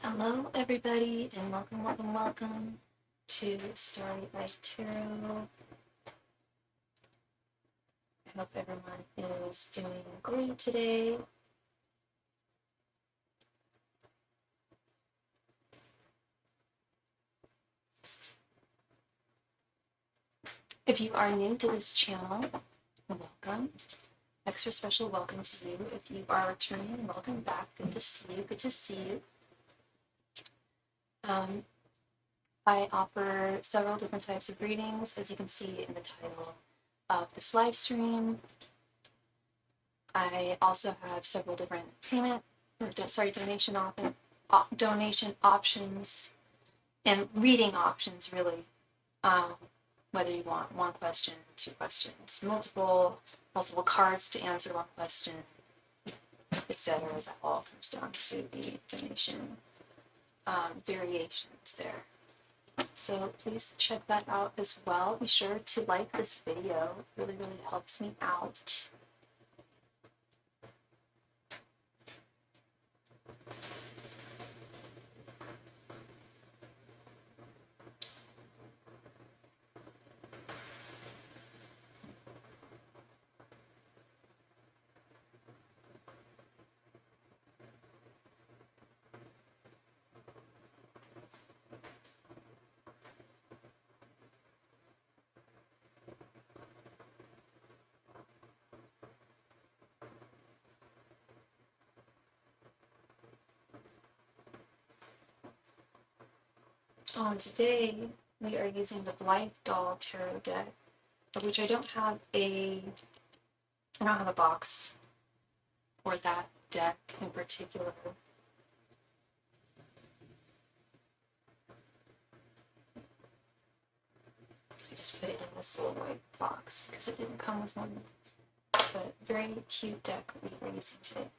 Hello, everybody, and welcome to Starry Tarot. I hope everyone is doing great today. If you are new to this channel, welcome. Extra special welcome to you. If you are returning, welcome back. Good to see you. Good to see you. I offer several different types of readings, as you can see in the title of this live stream. I also have several different donation options and reading options, really. Whether you want one question, two questions, multiple cards to answer one question, etc. That all comes down to the donation variations there. So please check that out as well. Be sure to like this video. It really helps me out. Today we are using the Blythe Doll Tarot deck, of which I don't have a box for that deck in particular. I just put it in this little white box because it didn't come with one. But very cute deck we are using today.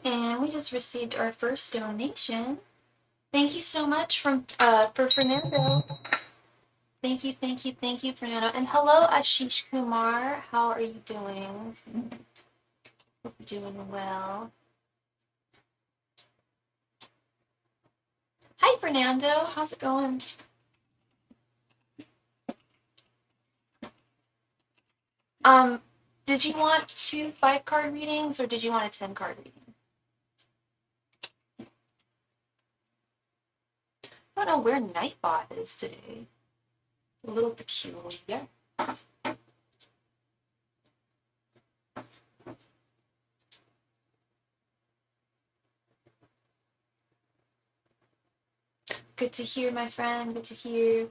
And we just received our first donation. Thank you so much for Fernando. Thank you, Fernando. And hello, Ashish Kumar. How are you doing? Hope you're doing well. Hi, Fernando. How's it going? Did you want 2 5-card readings or did you want a 10-card reading? I don't know where Nightbot is today. A little peculiar. Good to hear, my friend. Good to hear.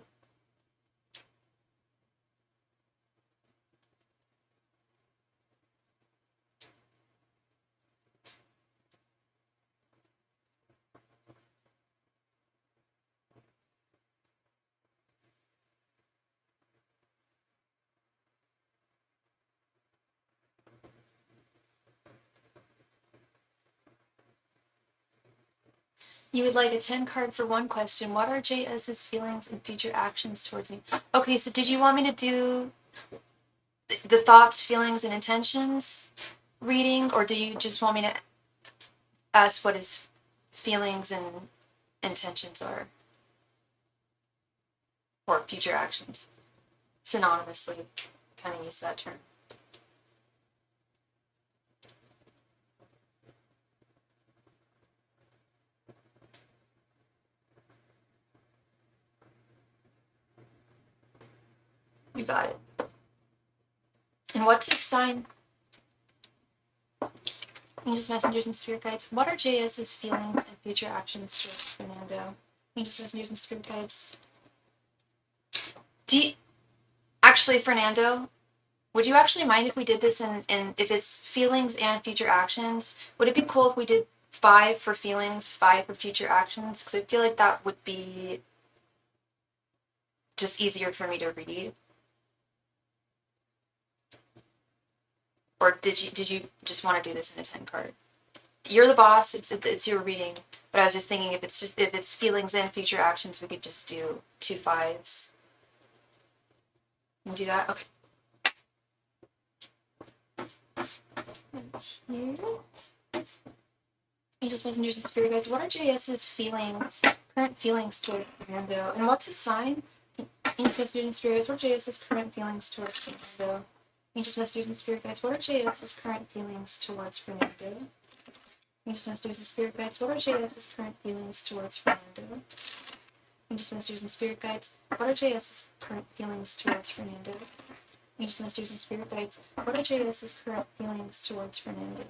You would like a 10 card for one question. What are JS's feelings and future actions towards me? Okay, so did you want me to do the thoughts, feelings, and intentions reading, or do you just want me to ask what his feelings and intentions are? Or future actions? Synonymously, kind of use that term. You got it. And what's his sign? Angels, messengers, and spirit guides. What are JS's feelings and future actions towards Fernando? Angels, messengers, and spirit guides. Actually, Fernando, would you actually mind if we did this in if it's feelings and future actions? Would it be cool if we did 5 for feelings, 5 for future actions? Because I feel like that would be just easier for me to read. Or did you just want to do this in a 10 card? You're the boss. It's your reading. But I was just thinking if it's feelings and future actions, we could just do 2 5s. And do that. Okay. Here. Angels, messengers, and spirit guides. What are JS's feelings, current feelings towards Fernando? And what's his sign? Angels, messengers, and spirit guides. What are JS's current feelings towards Fernando? Angels, messengers, and spirit guides. What are JS's current feelings towards Fernando? Angels, messengers, and spirit guides. What are JS's current feelings towards Fernando? Angels, messengers, and spirit guides. What are JS's current feelings towards Fernando? Angels, messengers, and spirit guides. What are JS's current feelings towards Fernando?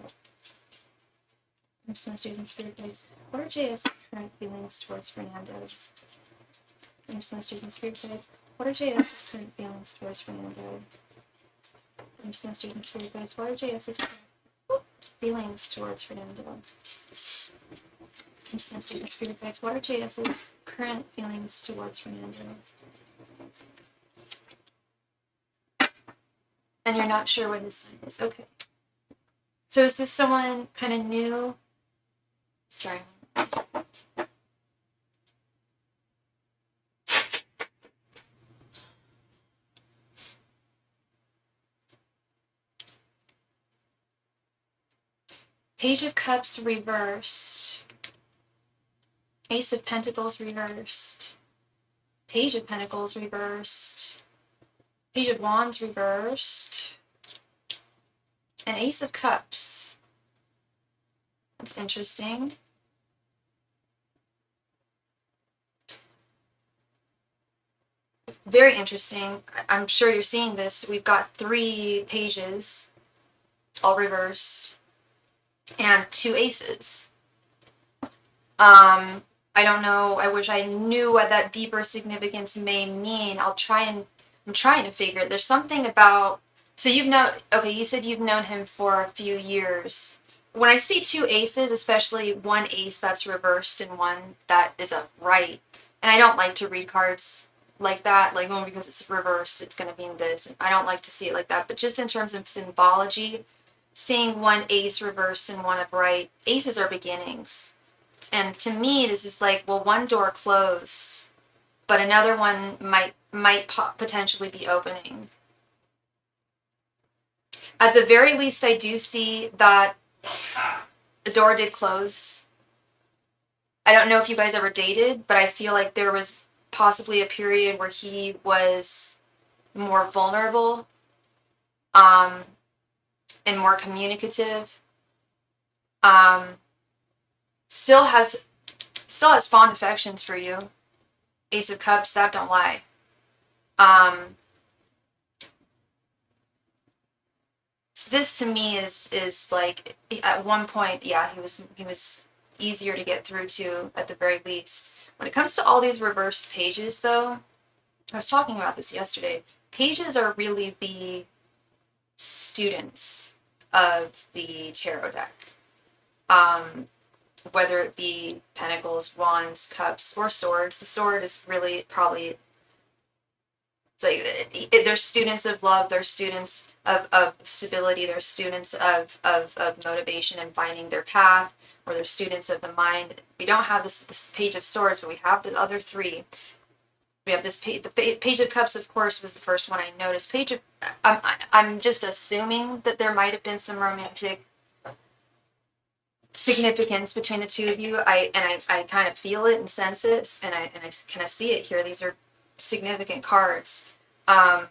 Angels, messengers, and spirit guides. What are JS's current feelings towards Fernando? Angels, messengers, and spirit guides. What are JS's current feelings towards Fernando? Angels, messengers, and spirit guides. What are JS's current feelings towards Fernando? Angels, messengers, and spirit guides. What are JS's current feelings towards Fernando? And you're not sure what his sign is. Okay. So is this someone kind of new? Sorry. Page of Cups reversed. Ace of Pentacles reversed. Page of Pentacles reversed. Page of Wands reversed. And Ace of Cups. That's interesting. Very interesting. I'm sure you're seeing this. We've got 3 pages, all reversed, and 2 aces. I don't know. I wish I knew what that deeper significance may mean. I'm trying to figure it. There's something about, so you said you've known him for a few years. When I see 2 aces, especially one ace that's reversed and one that is upright, and I don't like to read cards like that, like, because it's reversed, it's going to mean this. I don't like to see it like that, but just in terms of symbology, seeing one ace reversed and one upright. Aces are beginnings. And to me, this is like, well, one door closed, but another one might potentially be opening. At the very least, I do see that the door did close. I don't know if you guys ever dated, but I feel like there was possibly a period where he was more vulnerable, and more communicative. Still has fond affections for you. Ace of Cups, that don't lie. So this to me is like, at one point, yeah, he was easier to get through to at the very least. When it comes to all these reversed pages, though, I was talking about this yesterday. Pages are really the students of the tarot deck. Whether it be pentacles, wands, cups, or swords. The sword is really probably, it's like, they're students of love, they're students of stability, they're students of motivation and finding their path, or they're students of the mind. We don't have this page of swords, but we have the other three. We have this page, the page of cups, of course, was the first one I noticed. I'm just assuming that there might have been some romantic significance between the two of you. I kind of feel it and sense it, and I kind of see it here. These are significant cards. I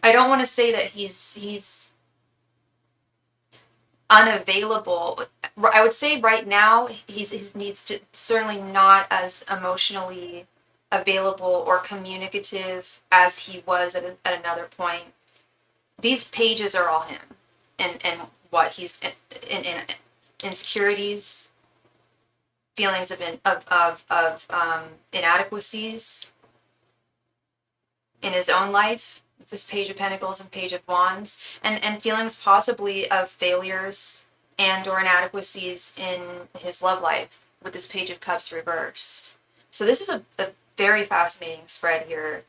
don't want to say that he's unavailable. I would say right now he's certainly not as emotionally available or communicative as he was at another point. These pages are all him, and what he's in insecurities, feelings of inadequacies in his own life, this Page of Pentacles and Page of Wands, and feelings possibly of failures and or inadequacies in his love life with this Page of Cups reversed. So this is a very fascinating spread here.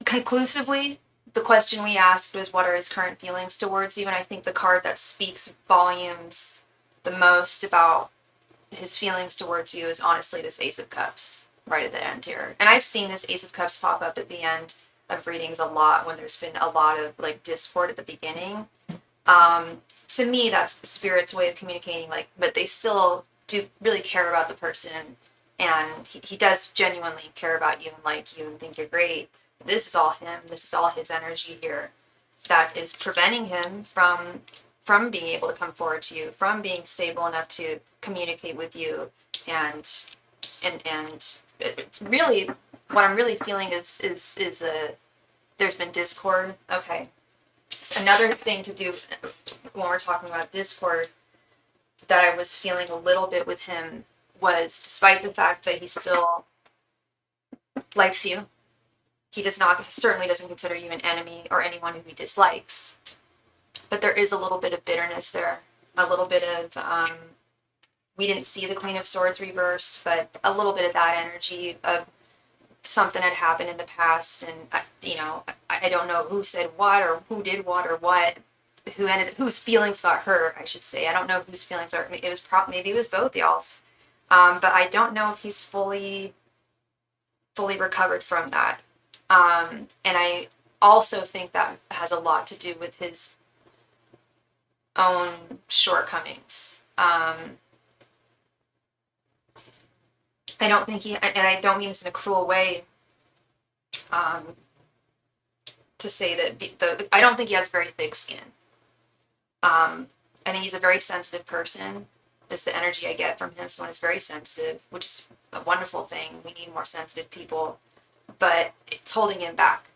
Conclusively, the question we asked was, what are his current feelings towards you? And I think the card that speaks volumes the most about his feelings towards you is honestly this Ace of Cups right at the end here. And I've seen this Ace of Cups pop up at the end of readings a lot when there's been a lot of like discord at the beginning. To me, that's Spirit's way of communicating, like, but they still do really care about the person, and he does genuinely care about you and like you and think you're great. This is all him. This is all his energy here that is preventing him from being able to come forward to you, from being stable enough to communicate with you, and it really, what I'm really feeling is there's been discord. Okay. So another thing to do when we're talking about discord that I was feeling a little bit with him was, despite the fact that he still likes you, he certainly doesn't consider you an enemy or anyone who he dislikes. But there is a little bit of bitterness there, a little bit of, we didn't see the Queen of Swords reversed, but a little bit of that energy of something had happened in the past, and I don't know who said what or who did what or what, whose feelings got hurt, I should say. I don't know whose feelings are. Maybe it was both y'all's, but I don't know if he's fully recovered from that. And I also think that has a lot to do with his own shortcomings. I don't think and I don't mean this in a cruel way, to say that I don't think he has very thick skin. I think he's a very sensitive person, is the energy I get from him. Someone is very sensitive, which is a wonderful thing. We need more sensitive people, but it's holding him back.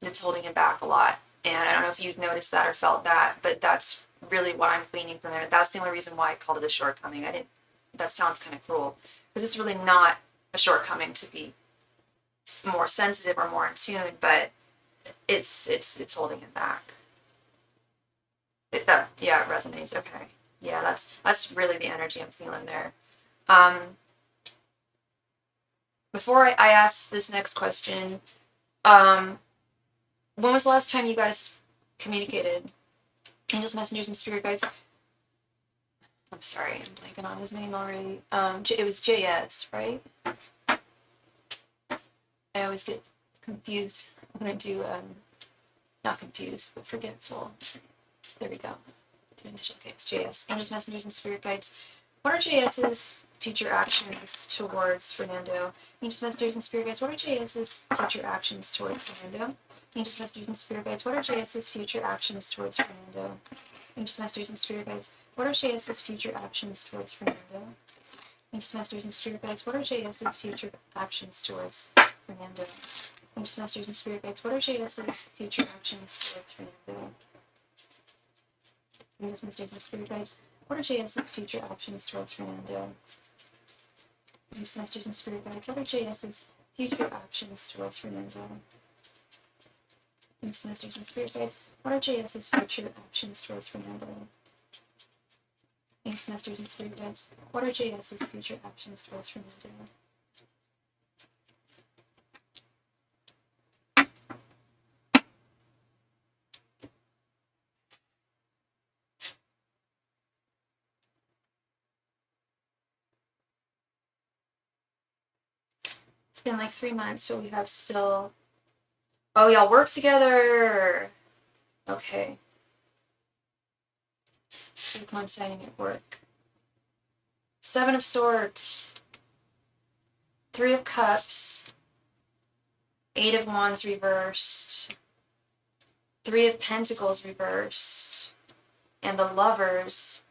It's holding him back a lot. And I don't know if you've noticed that or felt that, but that's really what I'm gleaning from him. That's the only reason why I called it a shortcoming. That sounds kind of cruel, because it's really not a shortcoming to be more sensitive or more in tune, but it's holding him back. It resonates. Okay. Yeah, that's really the energy I'm feeling there. before I ask this next question, when was the last time you guys communicated? Angels, messengers, and spirit guides. I'm sorry, I'm blanking on his name already. It was JS, right? I always get confused when I do, not confused, but forgetful. There we go. Do initial case. JS. Angels, messengers, and spirit guides. What are JS's future actions towards Fernando? Angels, messengers, and spirit guides. What are JS's future actions towards Fernando? Angels, messengers, and spirit guides. What are JS's future actions towards Fernando? Angels, messengers, and spirit guides. What are JS's future actions towards Fernando? Angels, messengers, and spirit guides. What are JS's future actions towards Fernando? Angels, messengers, and spirit guides. What are JS's future actions towards Fernando? Angels, messengers, and spirit guides. What are JS's future actions towards Fernando? Angels, messengers, and spirit guides. What are JS's future actions towards Fernando? Angels, messengers, and spirit guides. What are JS's future actions towards Fernando? Angels, messengers, and spirit guides. What are JS's future actions towards Fernando? It's been like 3 months, but we have still. Oh, y'all work together. Okay. So coinciding at work. 7 of Swords. 3 of Cups. 8 of Wands reversed. 3 of Pentacles reversed. And the Lovers.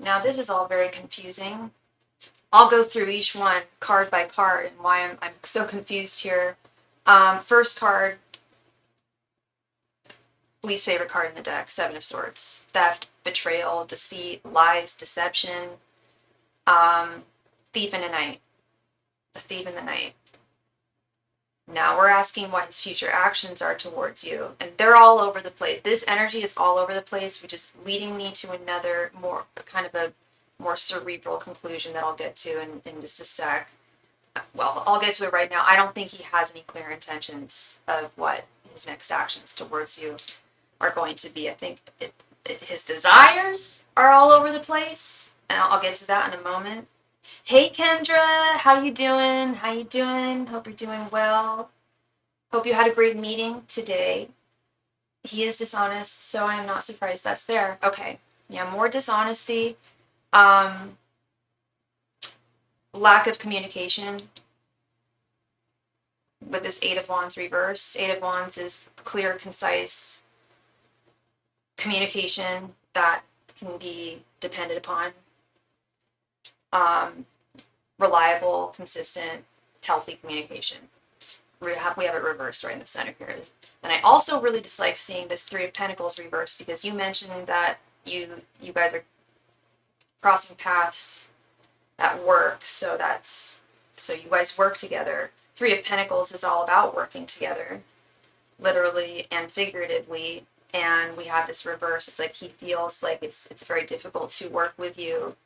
Now this is all very confusing. I'll go through each one card by card and why I'm so confused here. First card, least favorite card in the deck, 7 of Swords. Theft, betrayal, deceit, lies, deception. Thief in the night. The thief in the night. Now we're asking what his future actions are towards you. And they're all over the place. This energy is all over the place, which is leading me to another more cerebral conclusion that I'll get to in just a sec. Well, I'll get to it right now. I don't think he has any clear intentions of what his next actions towards you are going to be. I think his desires are all over the place, and I'll get to that in a moment. Hey Kendra, how you doing? How you doing? Hope you're doing well. Hope you had a great meeting today. He is dishonest, so I am not surprised that's there. Okay, yeah, more dishonesty. Lack of communication with this 8 of Wands reverse. 8 of Wands is clear, concise communication that can be depended upon. Reliable, consistent, healthy communication. We have it reversed right in the center here. And I also really dislike seeing this 3 of Pentacles reversed because you mentioned that you guys are crossing paths at work, so you guys work together. 3 of Pentacles is all about working together, literally and figuratively, and we have this reverse. It's like he feels like it's very difficult to work with you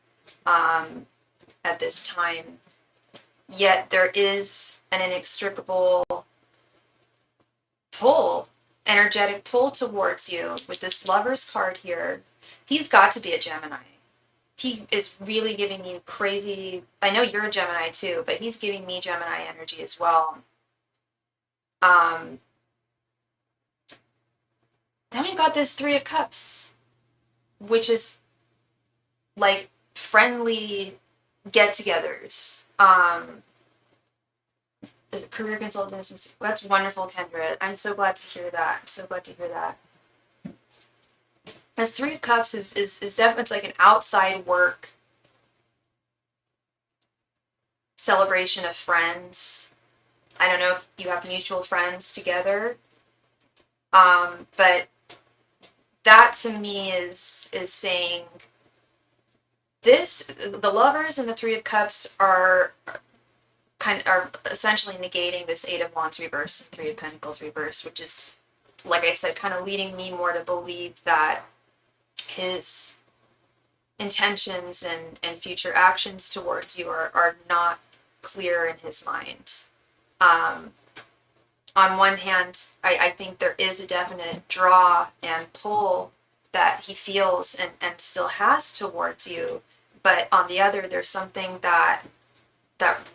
at this time, yet there is an inextricable pull, energetic pull towards you with this Lover's card here. He's got to be a Gemini. He is really giving you crazy. I know you're a Gemini too, but he's giving me Gemini energy as well. Then we've got this 3 of Cups, which is like friendly get-togethers. The career consultants. That's wonderful, Kendra. I'm so glad to hear that. I'm so glad to hear that. This 3 of Cups is definitely, it's like an outside work celebration of friends. I don't know if you have mutual friends together, but that to me is saying the Lovers and the 3 of Cups are essentially negating this 8 of Wands reverse and 3 of Pentacles reverse, which is, like I said, kind of leading me more to believe that his intentions and future actions towards you are not clear in his mind. On one hand, I think there is a definite draw and pull that he feels and still has towards you. But on the other, there's something that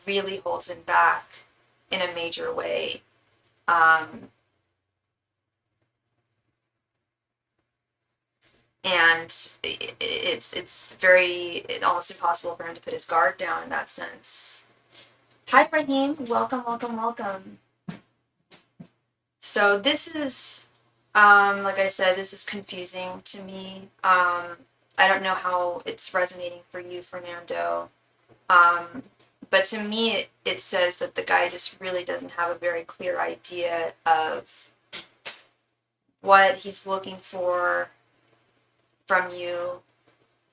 really holds him back in a major way. And it's almost impossible for him to put his guard down in that sense. Hi, Raheem. Welcome, welcome, welcome. So this is, like I said, this is confusing to me. I don't know how it's resonating for you, Fernando. But to me, it says that the guy just really doesn't have a very clear idea of what he's looking for from you,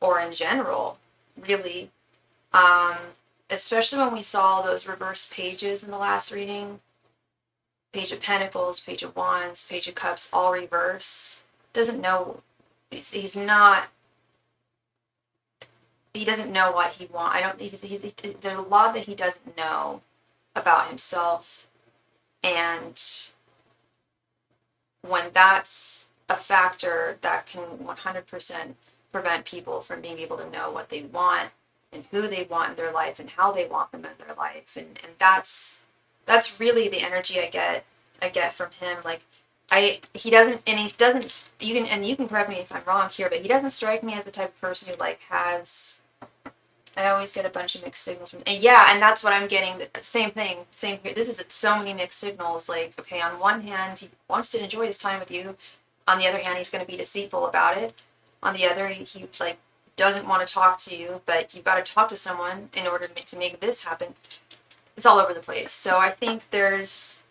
or in general, really. Especially when we saw those reverse pages in the last reading. Page of Pentacles, Page of Wands, Page of Cups, all reversed. Doesn't know, he's not, he doesn't know what he wants. There's a lot that he doesn't know about himself. And when that's a factor, that can 100% prevent people from being able to know what they want and who they want in their life and how they want them in their life. And that's really the energy I get from him. Like, you can correct me if I'm wrong here, but he doesn't strike me as the type of person who like has, I always get a bunch of mixed signals from, and that's what I'm getting. Same thing, same here. This is so many mixed signals. Like, okay, on one hand, he wants to enjoy his time with you. On the other hand, he's going to be deceitful about it. On the other, he like doesn't want to talk to you, but you've got to talk to someone in order to make this happen. It's all over the place. So I think is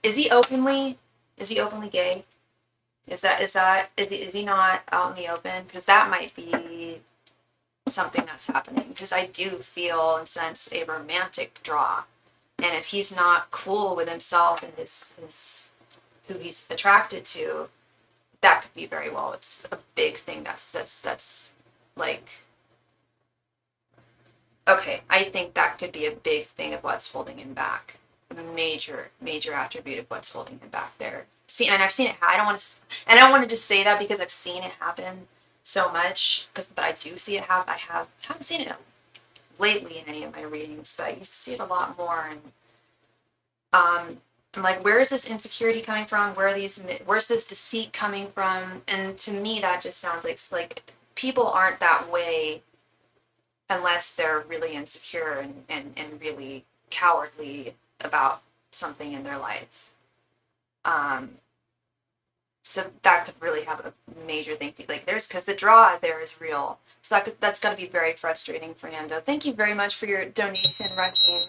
he openly gay? Is he not out in the open? Because that might be something that's happening. Because I do feel and sense a romantic draw, and if he's not cool with himself and his who he's attracted to, that could be very well. It's a big thing. That's like, okay, I think that could be a big thing of what's holding him back. A major attribute of what's holding him back there. And I've seen it. I don't want to just say that because I've seen it happen so much. But I do see it happen. I haven't seen it lately in any of my readings, but I used to see it a lot more. And I'm like, where is this insecurity coming from? Where's this deceit coming from? And to me, that just sounds like people aren't that way unless they're really insecure and really cowardly about something in their life. So that could really have a major thing. Like, because the draw there is real. So that's going to be very frustrating, Fernando. Thank you very much for your donation, Raheem.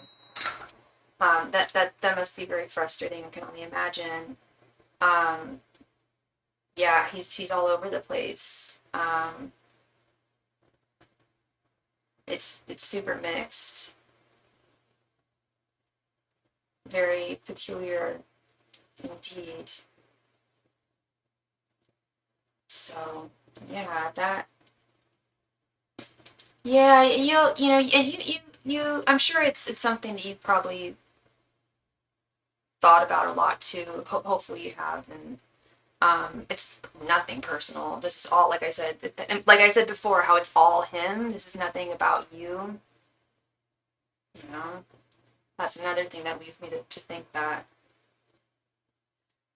That must be very frustrating. I can only imagine. Yeah, he's all over the place. It's super mixed. Very peculiar indeed. So you I'm sure it's something that you've probably thought about a lot too. Hopefully you have. And it's nothing personal. This is all, like I said before, how it's all him. This is nothing about you. That's another thing that leads me to think that.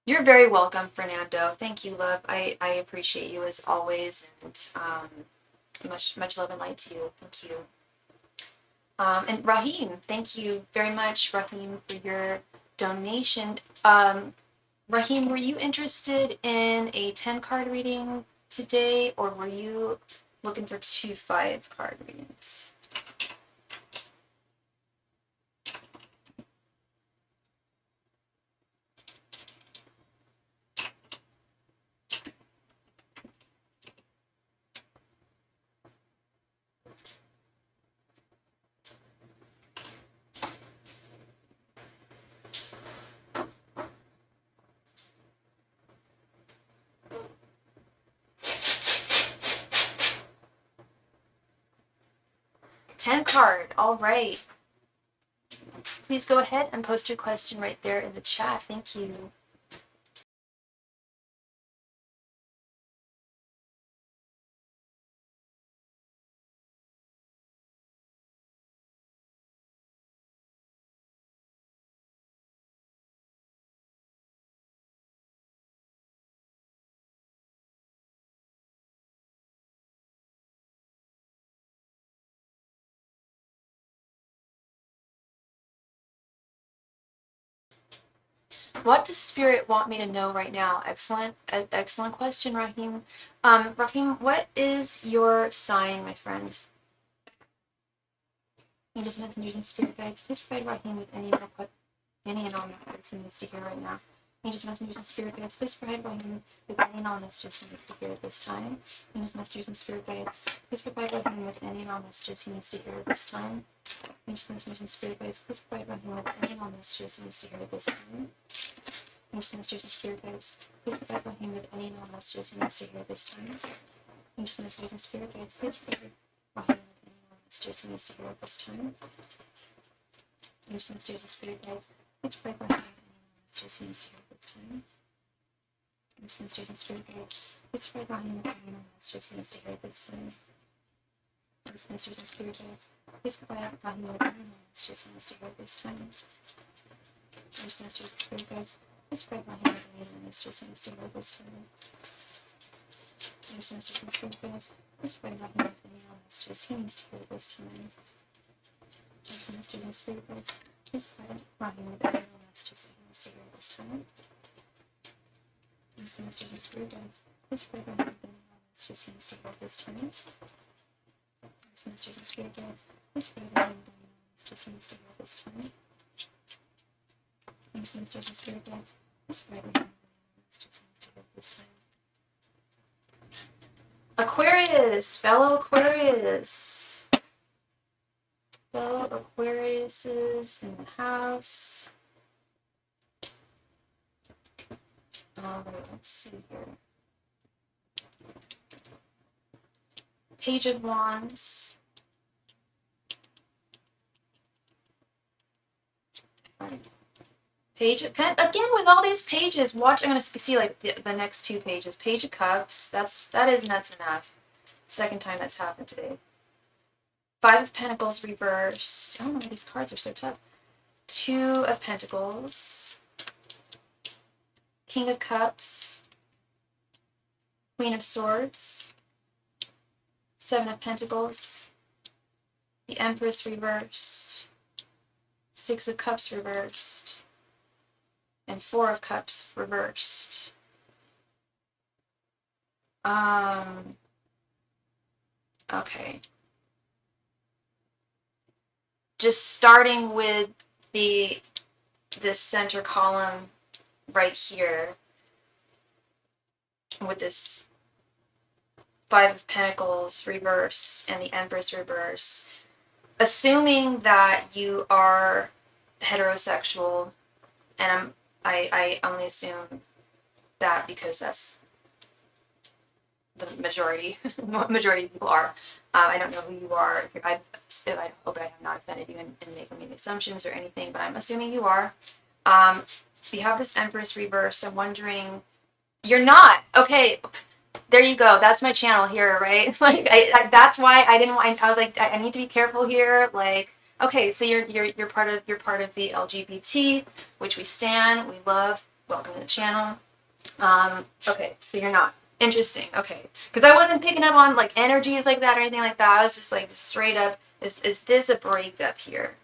You're very welcome, Fernando. Thank you, love. I appreciate you as always, and much love and light to you. Thank you. And Raheem, thank you very much, Raheem, for your donation. Raheem, were you interested in a 10-card reading today, or were you looking for 2 5-card readings? 10 card. All right. Please go ahead and post your question right there in the chat. Thank you. What does Spirit want me to know right now? Excellent question, Rahim. Rahim, what is your sign, my friend? Angels, messengers, and spirit guides, please provide Rahim with any and all messages he needs to hear right now. Angels, messengers, and spirit guides, please provide Rahim with any and all messages he needs to hear at this time. Angels, messengers, and spirit guides, please provide Rahim with any and all messages he needs to hear at this time. Angels, messengers, and spirit guides, please provide Rahim with any and all messages he needs to hear at this time. Angels, messengers, and spirit guides, please provide Rahim with any and all messages he needs to hear at this time. Angels, messengers, and spirit guides, please provide Rahim with any and all messages he needs to hear at this time. Angels, messengers, and spirit guides, please provide Rahim with any and all messages he needs to hear at this time. Angels, messengers, and spirit guides, please provide Rahim with any and all messages he needs to hear at this time. Angels, messengers, and spirit guides, please provide Rahim with any and all messages he needs to hear at this time. Angels, messengers, and spirit guides, please provide Rahim with any and all messages he needs to hear at this time. Angels, messengers, and spirit guides, please provide Rahim with any and all messages he needs to hear at this time. Angels, messengers, and spirit guides, please provide Rahim with any and all messages he needs to hear at this time. Angels, messengers, and spirit guides, please provide Rahim with any and all messages he needs to hear at this time. Angels, messengers, and spirit guides, please provide Rahim with any and all messages he needs to hear at this time. Angels, messengers, and spirit guides, please provide Rahim with any and all messages he needs to hear at this time. Aquarius, fellow Aquarius. Fellow Aquariuses in the house. Alright, let's see here. Page of Wands. Page of, again with all these pages, watch. I'm gonna see like the next two pages. Page of Cups. That is nuts enough. Second time that's happened today. Five of Pentacles reversed. I don't know why these cards are so tough. Two of Pentacles. King of Cups. Queen of Swords. Seven of Pentacles. The Empress reversed. Six of Cups reversed. And Four of Cups reversed. Okay. Just starting with this center column right here with this Five of Pentacles reversed and the Empress reversed. Assuming that you are heterosexual, and I only assume that because that's the majority majority of people are. I don't know who you are. I hope I have not offended you in making any assumptions or anything, but I'm assuming you are. You have this Empress reversed. I'm wondering, you're not. Okay, there you go. That's my channel here, right? Like, that's why I didn't want. I was like, I need to be careful here. Like, okay, so you're part of the LGBT, which we stan, we love. Welcome to the channel. Okay, so you're not. Interesting. Okay, because I wasn't picking up on like energies like that or anything like that. I was just like straight up. Is this a breakup here?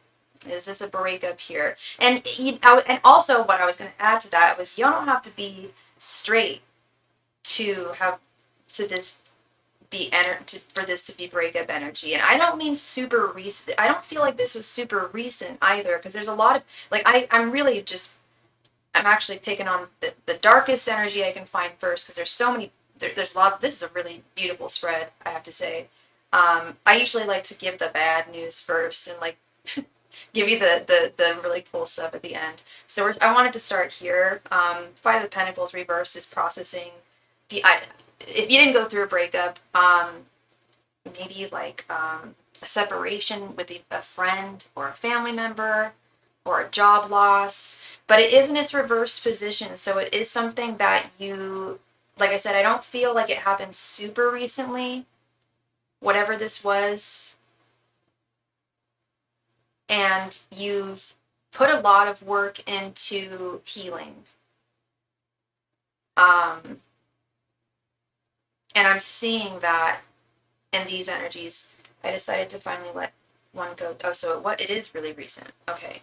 Is this a breakup here? And and also what I was going to add to that was you don't have to be straight to this be for this to be breakup energy. And I don't mean super recent. I don't feel like this was super recent either, because there's a lot of like I'm really just I'm actually picking on the darkest energy I can find first, because there's so many. There's a lot. This is a really beautiful spread, I have to say. I usually like to give the bad news first and like give you the really cool stuff at the end. So I wanted to start here. Five of Pentacles reversed is processing. If you didn't go through a breakup, maybe like a separation with a friend or a family member or a job loss, but it is in its reverse position. So it is something that you, like I said, I don't feel like it happened super recently, whatever this was. And you've put a lot of work into healing. And I'm seeing that in these energies. I decided to finally let one go. Oh, so what? It is really recent. Okay.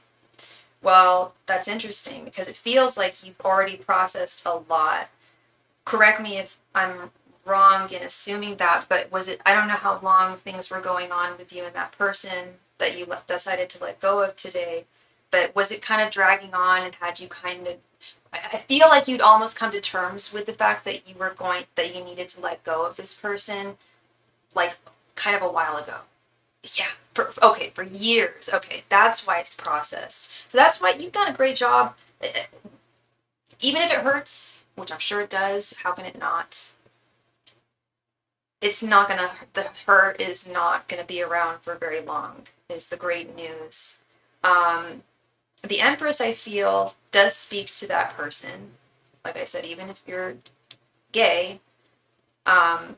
Well, that's interesting because it feels like you've already processed a lot. Correct me if I'm wrong in assuming that, but was it, I don't know how long things were going on with you and that person that you decided to let go of today, but was it kind of dragging on and had you kind of, I feel like you'd almost come to terms with the fact that that you needed to let go of this person, like kind of a while ago. Yeah, for years. Okay, that's why it's processed. So that's why you've done a great job. Even if it hurts, which I'm sure it does, how can it not? It's not gonna, the hurt is not gonna be around for very long, is the great news. The Empress, I feel, does speak to that person. Like I said, even if you're gay, um,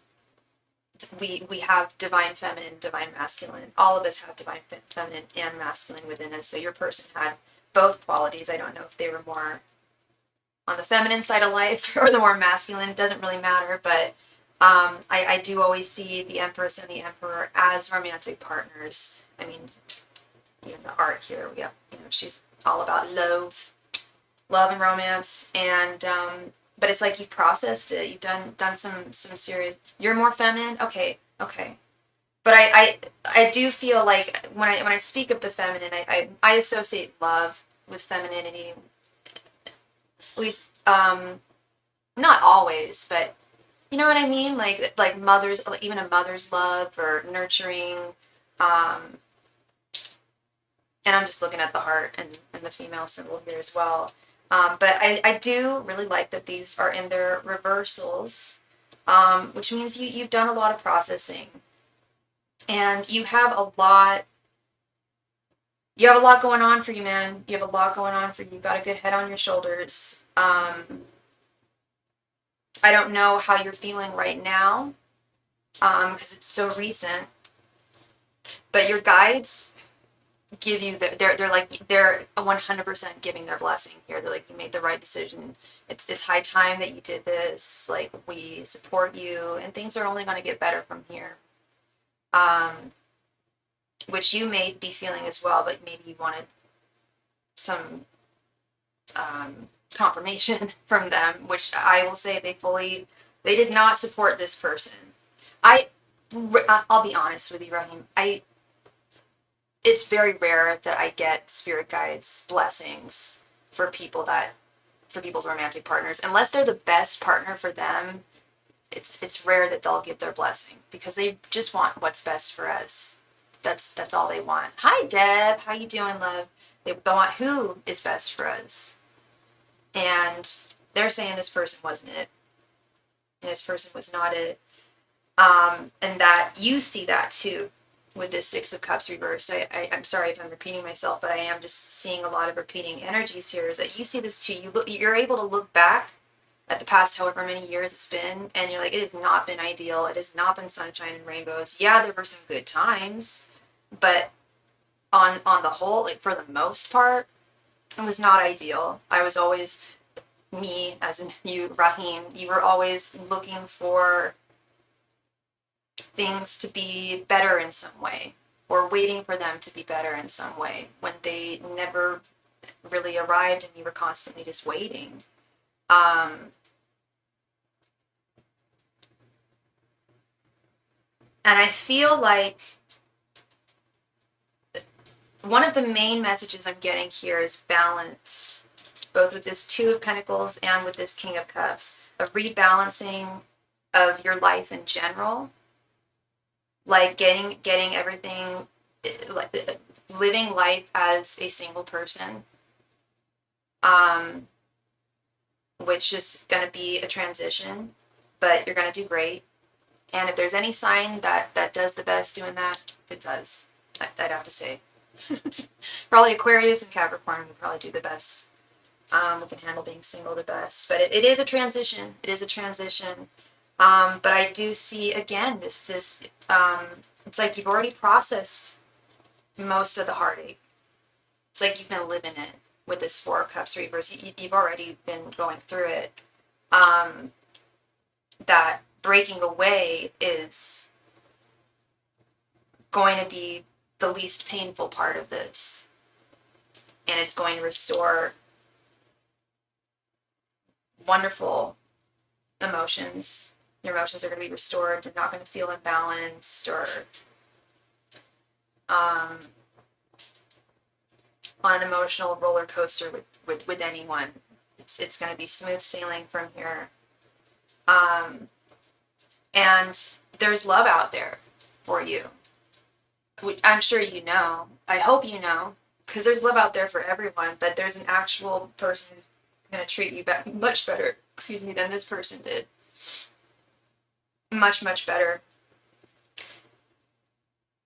we have divine feminine, divine masculine. All of us have divine feminine and masculine within us. So your person had both qualities. I don't know if they were more on the feminine side of life or the more masculine. It doesn't really matter. But I do always see the Empress and the Emperor as romantic partners. I mean, even the art here, we have, she's all about love and romance. And but it's like you've processed it. You've done some serious. You're more feminine. Okay. But I do feel like when I speak of the feminine, I associate love with femininity. At least not always, but you know what I mean. Like mothers, like even a mother's love or nurturing. And I'm just looking at the heart and the female symbol here as well. But I do really like that these are in their reversals, which means you've done a lot of processing. And you have a lot going on for you, man. You have a lot going on for you. You've got a good head on your shoulders. I don't know how you're feeling right now, because it's so recent. But your guides give you they're 100% giving their blessing here. They're like, you made the right decision. It's high time that you did this. Like, we support you, and things are only going to get better from here. Which you may be feeling as well, but maybe you wanted some confirmation from them, which I will say they did not support this person. I'll be honest with you, Rahim. It's very rare that I get spirit guides blessings for people's romantic partners, unless they're the best partner for them. It's rare that they'll give their blessing because they just want what's best for us. That's all they want. Hi, Deb. How you doing, love? They want who is best for us. And they're saying this person wasn't it. This person was not it. And that you see that too with this Six of Cups reverse. I'm sorry if I'm repeating myself, but I am just seeing a lot of repeating energies here. Is that you see this too. You're able to look back at the past however many years it's been, and you're like, it has not been ideal. It has not been sunshine and rainbows. Yeah, there were some good times, but on the whole, like for the most part, it was not ideal. I was always, me as in you, Rahim, you were always looking for things to be better in some way, or waiting for them to be better in some way, when they never really arrived and you were constantly just waiting. And I feel like one of the main messages I'm getting here is balance, both with this Two of Pentacles and with this King of Cups, a rebalancing of your life in general, like getting everything, like living life as a single person, which is going to be a transition, but you're going to do great. And if there's any sign that does the best doing that, it does. I'd have to say. Probably Aquarius and Capricorn would probably do the best. We can handle being single the best. But it is a transition. It is a transition. But I do see, again, this it's like you've already processed most of the heartache. It's like you've been living it with this Four of Cups reverse. You've already been going through it. That breaking away is going to be the least painful part of this. And it's going to restore wonderful emotions. Your emotions are going to be restored. You're not going to feel imbalanced or on an emotional roller coaster with anyone. It's going to be smooth sailing from here. And there's love out there for you. I'm sure you know. I hope you know. Because there's love out there for everyone. But there's an actual person who's going to treat you much better, than this person did. Much, much better.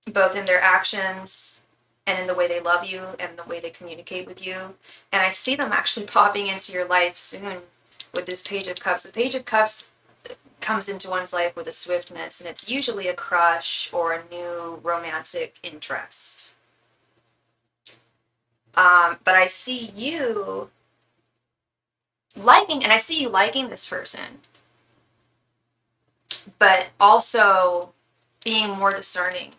Both in their actions and in the way they love you and the way they communicate with you. And I see them actually popping into your life soon with this Page of Cups. The Page of Cups comes into one's life with a swiftness, and it's usually a crush or a new romantic interest. But I see you liking this person, but also being more discerning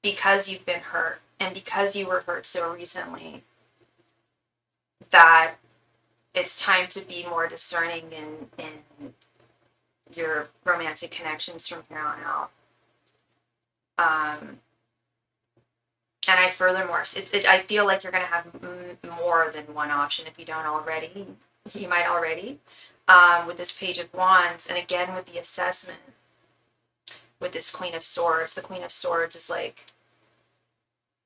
because you've been hurt and because you were hurt so recently, that it's time to be more discerning in your romantic connections from here on out. And I feel like you're going to have more than one option if you don't already. You might already. With this Page of Wands, and again with the assessment, with this Queen of Swords. The Queen of Swords is like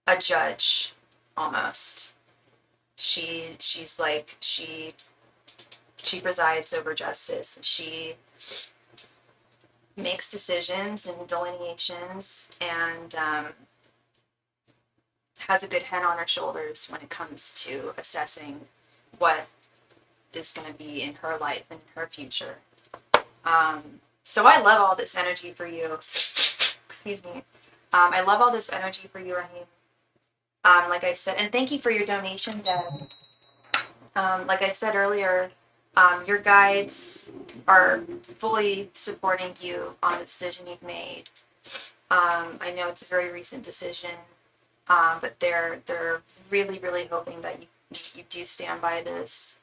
a judge, almost. She's like, she presides over justice. She makes decisions and delineations, and has a good head on her shoulders when it comes to assessing what is going to be in her life and her future. So I love all this energy for you. Excuse me. I love all this energy for you, Raheem. Like I said, and thank you for your donation, Deb. Like I said earlier, your guides are fully supporting you on the decision you've made. I know it's a very recent decision, but they're really, really hoping that you do stand by this,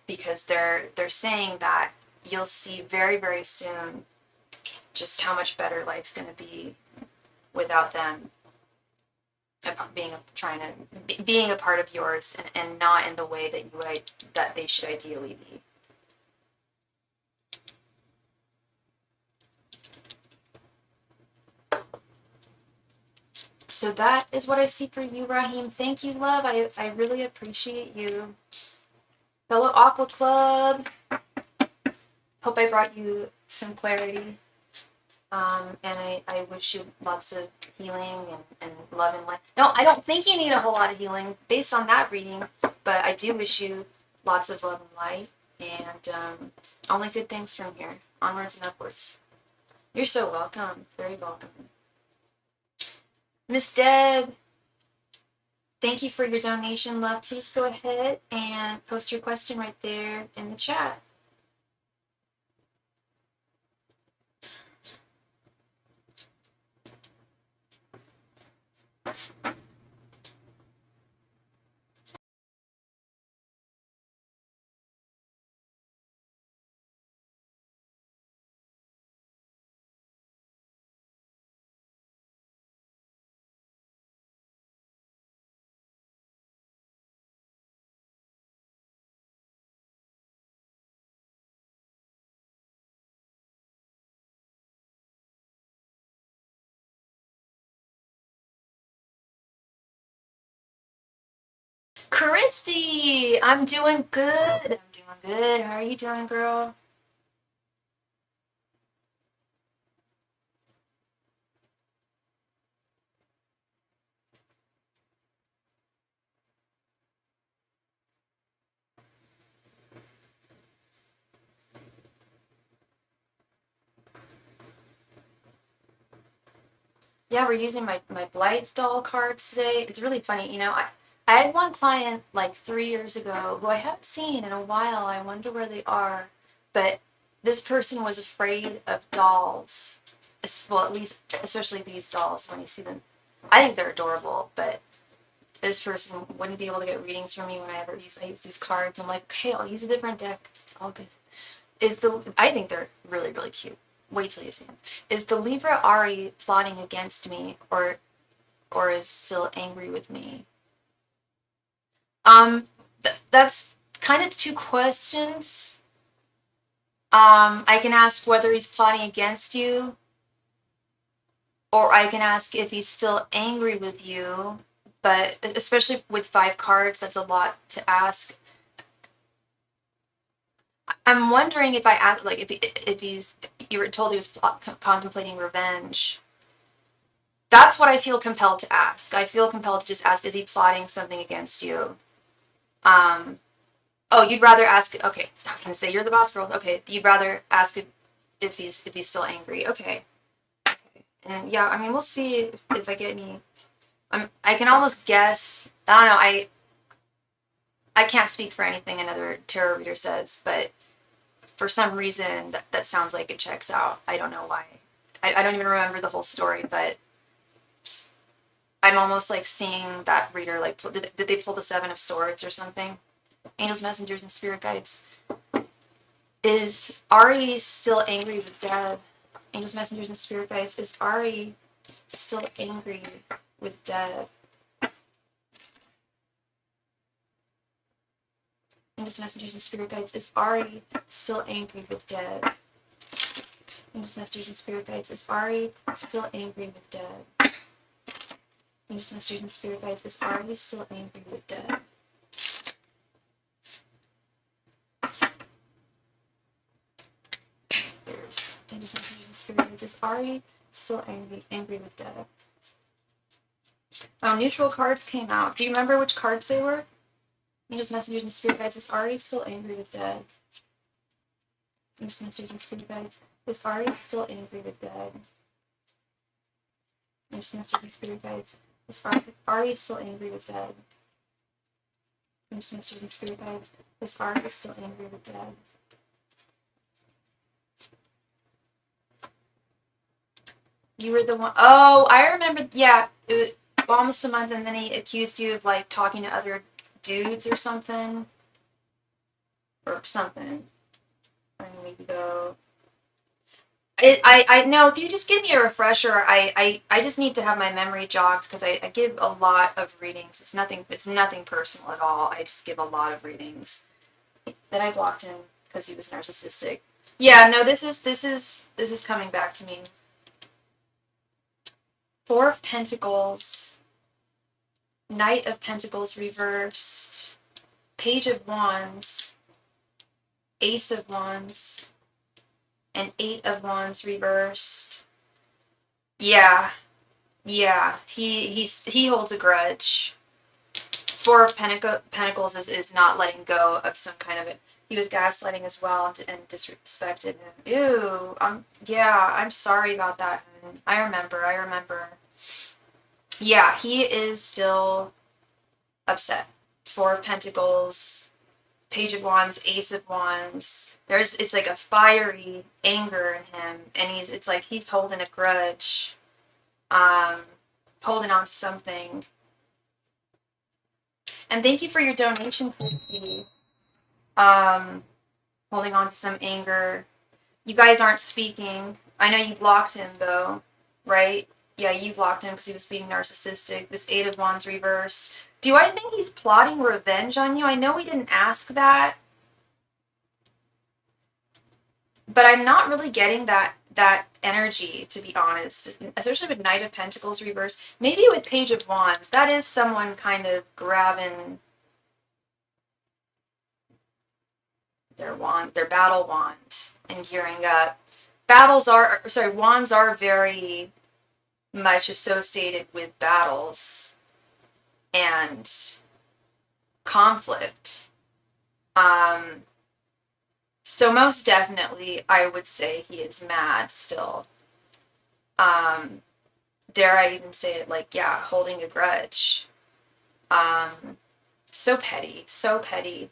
because they're saying that you'll see very, very soon just how much better life's going to be without them being a part of yours, and not in the way that they should ideally be. So that is what I see for you, Raheem. Thank you, love. I really appreciate you. Fellow Aqua Club. Hope I brought you some clarity. And I wish you lots of healing and love and light. No, I don't think you need a whole lot of healing based on that reading, but I do wish you lots of love and light, and only good things from here. Onwards and upwards. You're so welcome. Very welcome. Miss Deb, thank you for your donation, love. Please go ahead and post your question right there in the chat. Christy, I'm doing good. How are you doing, girl? Yeah, we're using my Blythe doll cards today. It's really funny, you know. I had one client like 3 years ago who I haven't seen in a while. I wonder where they are. But this person was afraid of dolls. Well, at least, especially these dolls when you see them. I think they're adorable, but this person wouldn't be able to get readings from me when I use these cards. I'm like, okay, I'll use a different deck. It's all good. I think they're really, really cute. Wait till you see them. Is the Libra Ari plotting against me or is still angry with me? That's kind of two questions. I can ask whether he's plotting against you, or I can ask if he's still angry with you. But especially with 5 cards, that's a lot to ask. I'm wondering if I ask, like, if you were told he was contemplating revenge. That's what I feel compelled to ask. I feel compelled to just ask, is he plotting something against you? Oh, you'd rather ask, okay, I was going to say you're the boss girl. Okay, you'd rather ask if he's still angry. Okay. Okay. And yeah, I mean, we'll see if I get any, I can almost guess, I don't know, I can't speak for anything another tarot reader says, but for some reason that sounds like it checks out. I don't know why. I don't even remember the whole story, but I'm almost like seeing that reader, like, did they pull the 7 of Swords or something? Angels, messengers, and spirit guides. Is Ari still angry with Deb? Angels, messengers, and spirit guides. Is Ari still angry with Deb? Angels, messengers, and spirit guides. Is Ari still angry with Deb? Angels, messengers, and spirit guides. Is Ari still angry with Deb? Angels, messengers, and spirit guides. Is Ari still angry with Deb? There's Angels, messengers, and spirit guides. Is Ari still angry with Deb? Oh, neutral cards came out. Do you remember which cards they were? Angels, messengers, and spirit guides. Is Ari still angry with Deb? Angels, messengers, and spirit guides. Is Ari still angry with Deb? Angels, messengers, and spirit guides. Is Ari still angry with Deb? Angels, messengers, and spirit guides. Is Ari still angry with Deb? You were the one. Oh, I remember. Yeah, it was almost a month, and then he accused you of like talking to other dudes or something. A week ago. I know, if you just give me a refresher, I just need to have my memory jogged because I give a lot of readings. It's nothing personal at all. I just give a lot of readings. Then I blocked him because he was narcissistic. Yeah, no, this is coming back to me. 4 of Pentacles, Knight of Pentacles reversed, Page of Wands, Ace of Wands, and 8 of Wands reversed. Yeah, he holds a grudge. 4 of Pentacles is not letting go of some kind of it. He was gaslighting as well and disrespected him. Ew. Yeah, I'm sorry about that. I remember. Yeah, he is still upset. 4 of Pentacles, Page of Wands, Ace of Wands. It's like a fiery anger in him, and it's like he's holding a grudge, holding on to something. And thank you for your donation, Chrissy. Holding on to some anger. You guys aren't speaking. I know you blocked him though, right? Yeah, you blocked him because he was being narcissistic. This 8 of Wands reversed. Do I think he's plotting revenge on you? I know we didn't ask that, but I'm not really getting that energy, to be honest, especially with Knight of Pentacles reversed. Maybe with Page of Wands, that is someone kind of grabbing their battle wand and gearing up. Wands are very much associated with battles and conflict. So most definitely, I would say he is mad still. dare I even say it, like, yeah, holding a grudge. So petty, so petty.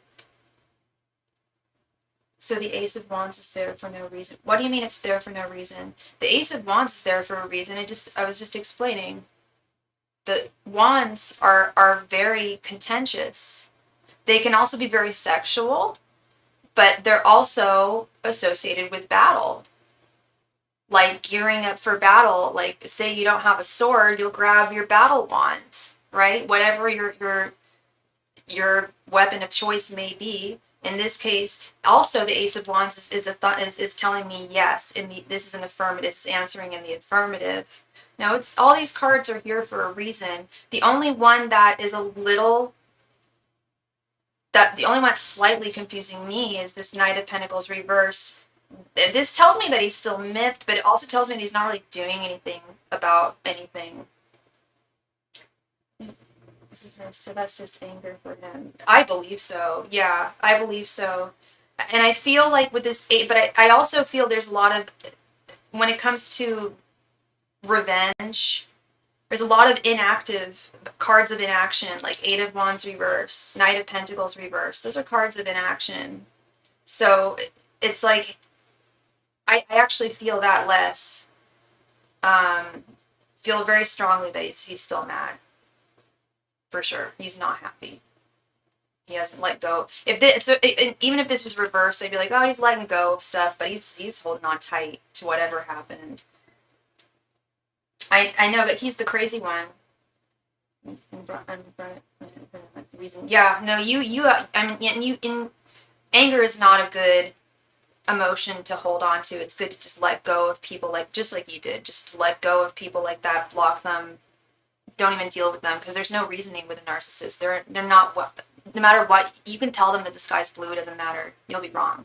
So the Ace of Wands is there for no reason. What do you mean it's there for no reason? The Ace of Wands is there for a reason. I was just explaining. The wands are very contentious. They can also be very sexual, but they're also associated with battle. Like gearing up for battle. Like, say you don't have a sword, you'll grab your battle wand, right? Whatever your weapon of choice may be. In this case, also the Ace of Wands is telling me yes. This is an affirmative. It's answering in the affirmative. Now, it's all these cards are here for a reason. The only one that is the only one that's slightly confusing me is this Knight of Pentacles reversed. This tells me that he's still miffed, but it also tells me that he's not really doing anything about anything. So that's just anger for him. I believe so. Yeah, I believe so. And I feel like with this eight, but I also feel there's a lot of, when it comes to revenge, there's a lot of inactive cards of inaction, like Eight of Wands reverse, Knight of Pentacles reverse. Those are cards of inaction. So it's like, I actually feel that less. Feel very strongly that he's still mad. For sure. He's not happy. He hasn't let go. Even if this was reversed, I'd be like, oh, he's letting go of stuff, but he's holding on tight to whatever happened. I know, but he's the crazy one. Yeah, no, anger is not a good emotion to hold on to. It's good to just let go of people, just like you did, just to let go of people like that, block them, don't even deal with them, because there's no reasoning with a narcissist. They're not what, no matter what, you can tell them that the sky's blue, it doesn't matter, you'll be wrong.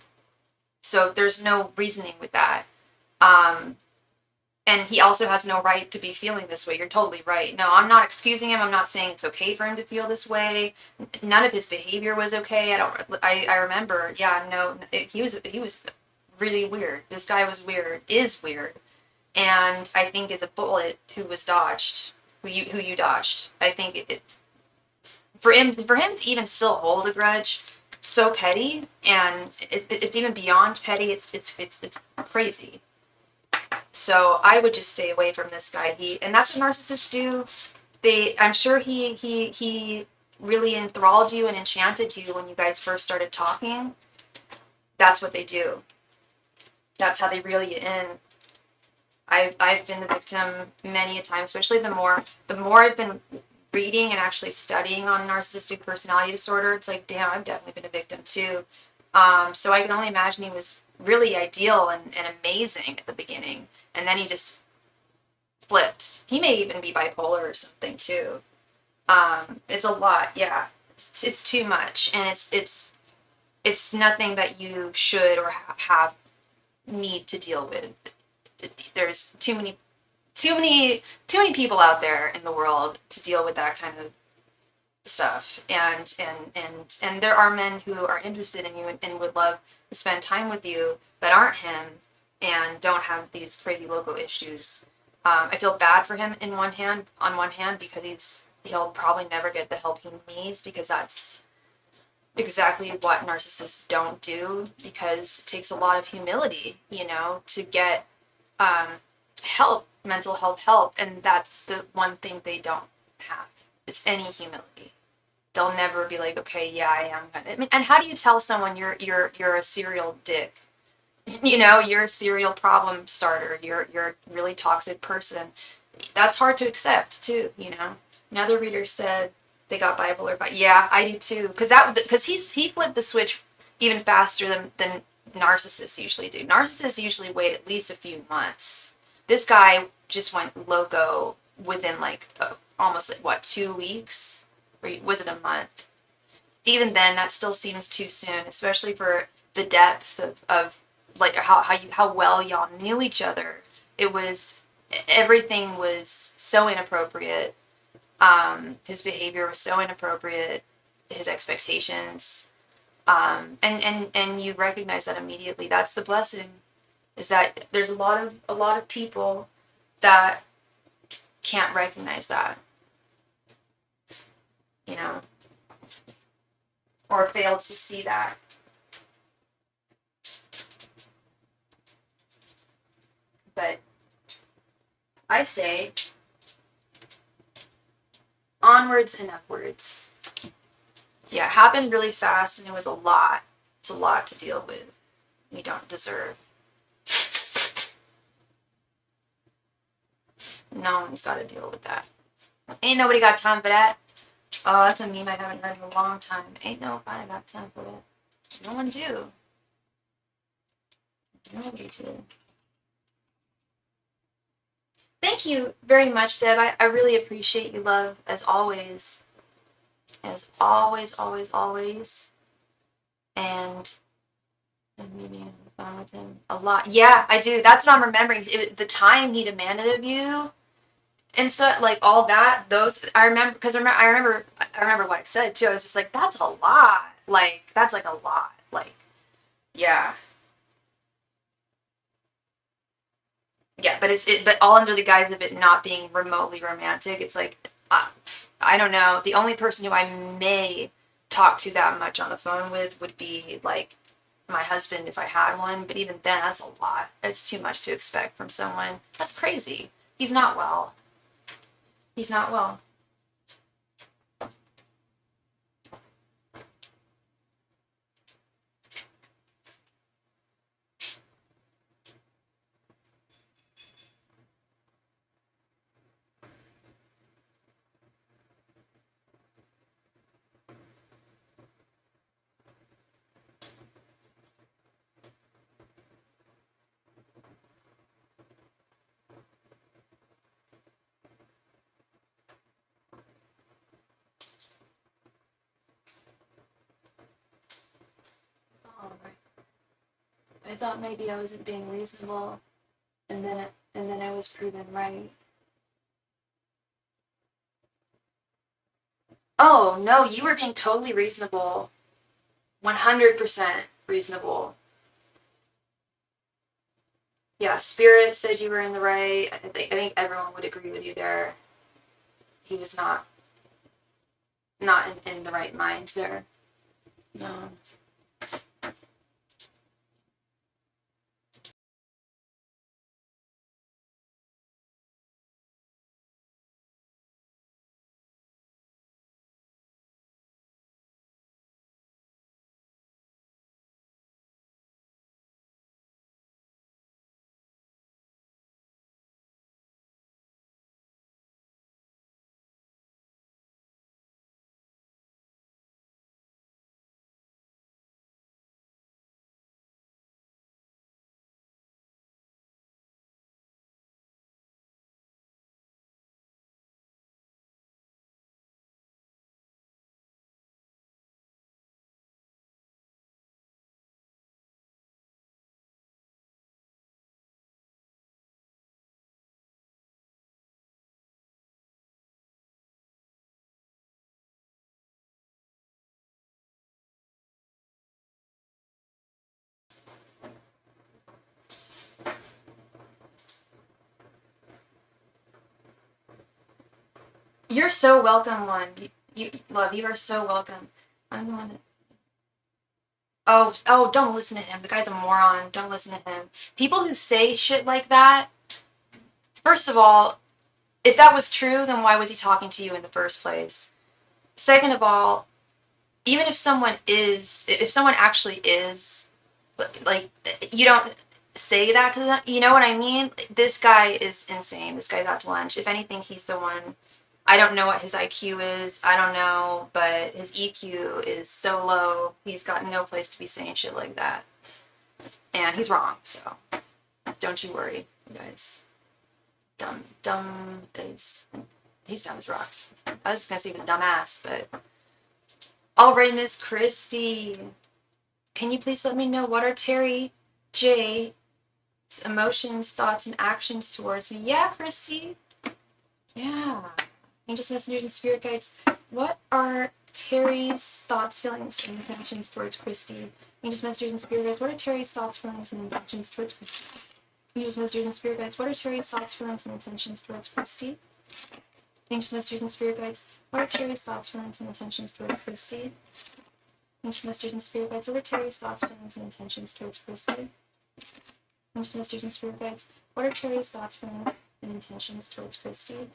So there's no reasoning with that. And he also has no right to be feeling this way. You're totally right. No, I'm not excusing him. I'm not saying it's okay for him to feel this way. None of his behavior was okay. I remember, yeah, no, he was really weird. This guy is weird. And I think it's a bullet who was dodged, who you dodged. I think for him to even still hold a grudge, so petty, and it's even beyond petty. It's crazy. So I would just stay away from this guy. And that's what narcissists do. I'm sure he really enthralled you and enchanted you when you guys first started talking. That's what they do. That's how they reel you in. I've been the victim many a time, especially the more I've been reading and actually studying on narcissistic personality disorder. It's like, damn, I've definitely been a victim too. So I can only imagine he was really ideal and amazing at the beginning, and then he just flipped. He may even be bipolar or something too. It's a lot, yeah. It's too much, and it's nothing that you should or have need to deal with. There's too many people out there in the world to deal with that kind of stuff, and there are men who are interested in you and would love to spend time with you that aren't him and don't have these crazy loco issues. I feel bad for him on one hand because he'll probably never get the help he needs, because that's exactly what narcissists don't do, because it takes a lot of humility, to get help, mental health help, and that's the one thing they don't have, is any humility. They'll never be like, okay, yeah, I am gonna. And how do you tell someone you're a serial dick? You're a serial problem starter. You're a really toxic person. That's hard to accept too. Another reader said they got bipolar, but yeah, I do too. Because he flipped the switch even faster than narcissists usually do. Narcissists usually wait at least a few months. This guy just went loco within almost 2 weeks? Or was it a month? Even then, that still seems too soon, especially for the depth of how well y'all knew each other. Everything was so inappropriate. His behavior was so inappropriate. His expectations, and you recognize that immediately. That's the blessing, is that there's a lot of people that can't recognize that, you know, or fail to see that. But I say onwards and upwards. Yeah, it happened really fast and it was a lot. It's a lot to deal with. We don't deserve. No one's got to deal with that. Ain't nobody got time for that. Oh, that's a meme I haven't heard in a long time. Ain't nobody got time for that. No one do. Nobody do. Thank you very much, Deb. I really appreciate you, love, as always. As always, always, always. And maybe I'm fun with him a lot. Yeah, I do. That's what I'm remembering. The time he demanded of you and stuff, like all that. Those I remember because I remember what I said too. I was just like, that's a lot. Like that's like a lot. Like, yeah. Yeah, but all under the guise of it not being remotely romantic. It's like, I don't know. The only person who I may talk to that much on the phone with would be like my husband if I had one. But even then, that's a lot. It's too much to expect from someone. That's crazy. He's not well. He's not well. Oh, right. I thought maybe I wasn't being reasonable, and then I was proven right. Oh no, you were being totally reasonable. 100% reasonable. Yeah, Spirit said you were in the right. I think everyone would agree with you there. He was not in the right mind there. No. You're so welcome, one. Love, you are so welcome. I'm the one that. Oh, don't listen to him. The guy's a moron. Don't listen to him. People who say shit like that, first of all, if that was true, then why was he talking to you in the first place? Second of all, even if someone actually is, like, you don't say that to them. You know what I mean? This guy is insane. This guy's out to lunch. If anything, he's the one. I don't know what his IQ is. I don't know, but his EQ is so low. He's got no place to be saying shit like that. And he's wrong, so don't you worry, you guys. Dumb is... He's dumb as rocks. I was just gonna say he was a dumbass, but... Alright, Miss Christy. Can you please let me know what are Terry J's emotions, thoughts, and actions towards me? Yeah, Christy. Yeah. Angels, messengers, and spirit guides. What are Terry's thoughts, feelings, and intentions towards Christy? Angels, messengers, and spirit guides. What are Terry's thoughts, feelings, and intentions towards Christy? Angels, messengers, and spirit guides. What are Terry's thoughts, feelings, and intentions towards Christy? Ancient Masters and Spirit Guides, what are Terry's thoughts, feelings, and intentions towards Christy? Ancient Masters and Spirit Guides, what are Terry's thoughts, feelings, and intentions towards Christy? Ancient Masters and Spirit Guides, what are Terry's thoughts, feelings, and intentions towards Christy?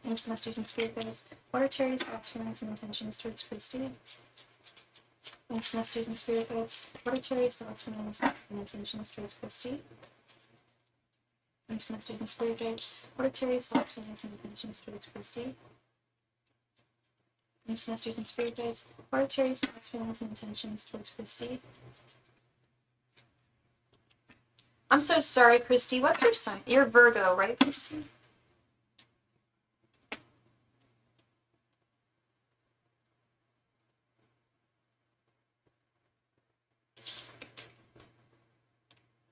Ancient Masters and Spirit Guides, what are Terry's thoughts, feelings, and intentions towards Christy? Ancient Masters and Spirit Guides, what are Terry's thoughts, feelings, and intentions towards Christy? Ancient Masters and Spirit Guides, what are Terry's thoughts, feelings, and intentions towards Christy? Ancient Masters and Spirit Guides, what are Terry's thoughts, feelings, and intentions towards Christy? I'm so sorry, Christy. What's your sign? You're Virgo, right, Christy?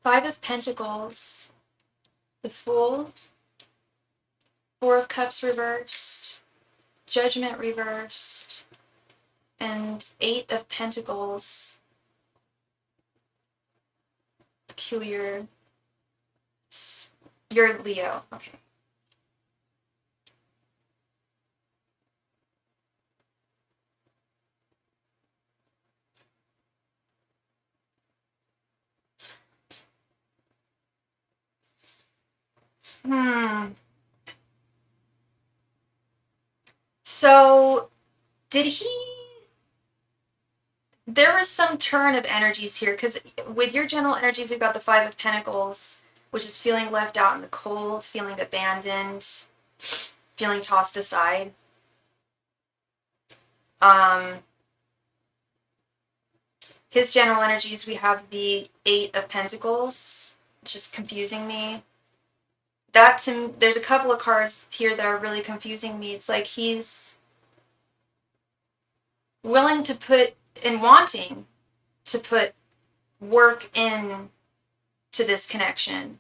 Five of Pentacles, the Fool, Four of Cups reversed, Judgment reversed, and Eight of Pentacles. Peculiar. You're Leo. Okay. So, did he... There was some turn of energies here, because with your general energies, we've got the Five of Pentacles, which is feeling left out in the cold, feeling abandoned, feeling tossed aside. His general energies, we have the Eight of Pentacles, which is confusing me. There's a couple of cards here that are really confusing me. It's like he's willing to put and wanting to put work in to this connection.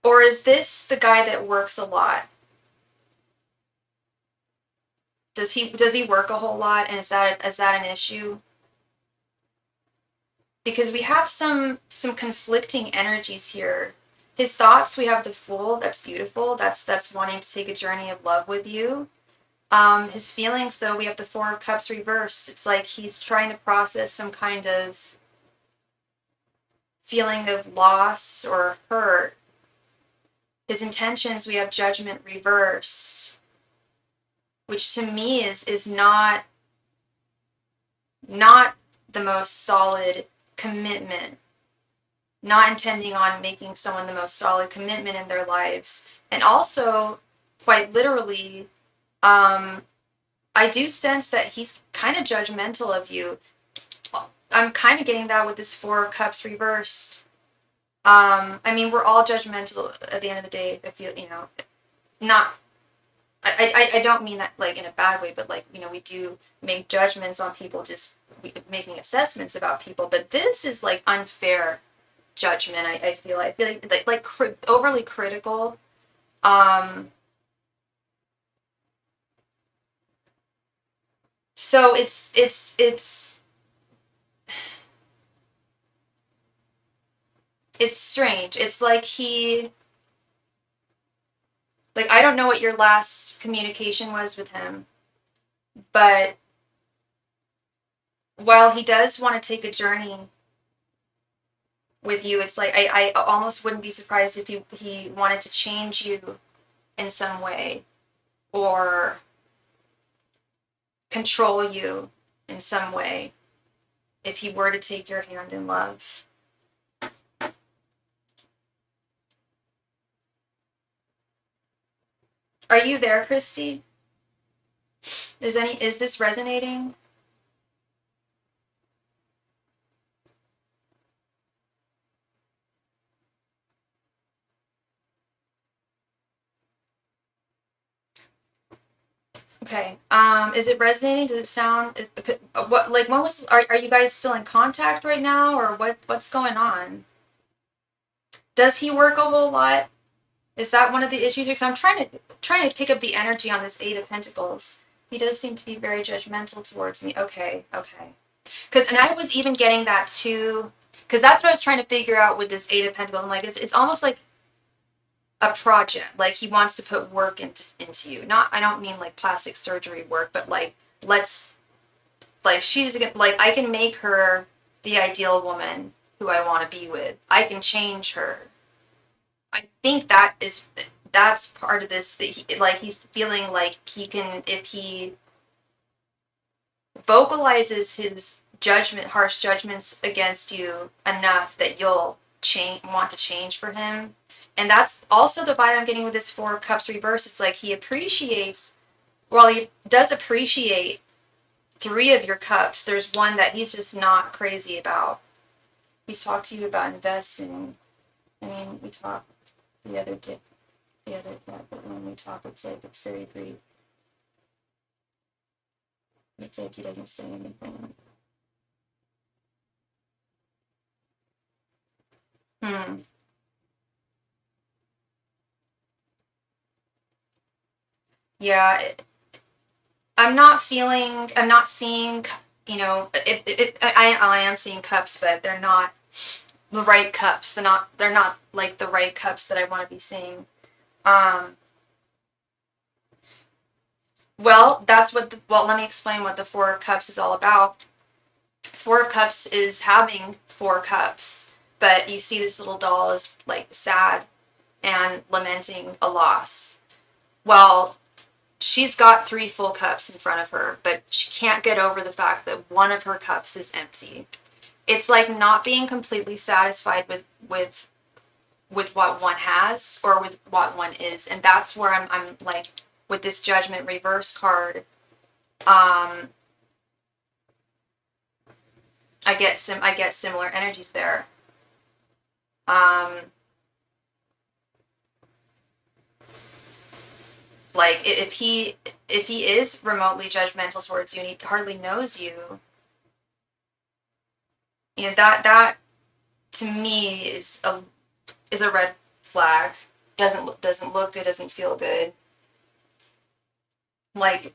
Or is this the guy that works a lot? Does he work a whole lot, and is that an issue? Because we have some conflicting energies here. His thoughts, we have the Fool, that's beautiful. That's wanting to take a journey of love with you. His feelings, though, we have the Four of Cups reversed. It's like he's trying to process some kind of feeling of loss or hurt. His intentions, we have Judgment reversed, which to me is not the most solid commitment. Not intending on making someone the most solid commitment in their lives. And also, quite literally, I do sense that he's kind of judgmental of you. I'm kind of getting that with this Four of Cups reversed. I mean, we're all judgmental at the end of the day, if you know, not, I don't mean that, like, in a bad way, but, like, you know, we do make judgments on people, just making assessments about people, but this is, like, unfair judgment. I feel like overly critical. So it's strange. It's like I don't know what your last communication was with him, but while he does want to take a journey with you, it's like I almost wouldn't be surprised if he wanted to change you in some way, or control you in some way, if he were to take your hand in love. Are you there, Christy? Is this resonating? Okay. Is it resonating? Does it sound what, like, when was, are you guys still in contact right now, or what's going on? Does he work a whole lot? Is that one of the issues? Because I'm trying to pick up the energy on this Eight of Pentacles. He does seem to be very judgmental towards me. Okay. And I was even getting that too, because that's what I was trying to figure out with this Eight of Pentacles. I'm like, it's almost like a project. Like he wants to put work into you. Not, I don't mean like plastic surgery work, but like, let's, like, she's, like, I can make her the ideal woman who I want to be with. I can change her. I think that's part of this, that he, like, he's feeling like he can, if he vocalizes his harsh judgments against you enough, that you'll want to change for him. And that's also the vibe I'm getting with this Four of Cups reverse. It's like he appreciates, well, he does appreciate three of your cups. There's one that he's just not crazy about. He's talked to you about investing. I mean, we talked the other day, but when we talk, it's like it's very brief. It's like he doesn't say anything. Yeah, I'm not seeing, I am seeing cups, but they're not the right cups. They're not like the right cups that I want to be seeing. Um, well, let me explain what the Four of Cups is all about. Four of Cups is having four cups, but you see this little doll is like sad and lamenting a loss. Well, she's got three full cups in front of her, but she can't get over the fact that one of her cups is empty. It's like not being completely satisfied with what one has or with what one is, and that's where I'm like with this Judgment reverse card. I get similar energies there. Like if he is remotely judgmental towards you and he hardly knows you, that to me is a red flag. Doesn't look good, doesn't feel good. Like,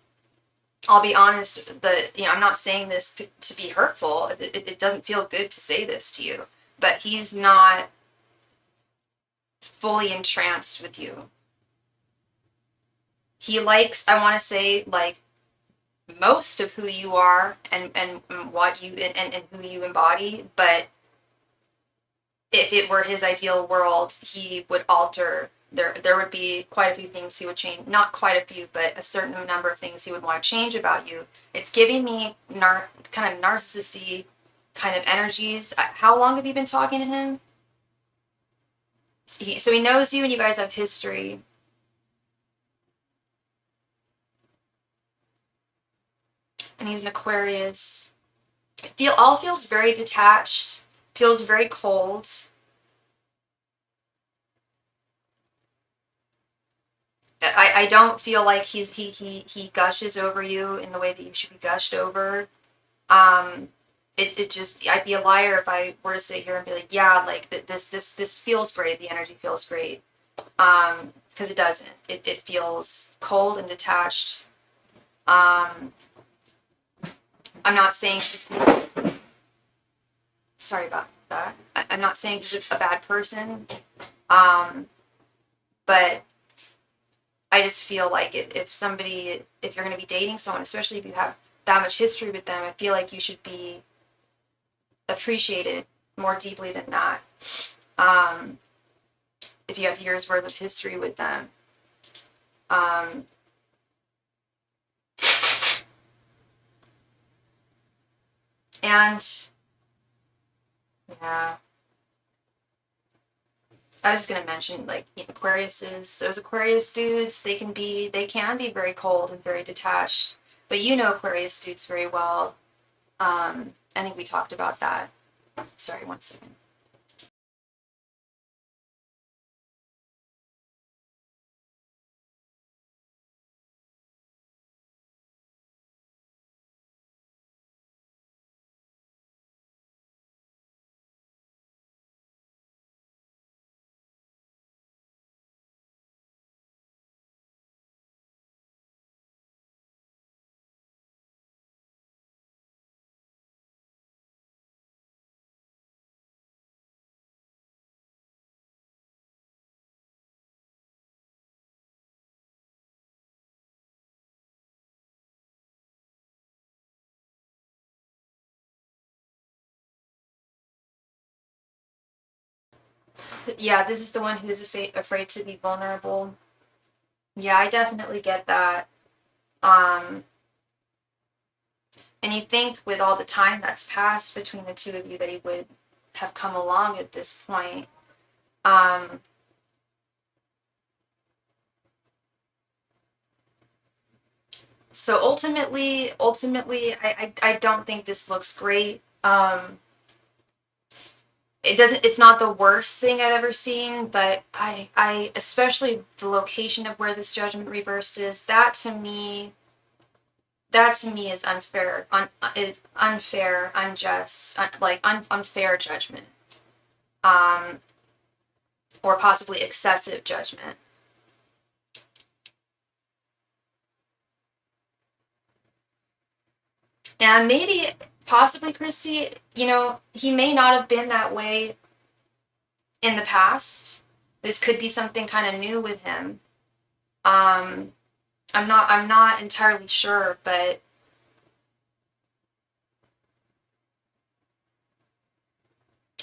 I'll be honest, I'm not saying this to be hurtful. It doesn't feel good to say this to you, but he's not fully entranced with you. He likes, I want to say, like, most of who you are and what you and who you embody, but if it were his ideal world, he would alter. There would be quite a few things he would change. Not quite a few, but a certain number of things he would want to change about you. It's giving me kind of narcissisty kind of energies. How long have you been talking to him? So he knows you and you guys have history. And he's an Aquarius. All feels very detached, feels very cold. I don't feel like he gushes over you in the way that you should be gushed over. It just, I'd be a liar if I were to sit here and be like, yeah, like this feels great. The energy feels great. Because it doesn't. It feels cold and detached. I'm not saying, sorry about that. I'm not saying he's a bad person. But I just feel like if you're going to be dating someone, especially if you have that much history with them, I feel like you should be appreciated more deeply than that. If you have years worth of history with them. And yeah, I was just gonna mention, like, those Aquarius dudes, they can be very cold and very detached. But you know Aquarius dudes very well. I think we talked about that. Sorry, one second. Yeah, this is the one who's afraid to be vulnerable. Yeah, I definitely get that. Um, and you think with all the time that's passed between the two of you that he would have come along at this point. Um, so ultimately, I don't think this looks great. It's not the worst thing I've ever seen, but I especially the location of where this judgment reversed is, that to me is unfair, unjust, unfair judgment, um, or possibly excessive judgment. And maybe, possibly, Christy, he may not have been that way in the past. This could be something kind of new with him. Um, I'm not entirely sure, but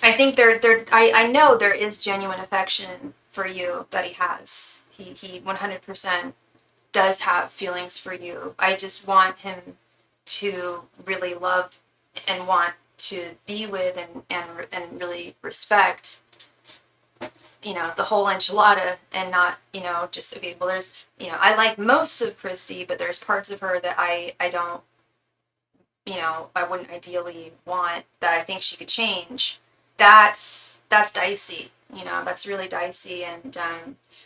I think I know there is genuine affection for you that he has. He 100% does have feelings for you. I just want him to really love and want to be with and really respect, the whole enchilada, and not, just, okay, well, there's, I like most of Christy, but there's parts of her that I don't, I wouldn't ideally want, that I think she could change. That's dicey. That's really dicey, and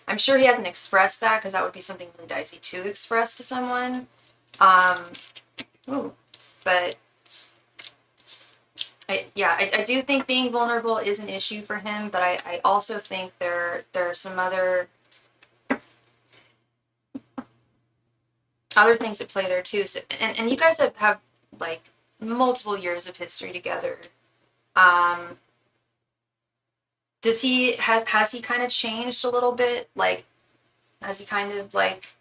I'm sure he hasn't expressed that, because that would be something really dicey to express to someone. Um, ooh, but I do think being vulnerable is an issue for him, but I also think there are some other things at play there too. So, and you guys have like multiple years of history together. Um, has he kind of changed a little bit? Like, has he kind of like,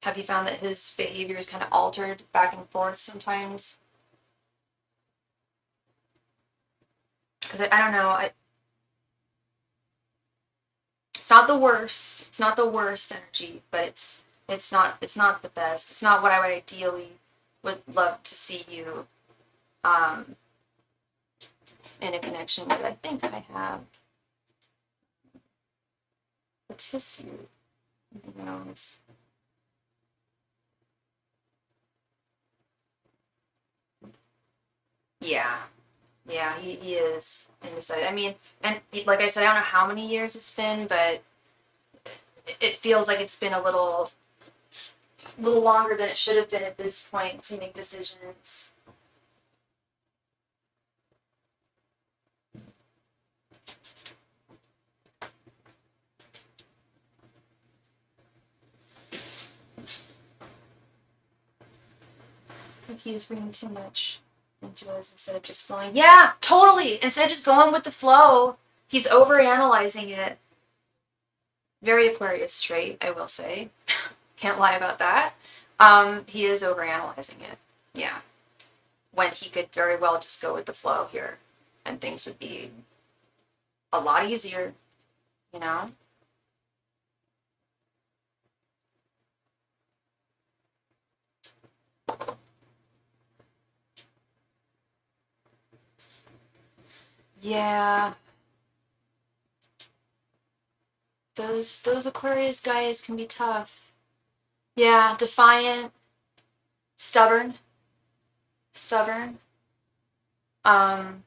have you found that his behavior is kind of altered back and forth sometimes? Because I don't know, it's not the worst. It's not the worst energy, but it's not the best. It's not what I would love to see you um, in a connection with. I think I have a tissue. Who knows? Yeah, yeah, he is indecisive. I mean, and like I said, I don't know how many years it's been, but it feels like it's been a little longer than it should have been at this point to make decisions. Like he's bringing too much into us instead of just flowing. Yeah, totally. Instead of just going with the flow, he's overanalyzing it. Very Aquarius trait, I will say. Can't lie about that. He is overanalyzing it. Yeah. When he could very well just go with the flow here, and things would be a lot easier, you know? Yeah. Those Aquarius guys can be tough. Yeah, defiant, stubborn, stubborn. Um,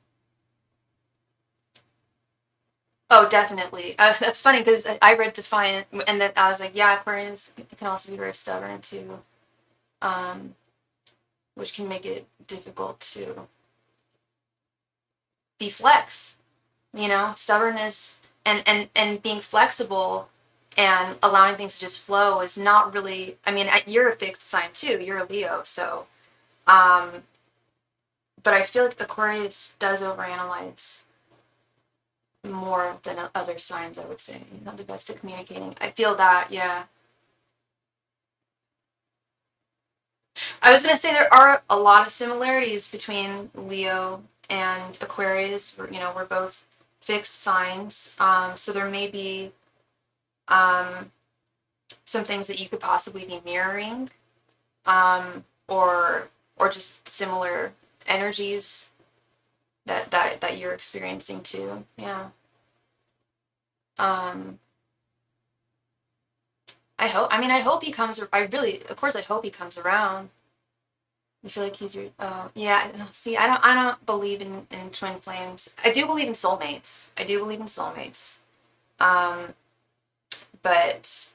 oh, definitely. That's funny because I read defiant, and then I was like, yeah, Aquarius can also be very stubborn too, um, which can make it difficult to be flex. Stubbornness and being flexible and allowing things to just flow is not really. I mean, you're a fixed sign too. You're a Leo, so. Um, but I feel like Aquarius does overanalyze more than other signs, I would say. He's not the best at communicating. I feel that, yeah. I was going to say there are a lot of similarities between Leo and Aquarius. We're both fixed signs. So there may be some things that you could possibly be mirroring, or just similar energies that you're experiencing too. Yeah. Um, I hope he comes. Of course, I hope he comes around. You feel like he's your, yeah. See, I don't believe in twin flames. I do believe in soulmates. I do believe in soulmates. Um, but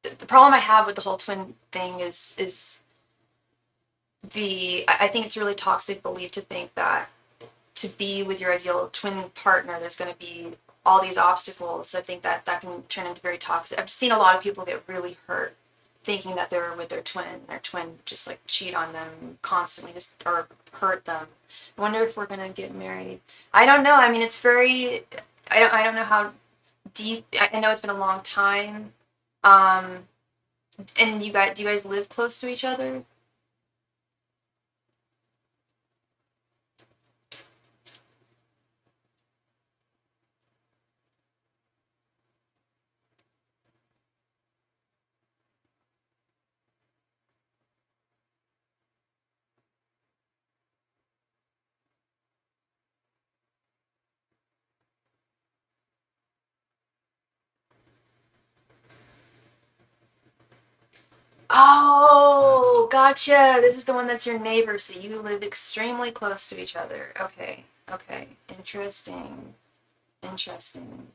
the problem I have with the whole twin thing is I think it's a really toxic belief to think that to be with your ideal twin partner, there's going to be all these obstacles. I think that can turn into very toxic. I've seen a lot of people get really hurt thinking that they're with their twin just like cheat on them constantly, just or hurt them. I wonder if we're gonna get married. I don't know. I mean, it's very. I don't know how deep. I know it's been a long time. Um, and do you guys live close to each other? Oh, gotcha. This is the one that's your neighbor, so you live extremely close to each other. Okay, okay. Interesting. Interesting.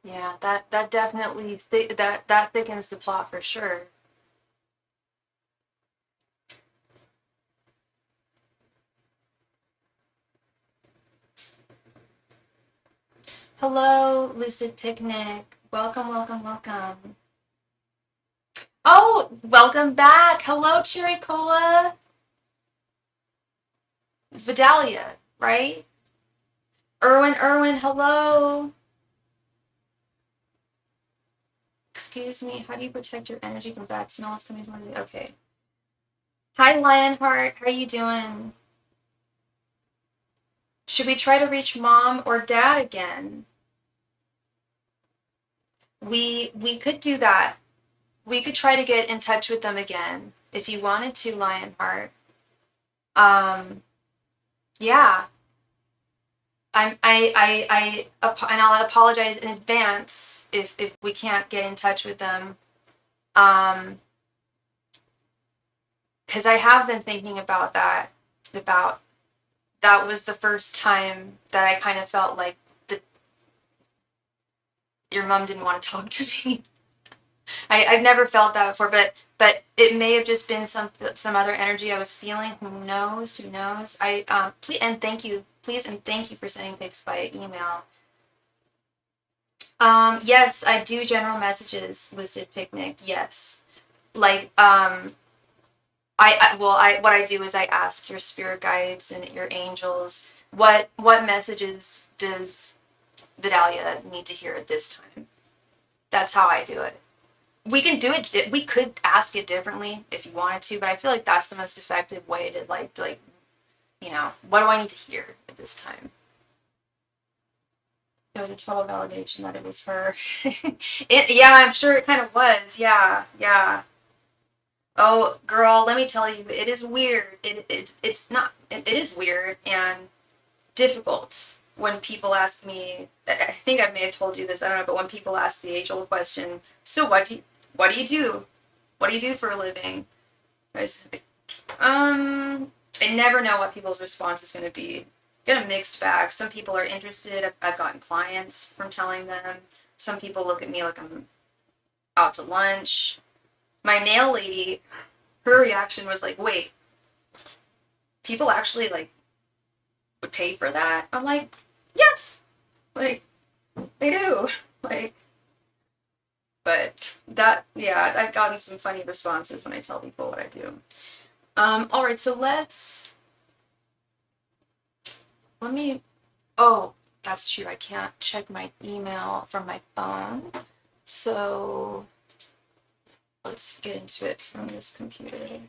Yeah, that definitely that thickens the plot for sure. Hello, Lucid Picnic. Welcome, welcome, welcome. Oh, welcome back. Hello, Cherry Cola. It's Vidalia, right? Erwin, hello. Excuse me, how do you protect your energy from bad smells coming from the okay. Hi Lionheart, how are you doing? Should we try to reach mom or dad again? We could do that. We could try to get in touch with them again if you wanted to, Lionheart. Um, yeah. And I'll apologize in advance if we can't get in touch with them. Um, because I have been thinking about about that was the first time that I kind of felt like your mom didn't want to talk to me. I've never felt that before, but it may have just been some other energy I was feeling. Who knows? Who knows? Please and thank you for sending pics by email. Yes, I do general messages, Lucid Picnic. Yes, like what I do is I ask your spirit guides and your angels what messages does Vidalia need to hear at this time. That's how I do it. We can do it. We could ask it differently if you wanted to, but I feel like that's the most effective way to what do I need to hear at this time? It was a total validation that it was her. Yeah, I'm sure it kind of was. Yeah, yeah. Oh, girl, let me tell you, it is weird. It's not. It is weird and difficult when people ask me. I think I may have told you this. I don't know, but when people ask the age-old question, so what do you do? What do you do for a living? I was like, I never know what people's response is going to be. get a mixed bag. Some people are interested. I've gotten clients from telling them. Some people look at me like I'm out to lunch. My nail lady, her reaction was like, wait, people actually like would pay for that? I'm like, yes, like they do. Like, but that, yeah, I've gotten some funny responses when I tell people what I do. All right, so let me, oh, that's true. I can't check my email from my phone. So let's get into it from this computer.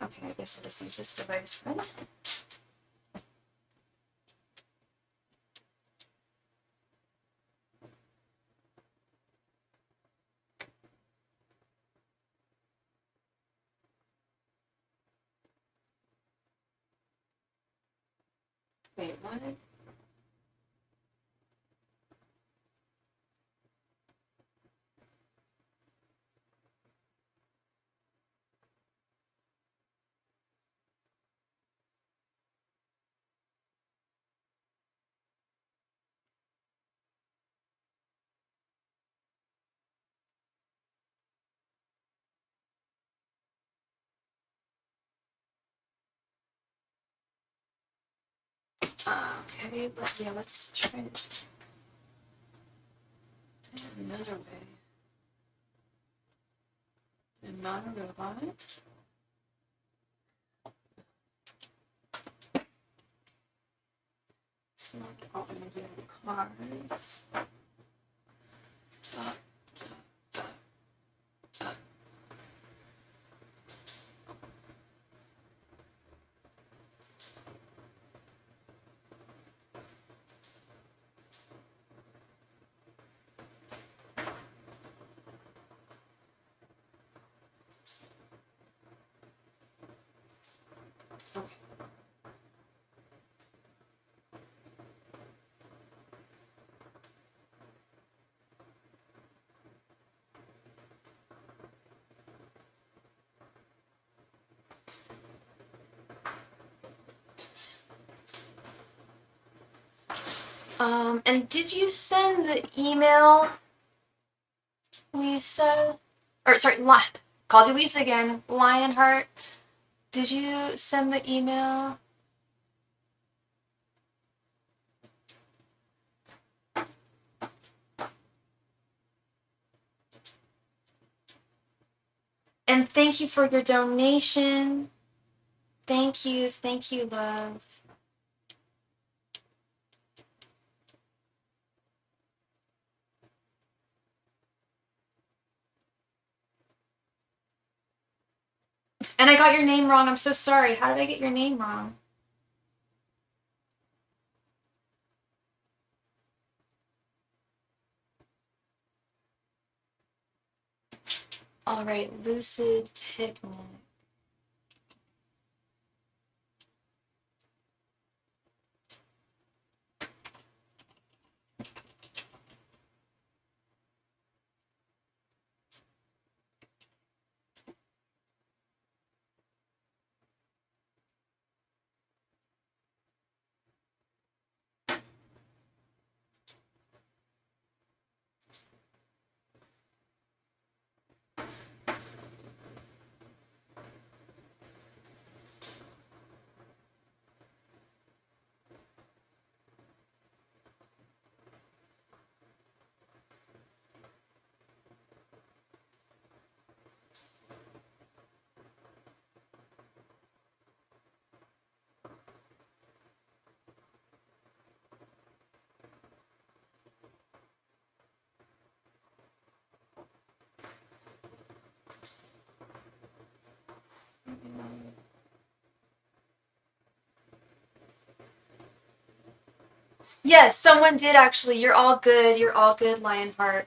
Okay, I guess I'll just use this device then. Wait, what? Okay, yeah, let's try it another way. I'm not a robot. Select all individual cards. Okay. And did you send the email, Lisa? Or sorry, calls you Lisa again. Lionheart. Did you send the email? And thank you for your donation. Thank you, love. And I got your name wrong. I'm so sorry. How did I get your name wrong? All right, Lucid Picnic. Yes, someone did actually. You're all good. You're all good, Lionheart.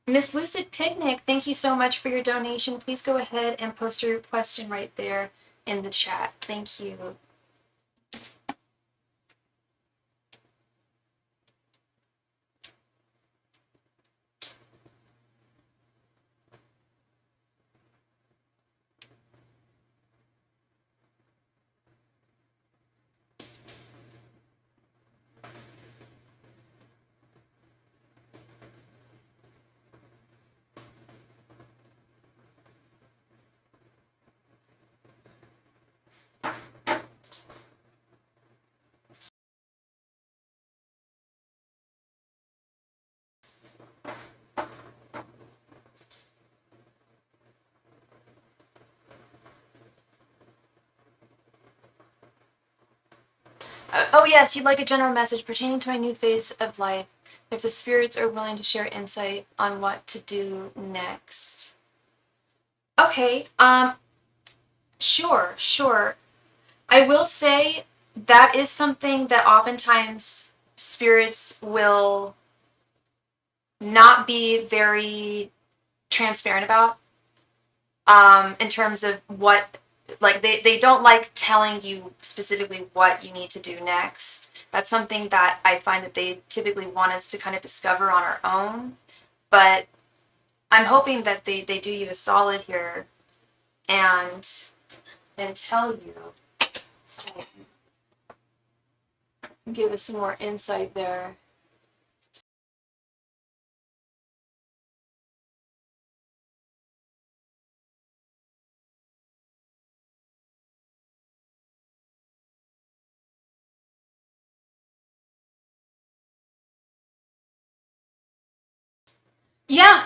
Miss Lucid Picnic, thank you so much for your donation. Please go ahead and post your question right there in the chat. Thank you. yes, you'd like a general message pertaining to my new phase of life. If the spirits are willing to share insight on what to do next. Okay, sure. I will say that is something that oftentimes spirits will not be very transparent about, in terms of what, like, they don't like telling you specifically what you need to do next. That's something that I find that they typically want us to kind of discover on our own. But I'm hoping that they do you a solid here and tell you, so give us some more insight there.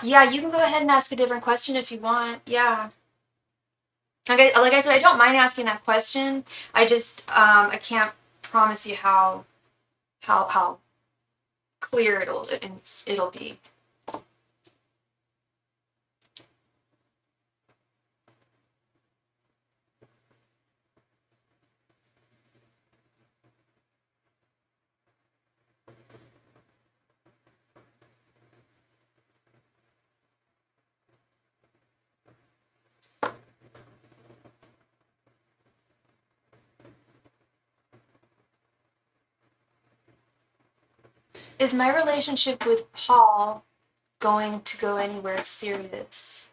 Yeah, you can go ahead and ask a different question if you want. Yeah. Like I said, I don't mind asking that question. I just I can't promise you how clear it'll be. Is my relationship with Paul going to go anywhere serious?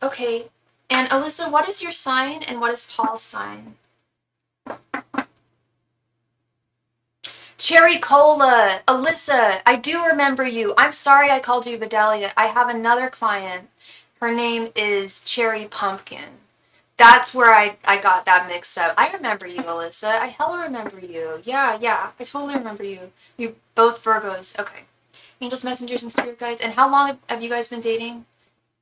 Okay. And Alyssa, what is your sign and what is Paul's sign? Cherry Cola! Alyssa, I do remember you. I'm sorry I called you Vidalia. I have another client. Her name is Cherry Pumpkin. That's where I got that mixed up. I remember you, Alyssa. I hella remember you. Yeah, I totally remember you. You both Virgos. Okay. Angels, messengers, and spirit guides. And how long have you guys been dating?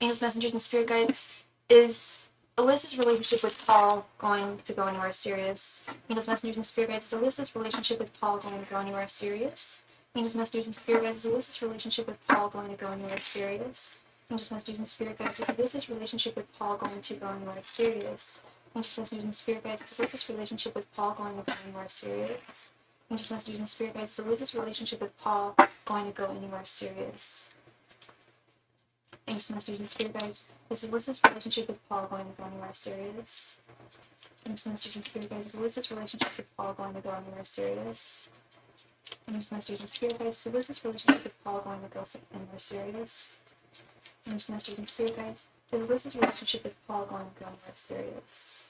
Angels, messengers, and spirit guides. Is Alyssa's relationship with Paul going to go anywhere serious? Angels, messengers, and spirit guides. Is Alyssa's relationship with Paul going to go anywhere serious? Angels, messengers, and spirit guides. Is Alyssa's relationship with Paul going to go anywhere serious? Angels, messengers, and spirit guides. Is Alyssa's relationship with Paul going to go anywhere serious? Angels, messengers, and spirit guides. Is Alyssa's relationship with Paul going to go anywhere serious? Angels, messengers, and spirit guides. Is Alyssa's relationship with Paul going to go anywhere serious? Angels, messengers, and spirit guides. Is Alyssa's relationship with Paul going to go anywhere serious? Angels, messengers, and spirit guides. Is Alyssa's relationship with Paul going to go anywhere serious? Angels, messengers, and spirit guides. Is Alyssa's relationship with Paul going to go anywhere serious? Angels, messengers, and spirit guides. Is Alyssa's relationship with Paul going to go anywhere serious?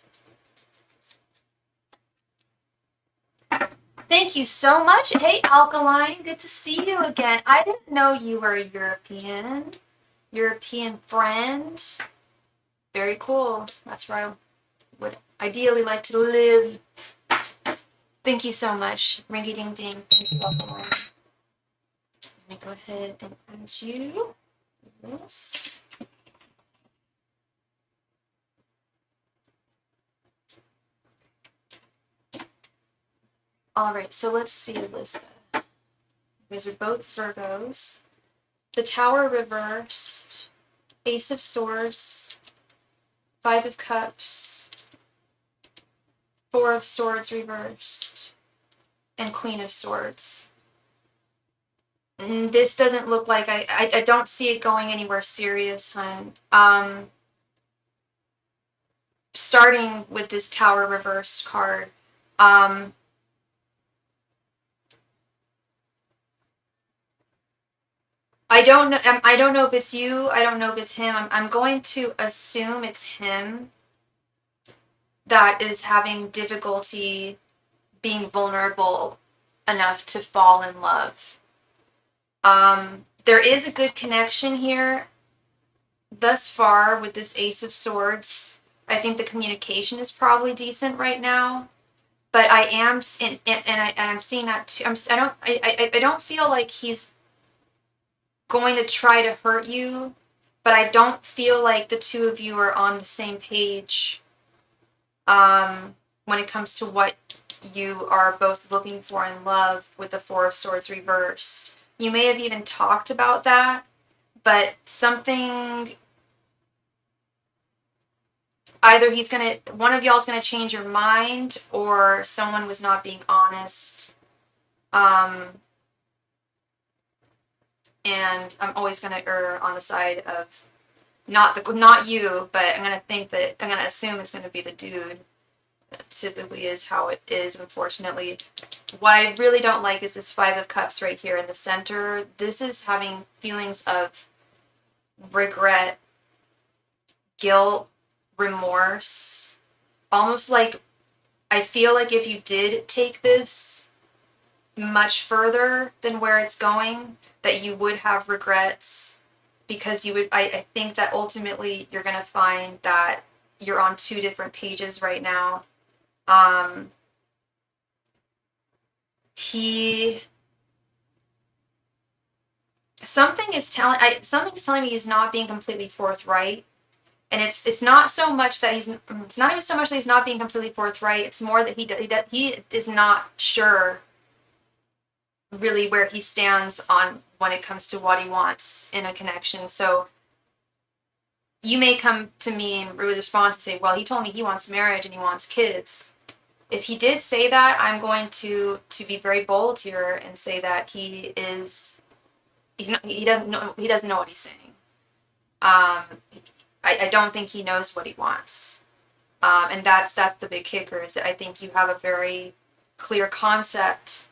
Thank you so much. Hey, Alkaline, good to see you again. I didn't know you were a European friend. Very cool. That's where I would ideally like to live. Thank you so much. Ringy ding ding. Thank you, Alkaline. Let me go ahead and add you. This. Alright, so let's see, Alyssa. You guys are both Virgos. The Tower reversed. Ace of Swords. Five of Cups. Four of Swords reversed. And Queen of Swords. This doesn't look like I don't see it going anywhere serious, hun. Starting with this Tower reversed card, I don't know if it's you. I don't know if it's him. I'm going to assume it's him that is having difficulty being vulnerable enough to fall in love. There is a good connection here thus far with this Ace of Swords. I think the communication is probably decent right now, but I am, and I'm seeing that too. I don't feel like he's going to try to hurt you, but I don't feel like the two of you are on the same page when it comes to what you are both looking for in love with the Four of Swords reversed. You may have even talked about that, but something, either one of y'all is gonna change your mind, or someone was not being honest. And I'm always gonna err on the side of not you, but I'm gonna assume it's gonna be the dude. That typically is how it is, unfortunately. What I really don't like is this Five of Cups right here in the center. This is having feelings of regret, guilt, remorse. Almost like, I feel like if you did take this much further than where it's going, that you would have regrets, because I think that ultimately you're going to find that you're on two different pages right now. Something's telling me he's not being completely forthright. And it's not so much that it's not even so much that he's not being completely forthright. It's more that he is not sure really where he stands on when it comes to what he wants in a connection. So you may come to me and with a response and say, well, he told me he wants marriage and he wants kids. If he did say that, I'm going to be very bold here and say that he doesn't know what he's saying. I don't think he knows what he wants. And that's the big kicker, is that I think you have a very clear concept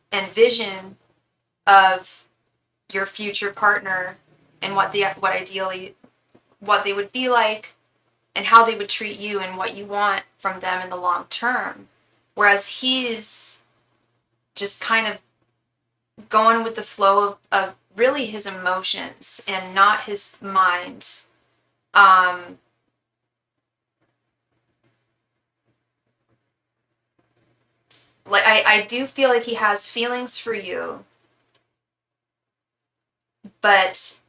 and vision of your future partner and what they would be like and how they would treat you and what you want from them in the long term. Whereas he's just kind of going with the flow of really his emotions and not his mind. Like I do feel like he has feelings for you, but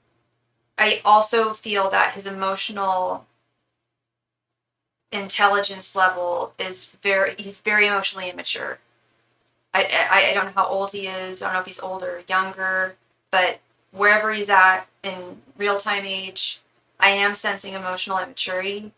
I also feel that his emotional intelligence level is he's very emotionally immature. I don't know how old he is. I don't know if he's older or younger, but wherever he's at in real-time age, I am sensing emotional immaturity.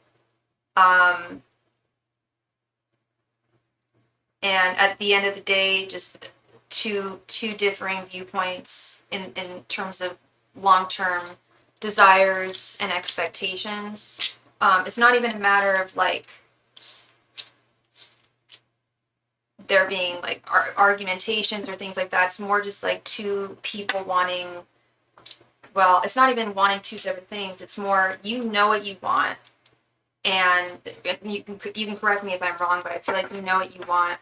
And at the end of the day, just two differing viewpoints in terms of long-term desires and expectations. It's not even a matter of like there being like argumentations or things like that. It's more just like two people wanting, well, it's not even wanting two separate things. It's more, you know what you want, and you can correct me if I'm wrong, but I feel like you know what you want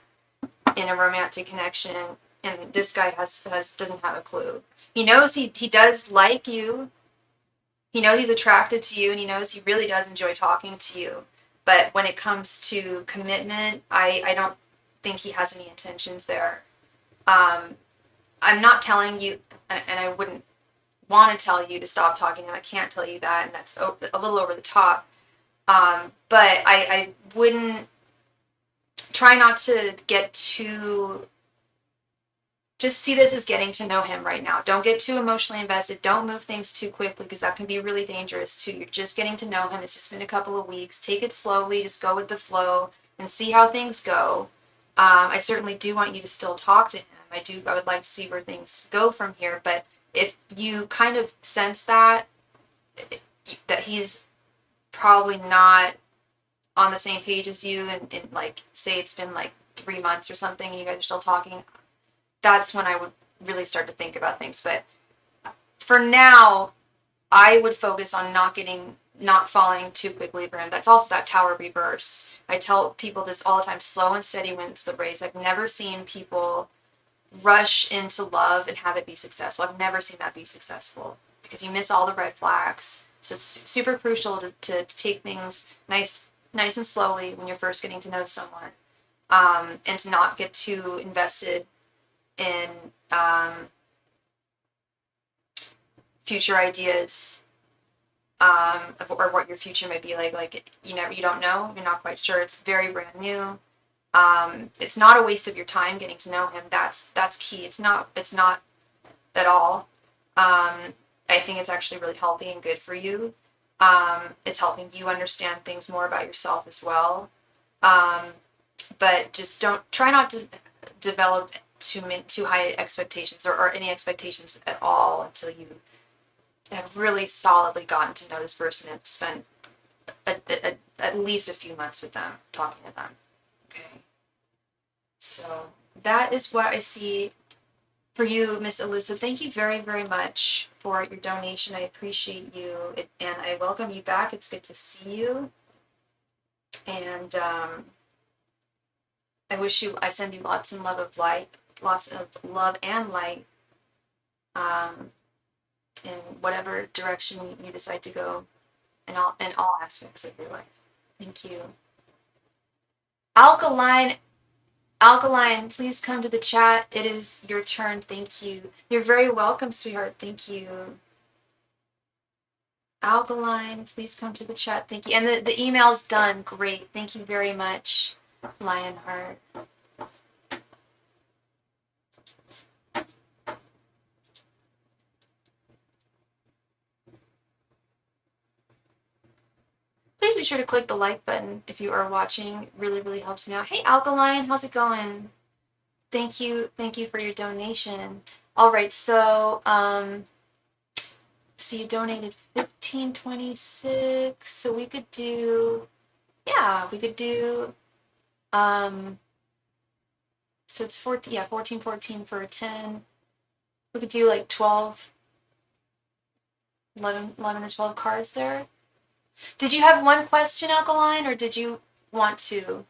in a romantic connection, and this guy doesn't have a clue. He knows he does like you. He knows he's attracted to you, and he knows he really does enjoy talking to you. But when it comes to commitment, I don't think he has any intentions there. I'm not telling you, and I wouldn't want to tell you to stop talking to him. I can't tell you that, and that's a little over the top. But I wouldn't try not to get too. Just see this as getting to know him right now. Don't get too emotionally invested. Don't move things too quickly, because that can be really dangerous too. You're just getting to know him. It's just been a couple of weeks. Take it slowly. Just go with the flow and see how things go. I certainly do want you to still talk to him. I would like to see where things go from here. But if you kind of sense that he's probably not on the same page as you, and like say it's been like 3 months or something and you guys are still talking, that's when I would really start to think about things. But for now, I would focus on not falling too quickly for him. That's also that Tower reverse. I tell people this all the time, slow and steady wins the race. I've never seen people rush into love and have it be successful. I've never seen that be successful, because you miss all the red flags. So it's super crucial to take things nice and slowly when you're first getting to know someone, and to not get too invested in future ideas, or what your future might be like. Like, you don't know, you're not quite sure. It's very brand new. It's not a waste of your time getting to know him. That's key. It's not at all. I think it's actually really healthy and good for you. It's helping you understand things more about yourself as well. But just try not to develop too high expectations or any expectations at all until you have really solidly gotten to know this person and spent at least a few months with them, talking to them. Okay. So that is what I see for you, Miss Alyssa. Thank you very, very much for your donation. I appreciate you, and I welcome you back. It's good to see you. And I send you lots and love of light, lots of love and light, in whatever direction you decide to go in all aspects of your life. Thank you. Alkaline, please come to the chat. It is your turn. Thank you. You're very welcome, sweetheart. Thank you. Alkaline, please come to the chat. Thank you. And the email's done. Great. Thank you very much, Lionheart. Please be sure to click the like button if you are watching. It really, really helps me out. Hey, Alkaline, how's it going? Thank you for your donation. All right, so you donated $15.26. So we could do, so it's 14.14 for a 10. We could do like 11 or 12 cards there. Did you have one question, Alkaline, or did you want to?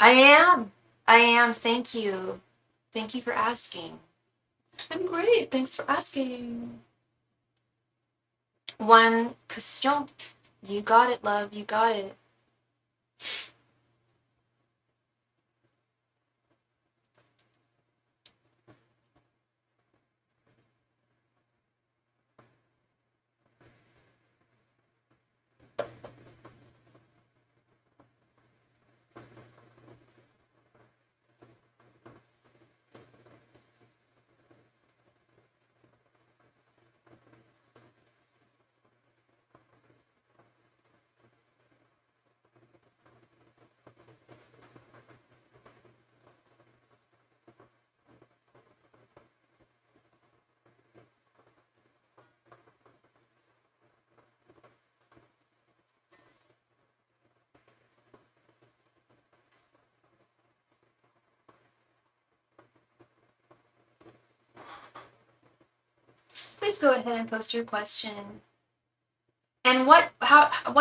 I am. Thank you. Thank you for asking. I'm great. Thanks for asking. One question. You got it, love. You got it. Please go ahead and post your question. And what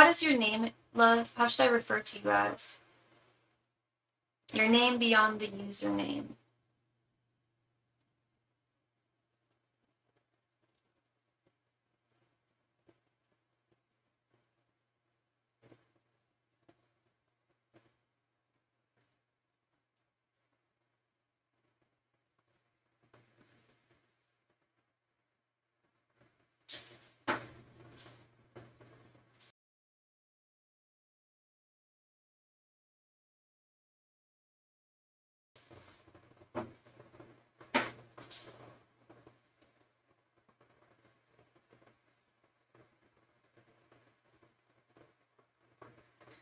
is your name, love? How should I refer to you as? Your name beyond the username.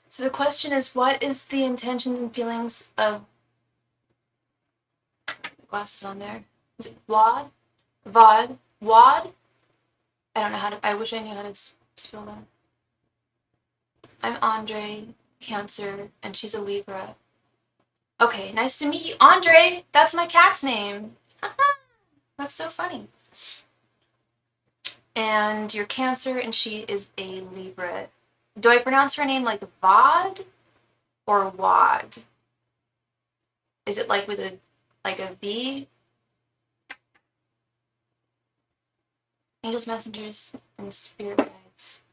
So the question is, what is the intentions and feelings of glasses on there? Is it Wad? Vod? Wad? I don't know how to, I wish I knew how to spell that. I'm Andre, Cancer, and she's a Libra. Okay, nice to meet you. Andre! That's my cat's name. That's so funny. And you're Cancer, and she is a Libra. Do I pronounce her name like Vod or Wad? Is it like with a V? Angels, messengers, and spirit guides.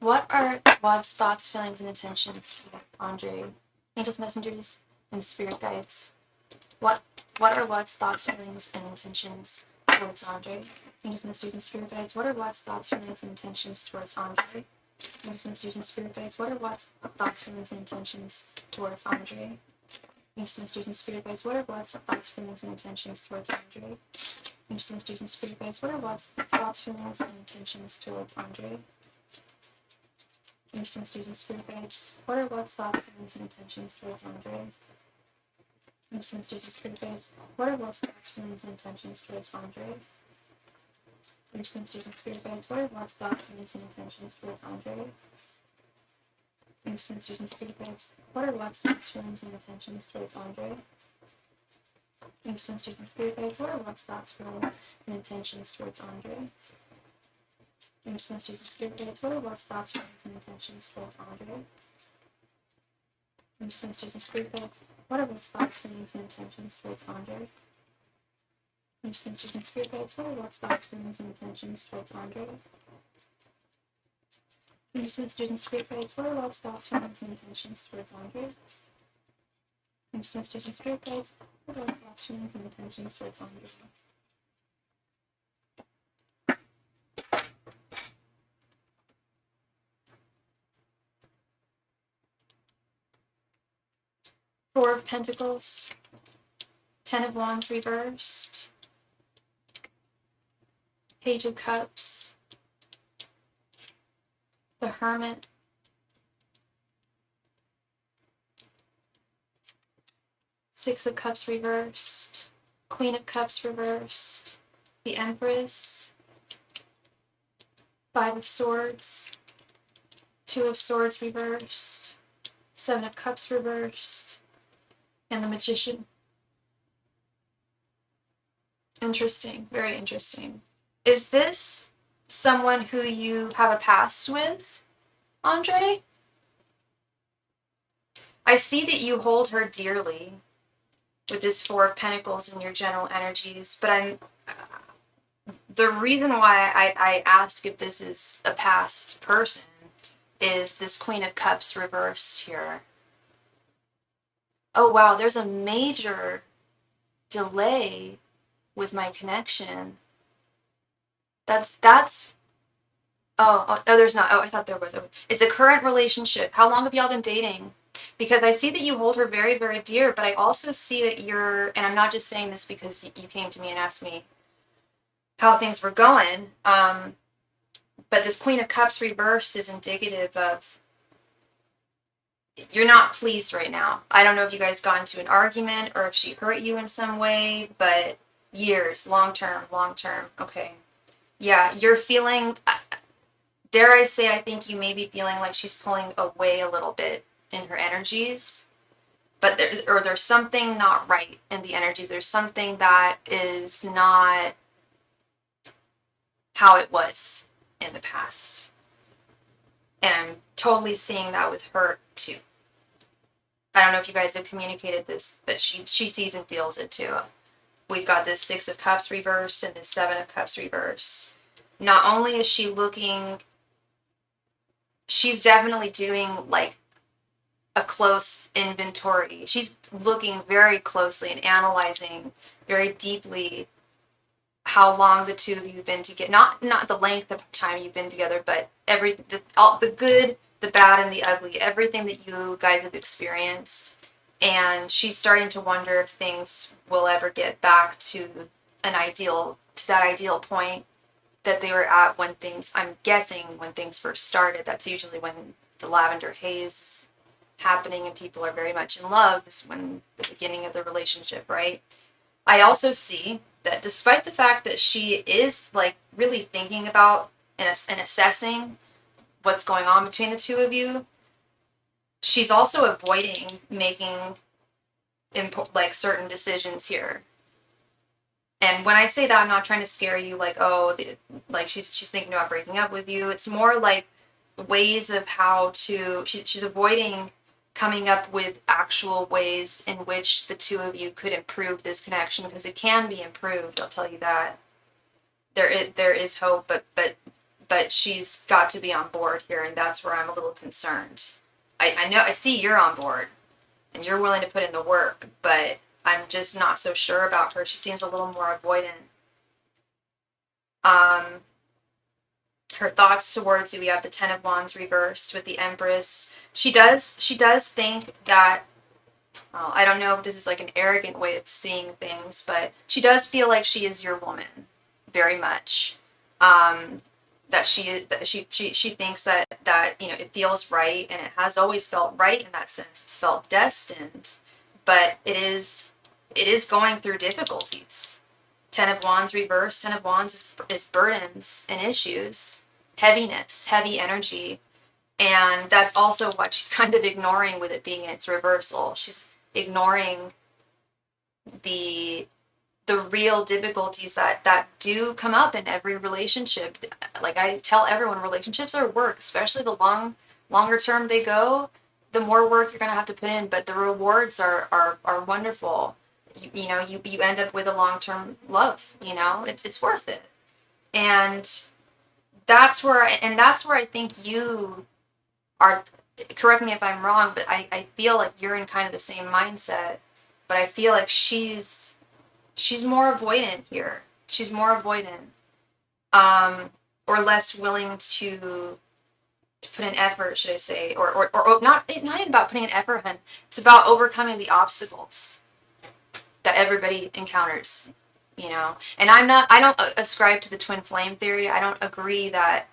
What are Wad's thoughts, feelings, and intentions towards Andre? Angels, messengers, and spirit guides. What are Wad's thoughts, feelings, and intentions towards Andre? Angels, messengers, and spirit guides. What are Wad's thoughts, feelings, and intentions towards Andre? Angels, messengers, and spirit guides. What are Wad's thoughts, feelings, and intentions towards Andre? Angels, messengers, and spirit guides. What are Wad's thoughts, feelings, and intentions towards Andre? Angels, messengers, and spirit guides. What are Wad's thoughts, feelings, and intentions towards Andre? Angels, messengers, and spirit guides. What are Wad's thoughts, feelings, and intentions towards Andre? Angels, messengers, and spirit guides. What are Wad's thoughts, feelings, and intentions towards Andre? Angels, messengers, and spirit guides. What are Wad's thoughts, feelings, and intentions towards Andre? Angels, messengers, and spirit guides. What are Wad's thoughts, feelings, and intentions towards Andre? Angels, messengers, and spirit guides. What are Wad's thoughts, feelings, and intentions towards Andre? Angels, messengers, and spirit guides. What are Wad's thoughts, feelings, and intentions towards Andre? Angels, messengers, and spirit guides. What are Wad's thoughts, feelings, and intentions towards Andre? Angels, messengers, and spirit guides. What are Wad's thoughts, feelings, and intentions towards Andre? Angels, messengers, and spirit guides. What are Wad's thoughts, feelings, and intentions towards Andre? Angels, messengers, and spirit guides. What are Wad's thoughts, feelings, and intentions towards Andre? Four of Pentacles, Ten of Wands reversed, Page of Cups, the Hermit, Six of Cups reversed, Queen of Cups reversed, the Empress, Five of Swords, Two of Swords reversed, Seven of Cups reversed, and the Magician. Interesting, very interesting. Is this someone who you have a past with, Andre? I see that you hold her dearly with this Four of Pentacles in your general energies, but the reason why I ask if this is a past person is this Queen of Cups reversed here. Oh wow, there's a major delay with my connection. That's oh, there's not. Oh, I thought there was. It's a current relationship. How long have y'all been dating? Because I see that you hold her very, very dear, but I also see that you're, and I'm not just saying this because you came to me and asked me how things were going, but this Queen of Cups reversed is indicative of you're not pleased right now. I don't know if you guys got into an argument or if she hurt you in some way, but years, long term, okay. Yeah, you're feeling, dare I say, I think you may be feeling like she's pulling away a little bit in her energies, but there's something not right in the energies. There's something that is not how it was in the past. And I'm totally seeing that with her too. I don't know if you guys have communicated this, but she sees and feels it too. We've got this Six of Cups reversed and this Seven of Cups reversed. Not only is she looking, she's definitely doing like a close inventory. She's looking very closely and analyzing very deeply how long the two of you have been together. Not the length of time you've been together, but all the good, the bad, and the ugly, everything that you guys have experienced. And she's starting to wonder if things will ever get back to that ideal point that they were at when things, I'm guessing, when things first started. That's usually when the lavender haze is happening and people are very much in love, is when the beginning of the relationship, right? I also see that despite the fact that she is like really thinking about and assessing what's going on between the two of you, she's also avoiding making like certain decisions here. And when I say that, I'm not trying to scare you like, oh, like she's thinking about breaking up with you. It's more like ways of how to, she's avoiding coming up with actual ways in which the two of you could improve this connection, because it can be improved, I'll tell you that. There is hope, but but she's got to be on board here, and that's where I'm a little concerned. I know, I see you're on board, and you're willing to put in the work, but I'm just not so sure about her. She seems a little more avoidant. Her thoughts towards you, we have the Ten of Wands reversed with the Empress. She does think that, well, I don't know if this is like an arrogant way of seeing things, but she does feel like she is your woman, very much. That she thinks that you know, it feels right, and it has always felt right in that sense. It's felt destined, but it is going through difficulties. Ten of Wands reversed. Ten of Wands is burdens and issues, heaviness, heavy energy. And that's also what she's kind of ignoring with it being in its reversal. She's ignoring the real difficulties that do come up in every relationship. Like I tell everyone, relationships are work, especially the longer term they go, the more work you're going to have to put in, but the rewards are wonderful. You know, you end up with a long-term love, you know, it's worth it. And that's where I think you are, correct me if I'm wrong, but I feel like you're in kind of the same mindset, but I feel like she's more avoidant here. She's more avoidant, or less willing to put in effort, should I say, or not even about putting in effort, hun. It's about overcoming the obstacles that everybody encounters, you know. And I don't ascribe to the twin flame theory. I don't agree that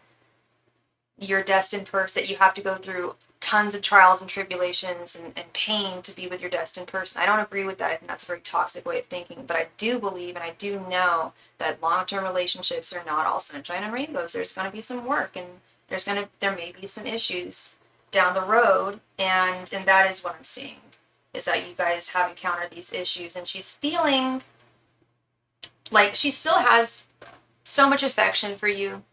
you're destined person, that you have to go through tons of trials and tribulations and pain to be with your destined person. I don't agree with that. I think that's a very toxic way of thinking. But I do believe, and I do know, that long-term relationships are not all sunshine and rainbows. There's going to be some work, and there may be some issues down the road, and that is what I'm seeing, is that you guys have encountered these issues, and she's feeling like she still has so much affection for you,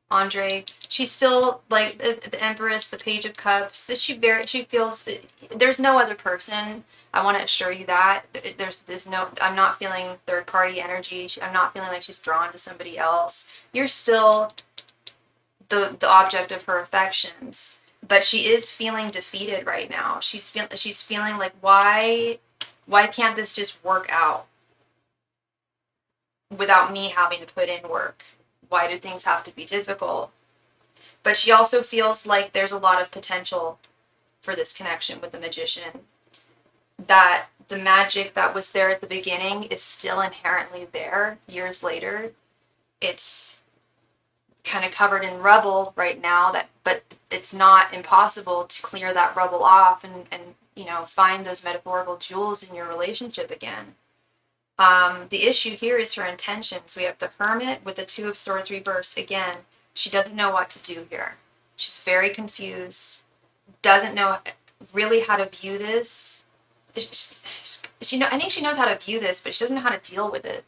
Andre. She's still like the Empress, the Page of Cups. That she feels there's no other person. I want to assure you that there's no. I'm not feeling third party energy. I'm not feeling like she's drawn to somebody else. You're still the object of her affections, but she is feeling defeated right now. She's feeling like, why can't this just work out without me having to put in work? Why do things have to be difficult? But she also feels like there's a lot of potential for this connection with the Magician. That the magic that was there at the beginning is still inherently there years later. It's kind of covered in rubble right now, but it's not impossible to clear that rubble off and you know, find those metaphorical jewels in your relationship again. The issue here is her intentions. We have the Hermit with the Two of Swords reversed. Again, she doesn't know what to do here. She's very confused, doesn't know really how to view this. I think she knows how to view this, but she doesn't know how to deal with it.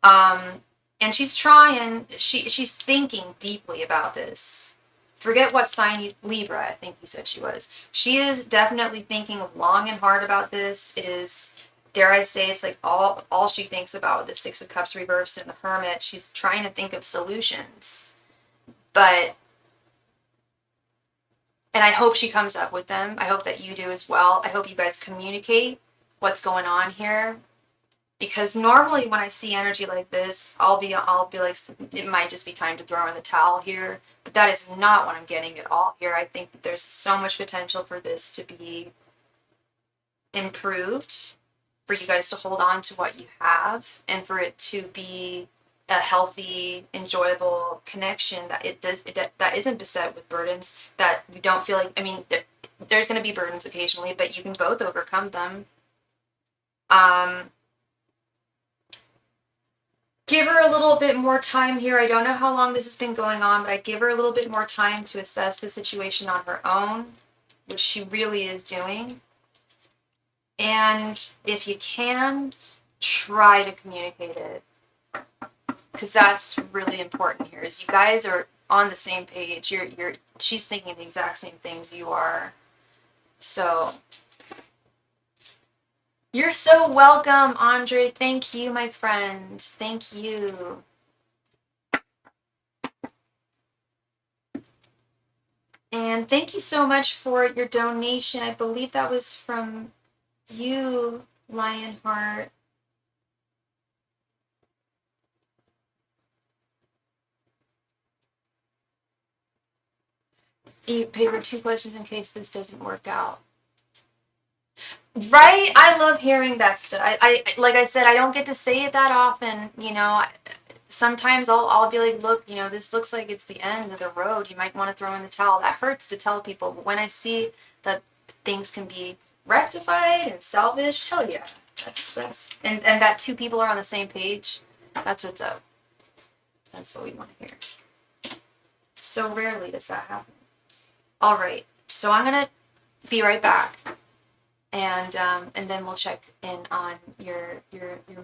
And she's trying, she's thinking deeply about this. Forget what sign, Libra, I think he said she was. She is definitely thinking long and hard about this. It is, dare I say, it's like all she thinks about with the Six of Cups reversed and the Hermit. She's trying to think of solutions. But, and I hope she comes up with them. I hope that you do as well. I hope you guys communicate what's going on here. Because normally when I see energy like this, I'll be like, it might just be time to throw in the towel here. But that is not what I'm getting at all here. I think that there's so much potential for this to be improved, for you guys to hold on to what you have, and for it to be a healthy, enjoyable connection that isn't beset with burdens, that you don't feel like, I mean, there's going to be burdens occasionally, but you can both overcome them. Give her a little bit more time here. I don't know how long this has been going on, but I'd give her a little bit more time to assess the situation on her own, which she really is doing. And if you can, try to communicate it. Because that's really important here, is you guys are on the same page. She's thinking the exact same things you are. So, you're so welcome, Andre. Thank you, my friend. Thank you. And thank you so much for your donation. I believe that was from you, Lionheart. You paid for 2 questions in case this doesn't work out. Right? I love hearing that stuff. I like I said, I don't get to say it that often. Sometimes I'll be like, look, this looks like it's the end of the road. You might want to throw in the towel. That hurts to tell people, but when I see that things can be rectified and salvaged, hell yeah, that's and that 2 people are on the same page. That's what's up. That's what we want to hear. So rarely does that happen. All right, so I'm gonna be right back, and then we'll check in on your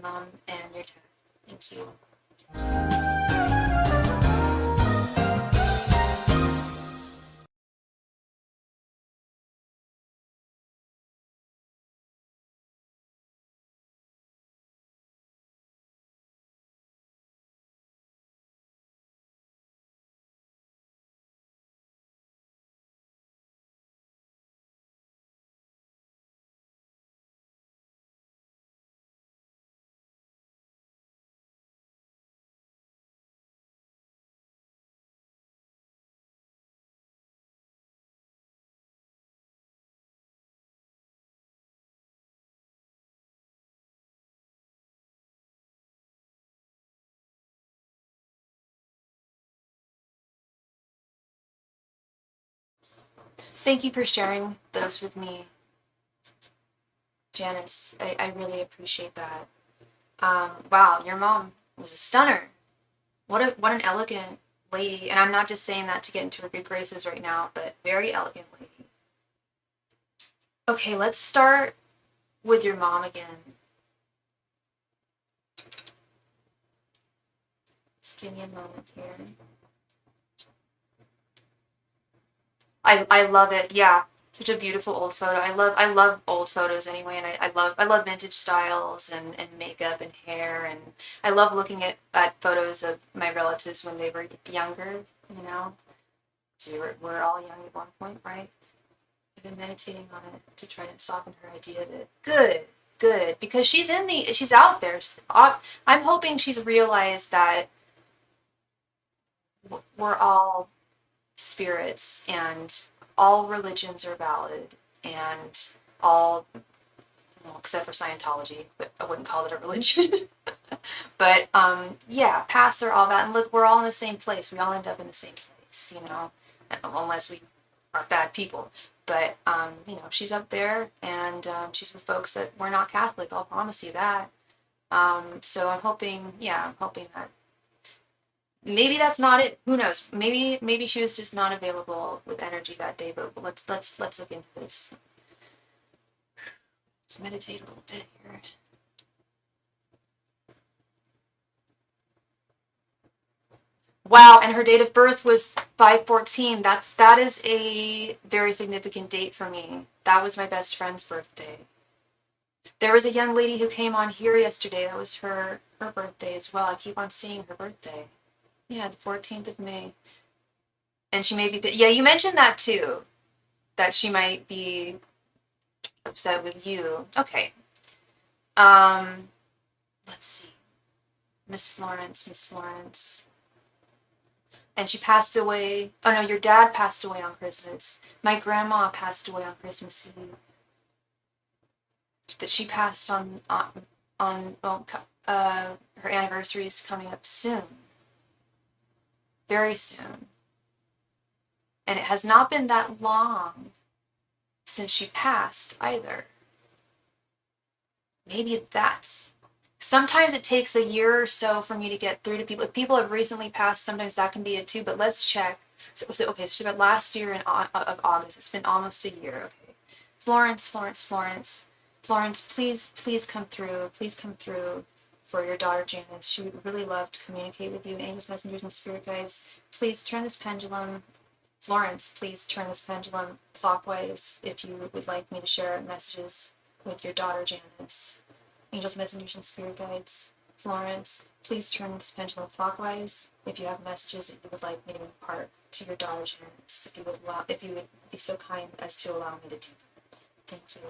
mom and your dad. Thank you. Thank you for sharing those with me, Janice. I really appreciate that. Wow, your mom was a stunner. What an elegant lady. And I'm not just saying that to get into her good graces right now, but very elegant lady. Okay, let's start with your mom again. Just give me a moment here. I love it. Yeah, such a beautiful old photo. I love old photos anyway, and I love vintage styles and makeup and hair, and I love looking at photos of my relatives when they were younger. So we're all young at one point, right? I've been meditating on it to try to soften her idea of it. Good, because she's out there. I'm hoping she's realized that we're all spirits, and all religions are valid, and all, well, except for Scientology, but I wouldn't call it a religion. But yeah, paths are all valid. And look, we're all in the same place. We all end up in the same place, unless we are bad people. But she's up there, and she's with folks that were not Catholic. I'll promise you that. So I'm hoping that maybe that's not it. Who knows? Maybe she was just not available with energy that day. But let's look into this. Let's meditate a little bit here. Wow, and her date of birth was 5/14. That is a very significant date for me. That was my best friend's birthday. There was a young lady who came on here yesterday. That was her birthday as well. I keep on seeing her birthday. Yeah, the 14th of May. And she may be, yeah, you mentioned that too, that she might be upset with you. Okay. Let's see. Miss Florence. And she passed away. Oh no, your dad passed away on Christmas. My grandma passed away on Christmas Eve. But she passed well, her anniversary is coming up soon. Very soon. And it has not been that long since she passed either. Maybe sometimes it takes a year or so for me to get through to people. If people have recently passed, sometimes that can be it too, but let's check. So it's about last year of August. It's been almost a year. Okay. Florence, please come through. Please come through for your daughter Janice. She would really love to communicate with you. Angels, messengers, and spirit guides, please turn this pendulum. Florence, please turn this pendulum clockwise if you would like me to share messages with your daughter Janice. Angels, messengers, and spirit guides, Florence, please turn this pendulum clockwise. If you have messages that you would like me to impart to your daughter Janice, if you would be so kind as to allow me to do that. Thank you.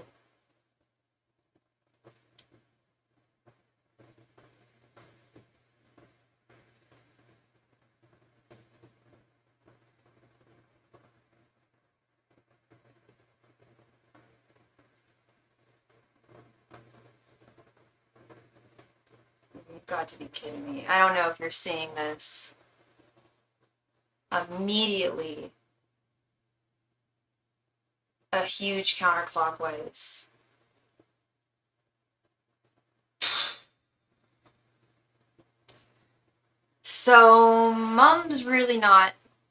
You've got to be kidding me. I don't know if you're seeing this. Immediately, a huge counterclockwise. So, mom's really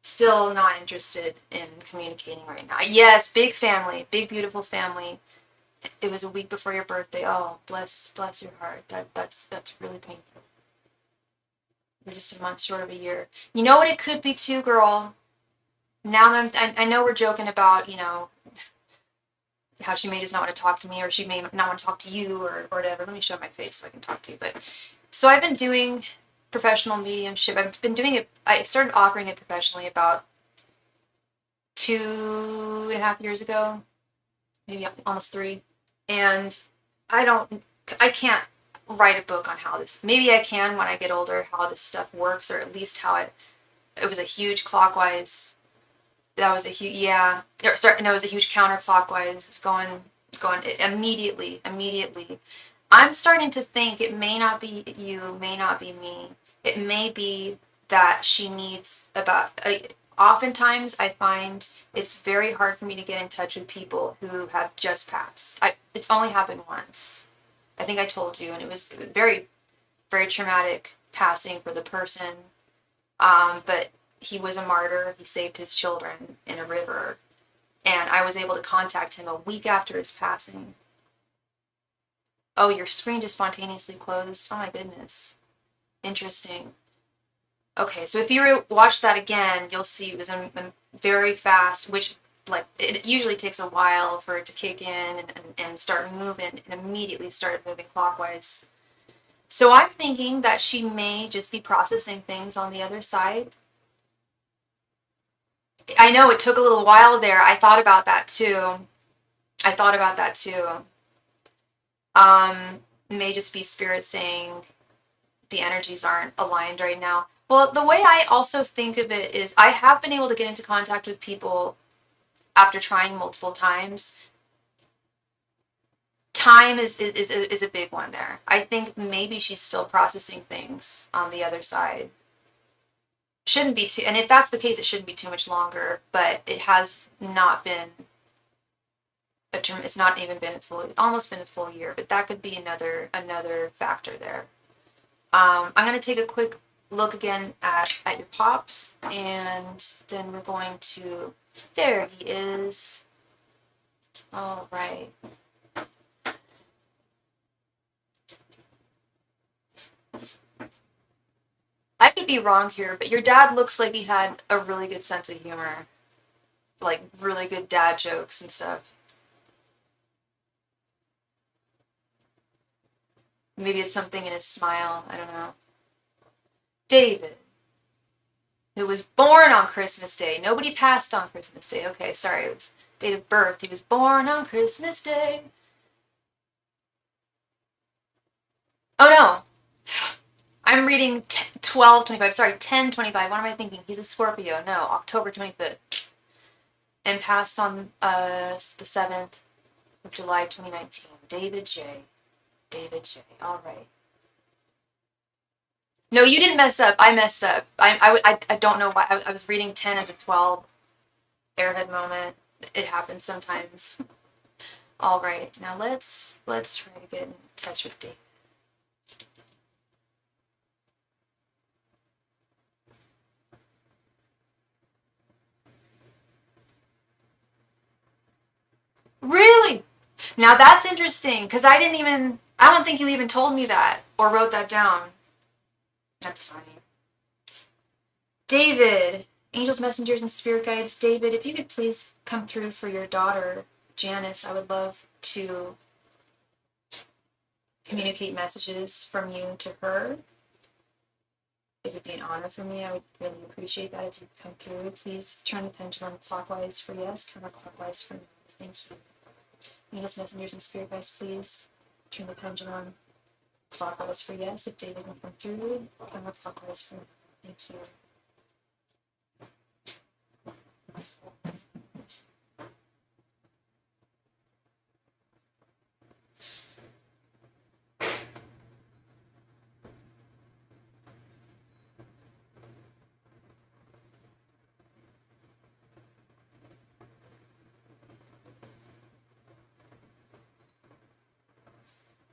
still not interested in communicating right now. Yes, big family, big beautiful family. It was a week before your birthday. Oh, bless your heart. That's really painful. You're just a month short of a year. You know what it could be too, girl? Now that I know we're joking about, how she may just not want to talk to me, or she may not want to talk to you, or whatever. Let me show my face so I can talk to you. But so I've been doing professional mediumship. I've been doing it. I started offering it professionally about 2.5 years ago, maybe almost 3. And I can't write a book on how this. Maybe I can when I get older, how this stuff works, or at least how it was a huge clockwise. That was a huge, yeah. Sorry, no, it was a huge counterclockwise. It's going immediately. I'm starting to think it may not be you, may not be me. It may be that she needs oftentimes I find it's very hard for me to get in touch with people who have just passed. It's only happened once. I think I told you, and it was very, very traumatic passing for the person. But he was a martyr. He saved his children in a river. And I was able to contact him a week after his passing. Oh, your screen just spontaneously closed. Oh my goodness. Interesting. Okay, so if you watch that again, you'll see it was very fast, which it usually takes a while for it to kick in and start moving, and immediately started moving clockwise. So I'm thinking that she may just be processing things on the other side. I know it took a little while there. I thought about that too. May just be spirit saying the energies aren't aligned right now. Well, the way I also think of it is I have been able to get into contact with people after trying multiple times. Time is a big one there. I think maybe she's still processing things on the other side. Shouldn't be too, and if that's the case, it shouldn't be too much longer, but it has not been a term, it's not even been almost been a full year, but that could be another factor there. I'm going to take a quick look again at your pops, and then we're going to, there he is. All right. I could be wrong here, but your dad looks like he had a really good sense of humor. Like, really good dad jokes and stuff. Maybe it's something in his smile, I don't know. David, who was born on Christmas Day. Nobody passed on Christmas Day. Okay, sorry, it was date of birth. He was born on Christmas Day. Oh no! I'm reading 12/25. Sorry, 10/25. What am I thinking? He's a Scorpio. No, October 25th. And passed on the 7th of July 2019. David J. All right. No, you didn't mess up. I messed up. I don't know why. I was reading 10 as a 12. Airhead moment. It happens sometimes. All right. Now let's try to get in touch with David. Really? Now that's interesting, because I don't think you even told me that or wrote that down. That's funny. David, angels, messengers, and spirit guides. David, if you could please come through for your daughter, Janice, I would love to communicate messages from you to her. It would be an honor for me. I would really appreciate that if you come through. Please turn the pendulum clockwise for yes, counterclockwise for no. Thank you. Angels, messengers, and spirit guides, please turn the pendulum clockwise for yes. If David will come through, counterclockwise for no. Thank you.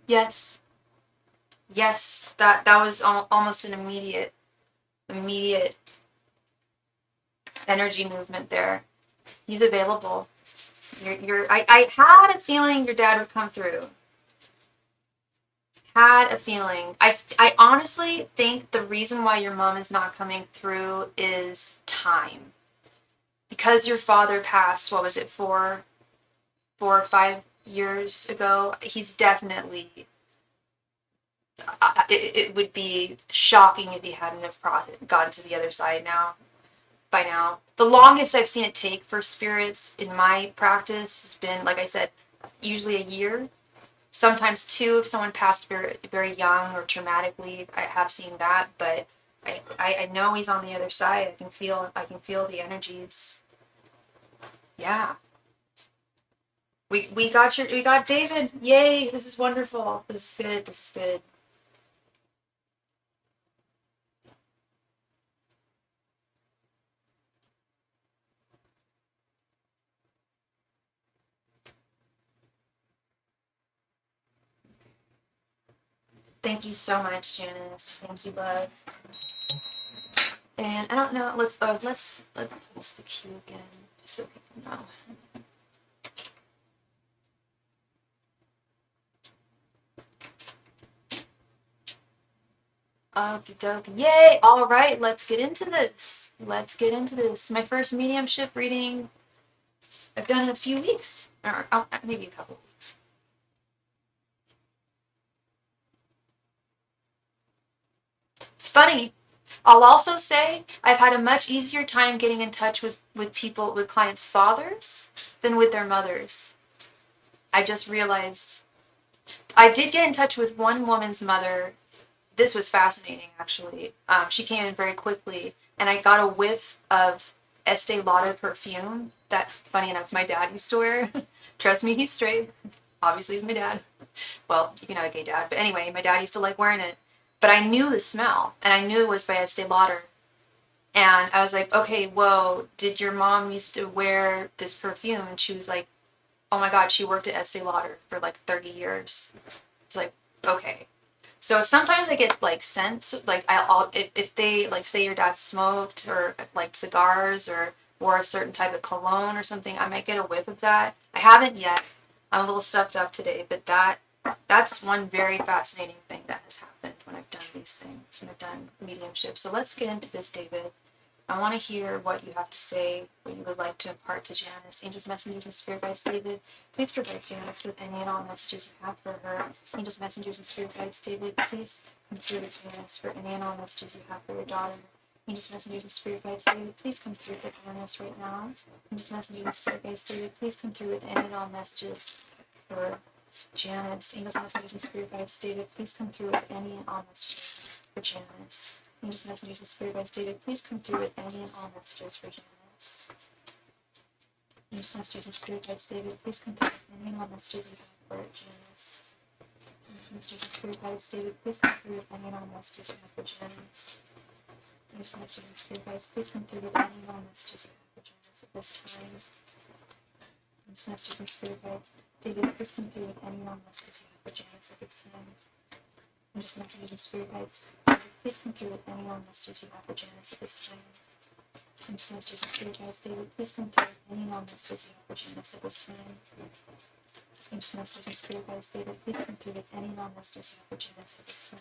Yes, yes, that was almost an immediate energy movement there. He's available. I had a feeling your dad would come through. Had a feeling. I honestly think the reason why your mom is not coming through is time. Because your father passed, what was it, 4 or 5 years ago? He's definitely, it would be shocking if he hadn't have gotten to the other side by now. The longest I've seen it take for spirits in my practice has been, like I said, usually a year. Sometimes 2 if someone passed very, very young or traumatically. I have seen that, but I know he's on the other side. I can feel the energies. Yeah. We got David. Yay, this is wonderful. This is good. This is good. Thank you so much, Janice. Thank you, love. And I don't know, let's post the queue again, just so people know. Okie dokie. Yay! Alright, let's get into this. My first mediumship reading I've done in a few weeks. Or maybe a couple weeks. It's funny. I'll also say I've had a much easier time getting in touch with people, with clients' fathers than with their mothers. I just realized I did get in touch with one woman's mother. This was fascinating, actually. She came in very quickly, and I got a whiff of Estee Lauder perfume that, funny enough, my dad used to wear. Trust me, he's straight. Obviously, he's my dad. Well, you can have a gay dad. But anyway, my dad used to like wearing it. But I knew the smell, and I knew it was by Estee Lauder. And I was like, okay, whoa, did your mom used to wear this perfume? And she was like, oh my God, she worked at Estee Lauder for like 30 years. It's like, okay. So sometimes I get like scents, like if they like say your dad smoked or like cigars or wore a certain type of cologne or something, I might get a whiff of that. I haven't yet. I'm a little stuffed up today, but that's one very fascinating thing that has happened when I've done these things, when I've done mediumship. So let's get into this, David. I want to hear what you have to say, what you would like to impart to Janice. Angels, messengers, and spirit guides, David, please provide Janice with any and all messages you have for her. Angels, messengers, and spirit guides, David, please come through with Janice for any and all messages you have for your daughter. Angels, messengers, and spirit guides, David, please come through for Janice right now. Angels, messengers, and spirit guides, David, please come through with any and all messages for Janice. Angels, messengers, and spirit guides, David, please come through with any and all messages for Janice. Angels, messengers, and spirit guides, David, please come through with any and all messages for Janice. Angels, messengers, and spirit guides, David, please come through with any and all messages you have for Janice. Angels, messengers, and spirit guides, David, please come through with any and all messages you have for Janice. Angels, messengers, and spirit guides, please come through with any and all messages you have for Janice at this time. Angels, messengers, and spirit guides, David, please come through with any and all messages you have for Janice at this time. Angels, messengers, and spirit guides, please come through with any and all messages you have for Janice at this time. Angels, messengers, and spirit guides, David, please come through with any and all messages you have for Janice at this time. Angels, messengers, and spirit guides, David, please come through with any and all messages you have for Janice at this time.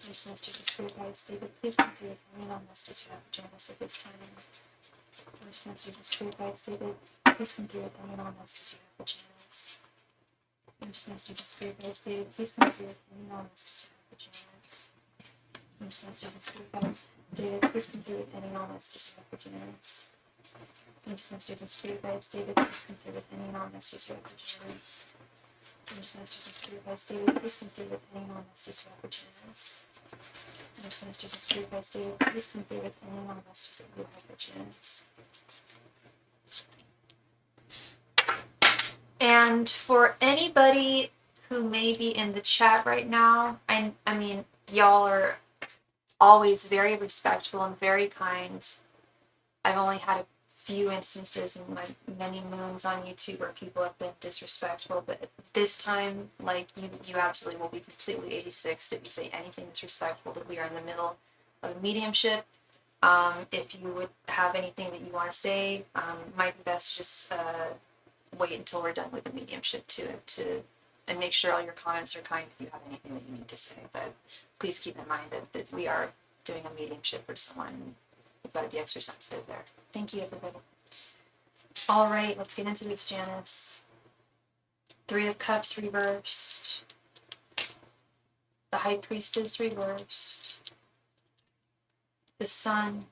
Angels, messengers, and spirit guides, David, please come through with any and all messages you have for Janice at this time. Angels, messengers, and spirit guides, David, please come through with any and all messages you have for Janice. just masters and spirit guides, David, please come through with any knowledge to serve the genetics. Just masters and spirit guides, David, please come through with any knowledge to serve the genetics. Just masters and spirit guides, David, please come through with any knowledge to serve the genetics. Just masters and spirit guides, David, please come through with any knowledge to serve the genetics. Just masters and spirit guides, David, please come through with any knowledge to serve the genetics. And for anybody who may be in the chat right now, I mean, y'all are always very respectful and very kind. I've only had a few instances in my many moons on YouTube where people have been disrespectful, but this time, like, you absolutely will be completely 86 if you say anything disrespectful, that we are in the middle of a mediumship. If you would have anything that you want to say, might be best just wait until we're done with the mediumship and make sure all your comments are kind if you have anything that you need to say. But please keep in mind that we are doing a mediumship for someone. You've got to be extra sensitive there. Thank you, everybody. All right, let's get into this, Janice. 3 of Cups reversed. The High Priestess reversed. The Sun.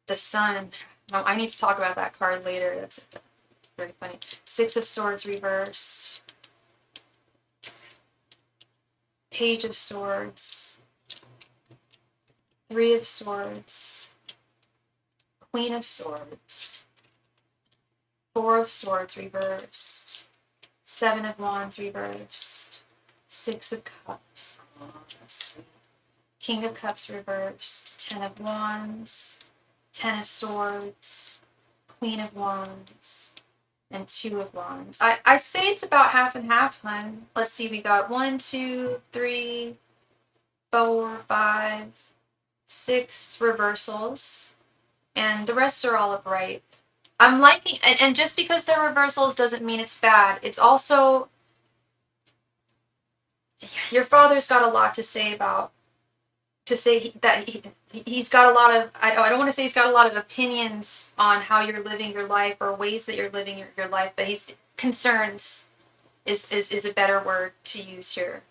The Sun. No, I need to talk about that card later. That's very funny. 6 of Swords reversed. Page of Swords. 3 of Swords. Queen of Swords. 4 of Swords reversed. 7 of Wands reversed. 6 of Cups. Oh, that's sweet. King of Cups reversed. 10 of Wands. 10 of Swords. Queen of Wands. And 2 of Wands. I'd say it's about half and half, hun. Let's see, we got 1, 2, 3, 4, 5, 6 reversals. And the rest are all upright. I'm liking, and just because they're reversals doesn't mean it's bad. It's also, your father's got a lot to say about, he's got a lot of, I don't want to say he's got a lot of opinions on how you're living your life or ways that you're living your life, but he's, concerns is a better word to use here.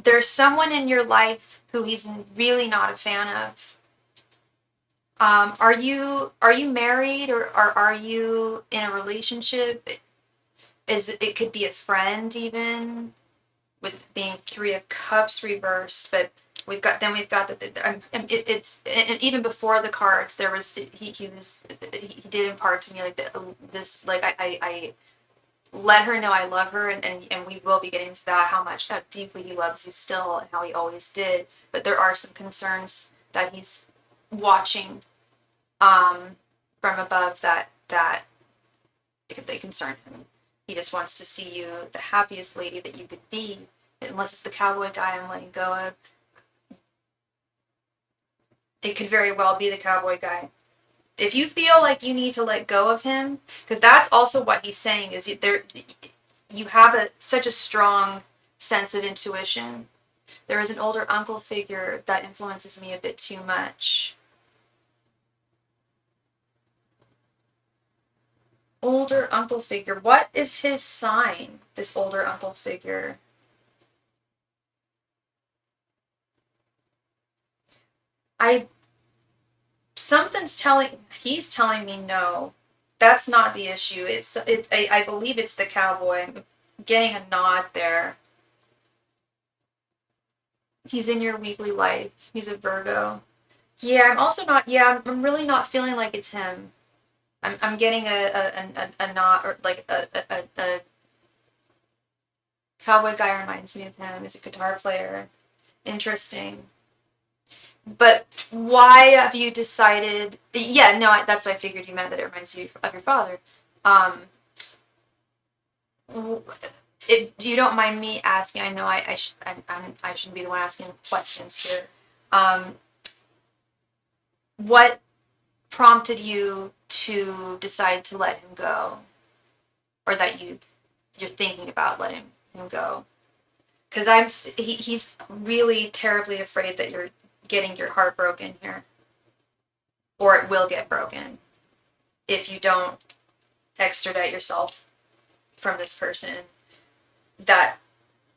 There's someone in your life who he's really not a fan of. Are you married, or are you in a relationship? It could be a friend, even, with being 3 of Cups reversed. But we've got it's, and even before the cards, there was he did impart to me like this, like I let her know I love her, and we will be getting to that, how deeply he loves you still and how he always did. But there are some concerns that he's watching from above that they concern him. He just wants to see you the happiest lady that you could be. Unless it's the cowboy guy I'm letting go of. It could very well be the cowboy guy. If you feel like you need to let go of him, because that's also what he's saying, is you have such a strong sense of intuition. There is an older uncle figure that influences me a bit too much. Older uncle figure. What is his sign, this older uncle figure? He's telling me no. That's not the issue. I believe it's the cowboy. I'm getting a nod there. He's in your weekly life. He's a Virgo. Yeah, I'm really not feeling like it's him. I'm getting a nod, or like a cowboy guy reminds me of him. He's a guitar player. Interesting. But why have you decided? Yeah, no, that's what I figured you meant, that it reminds you of your father. If you don't mind me asking, I know I shouldn't be the one asking questions here. What prompted you to decide to let him go, or that you're thinking about letting him go? Because he's really terribly afraid that you're getting your heart broken here, or it will get broken. if you don't extradite yourself from this person, that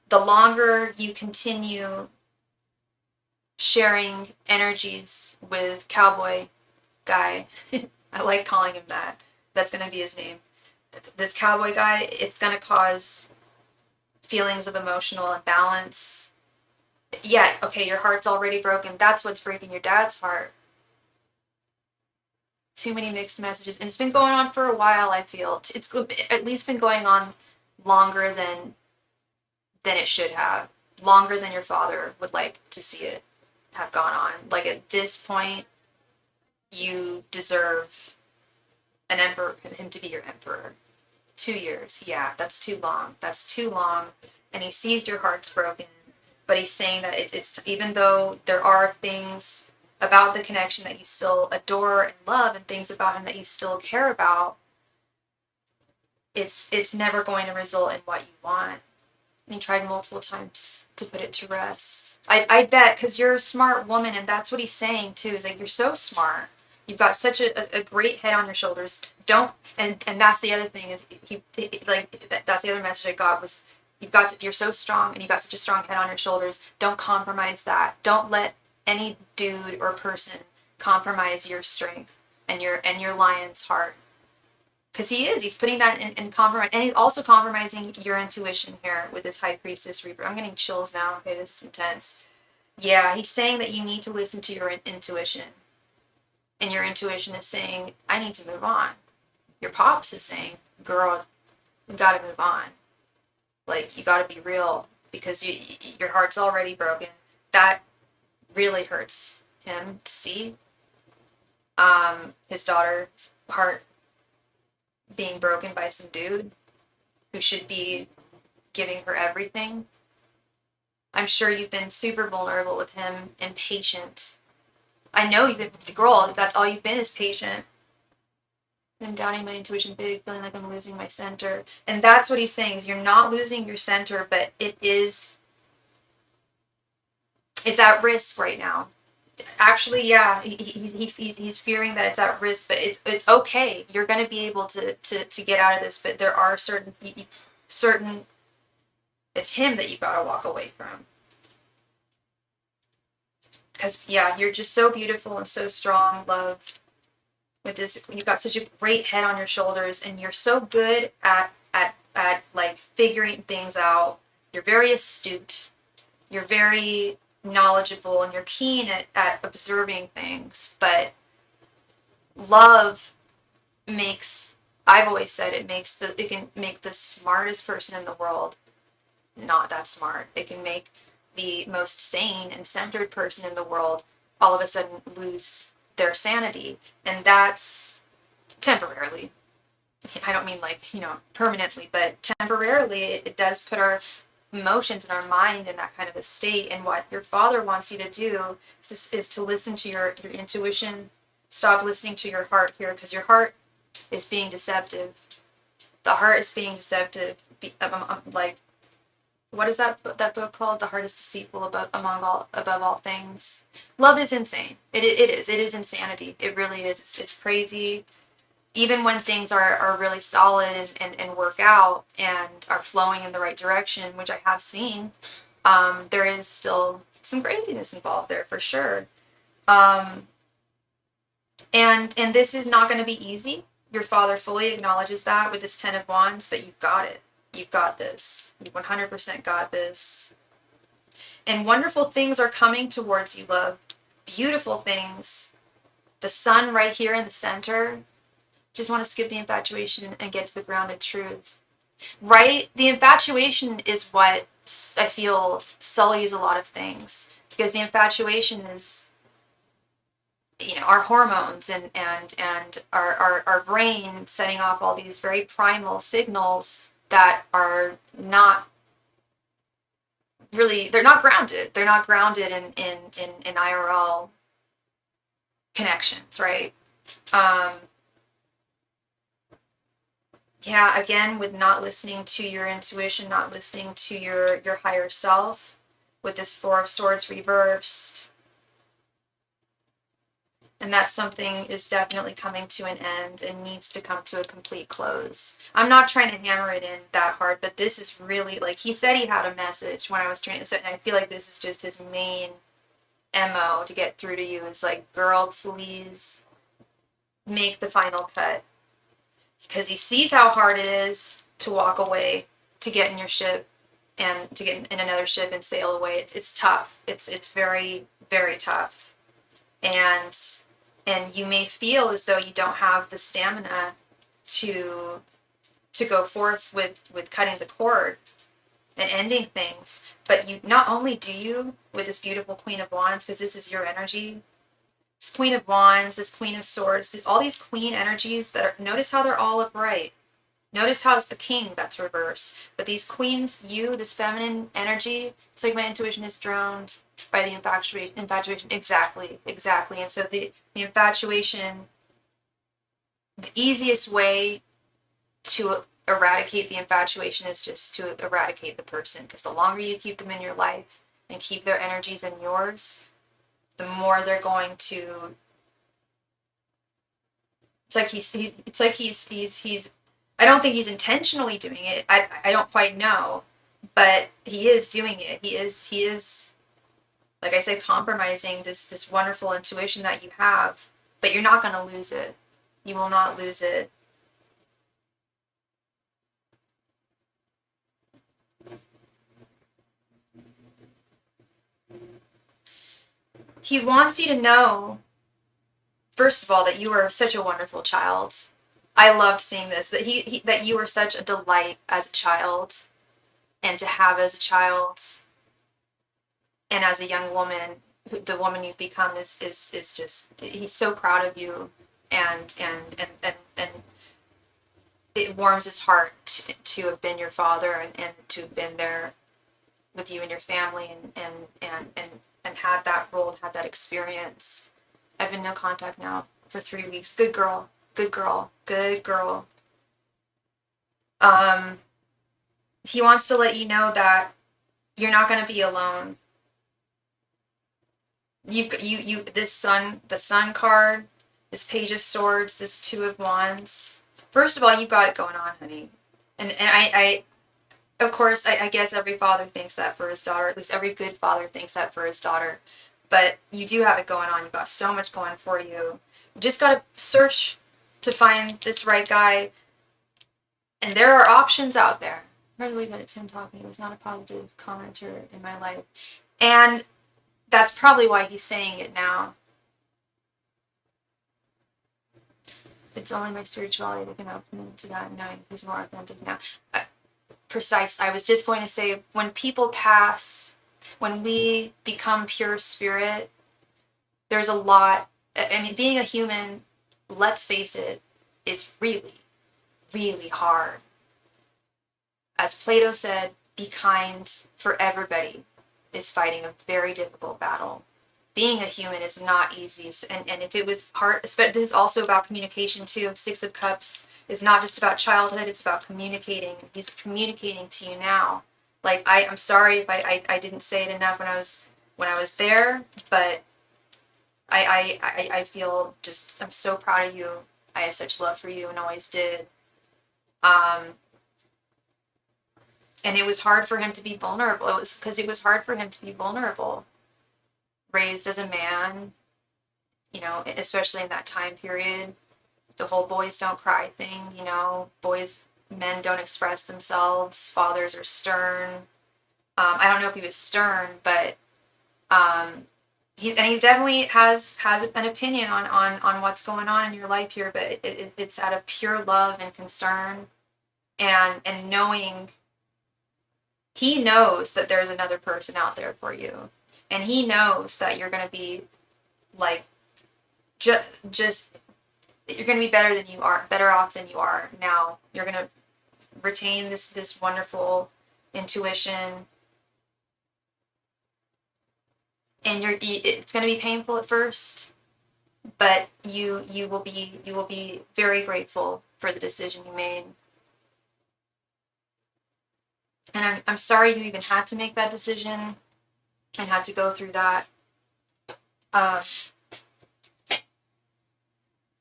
the longer you continue sharing energies with cowboy guy, I like calling him that. That's going to be his name. This cowboy guy, it's going to cause feelings of emotional imbalance. Yeah, okay, your heart's already broken. That's what's breaking your dad's heart. Too many mixed messages. And it's been going on for a while, I feel. It's at least been going on longer than it should have. Longer than your father would like to see it have gone on. Like, at this point, you deserve an emperor, him to be your emperor. 2 years, yeah, that's too long. That's too long. And he sees your heart's broken, but he's saying that it's even though there are things about the connection that you still adore and love, and things about him that you still care about, it's never going to result in what you want. And he tried multiple times to put it to rest. I bet, because you're a smart woman, and that's what he's saying too, is like, you're so smart. You've got such a great head on your shoulders. Don't, and that's the other thing, is that's the other message I got, was you're so strong, and you've got such a strong head on your shoulders. Don't compromise that. Don't let any dude or person compromise your strength and your lion's heart. Because he's putting that in compromise, and he's also compromising your intuition here with this High Priestess Reaper. I'm getting chills now. Okay, this is intense. Yeah, he's saying that you need to listen to your intuition. And your intuition is saying, I need to move on. Your pops is saying, girl, you gotta move on. Like, you gotta be real, because your heart's already broken. That really hurts him to see. His daughter's heart being broken by some dude who should be giving her everything. I'm sure you've been super vulnerable with him and patient. I know you've been, girl, that's all you've been, is patient. Been doubting my intuition big, feeling like I'm losing my center. And that's what he's saying, is you're not losing your center, but it's at risk right now. Actually, yeah, he's fearing that it's at risk, but it's okay. You're going to be able to get out of this, but there are certain, it's him that you've got to walk away from. Because, yeah, you're just so beautiful and so strong, love. With this, you've got such a great head on your shoulders, and you're so good at like figuring things out. You're very astute. You're very knowledgeable, and you're keen at observing things. But love makes, I've always said, it can make the smartest person in the world not that smart. It can make the most sane and centered person in the world all of a sudden lose their sanity. And that's temporarily. I don't mean like, permanently, but temporarily it does put our emotions and our mind in that kind of a state. And what your father wants you to do is to listen to your intuition. Stop listening to your heart here, because your heart is being deceptive. The heart is being deceptive. Like, what is that book called? The heart is deceitful above all things. Love is insane. It is insanity. It really is. It's crazy. Even when things are really solid and work out and are flowing in the right direction, which I have seen, there is still some craziness involved there for sure. And this is not going to be easy. Your father fully acknowledges that with this 10 of Wands, but you've got it. You've got this. You 100% got this. And wonderful things are coming towards you, love. Beautiful things. The sun right here in the center. Just want to skip the infatuation and get to the grounded truth. Right? The infatuation is what I feel sullies a lot of things. Because the infatuation is, our hormones and our brain setting off all these very primal signals that are not really, they're not grounded. They're not grounded in IRL connections, right? Yeah, again, with not listening to your intuition, not listening to your higher self, with this 4 of Swords reversed. And that something is definitely coming to an end and needs to come to a complete close. I'm not trying to hammer it in that hard, but this is really, like, he said he had a message when I was trying to, and I feel like this is just his main MO to get through to you, is like, girl, please make the final cut. Because he sees how hard it is to walk away, to get in your ship, and to get in another ship and sail away. It's tough. It's very, very tough. And you may feel as though you don't have the stamina to go forth with cutting the cord and ending things, but you, not only do you with this beautiful Queen of Wands, because this is your energy, this Queen of Wands, this Queen of Swords, all these queen energies that are, notice how they're all upright. Notice how it's the king that's reversed. But these queens, you, this feminine energy, it's like my intuition is drowned by the infatuation. Exactly. And so the infatuation, the easiest way to eradicate the infatuation is just to eradicate the person. Because the longer you keep them in your life and keep their energies in yours, the more they're going to. It's like he's I don't think he's intentionally doing it. I don't quite know, but he is doing it. He is, like I said, compromising this wonderful intuition that you have, but you're not going to lose it. You will not lose it. He wants you to know, first of all, that you are such a wonderful child. I loved seeing this, that that you were such a delight as a child, and to have as a child, and as a young woman, the woman you've become is just, he's so proud of you, and it warms his heart to have been your father, and to have been there with you and your family, and had that role, and had that experience. I've been no contact now for 3 weeks. Good girl. Good girl. Good girl. He wants to let you know that you're not going to be alone. You this sun, the Sun card, this Page of Swords, this Two of Wands. First of all, you've got it going on, honey. And I of course, I guess every father thinks that for his daughter. At least every good father thinks that for his daughter. But you do have it going on. You've got so much going for you. You just got to search to find this right guy. And there are options out there. I'm ready to believe that it's him talking. It was not a positive commenter in my life. And that's probably why he's saying it now. It's only my spirituality that can open him to that, knowing he's more authentic now. Precise. I was just going to say, when people pass, when we become pure spirit, there's a lot. I mean, being a human, let's face it, is really, really hard. As Plato said, be kind, for everybody is fighting a very difficult battle. Being a human is not easy, and if it was hard, this is also about communication too. Six of Cups is not just about childhood, it's about communicating. He's communicating to you now. Like, I'm sorry if I didn't say it enough when I was there, but I feel just, I'm so proud of you. I have such love for you and always did. And it was hard for him to be vulnerable. It was because it was hard for him to be vulnerable. Raised as a man, you know, especially in that time period, the whole boys don't cry thing, you know, men don't express themselves, fathers are stern. I don't know if he was stern, but he definitely has an opinion on what's going on in your life here, but it's out of pure love and concern, and knowing, he knows that there's another person out there for you, and he knows that you're going to be like, just you're going to be better off than you are now. You're going to retain this wonderful intuition, and it's going to be painful at first, but you will be very grateful for the decision you made. And I'm sorry you even had to make that decision and had to go through that.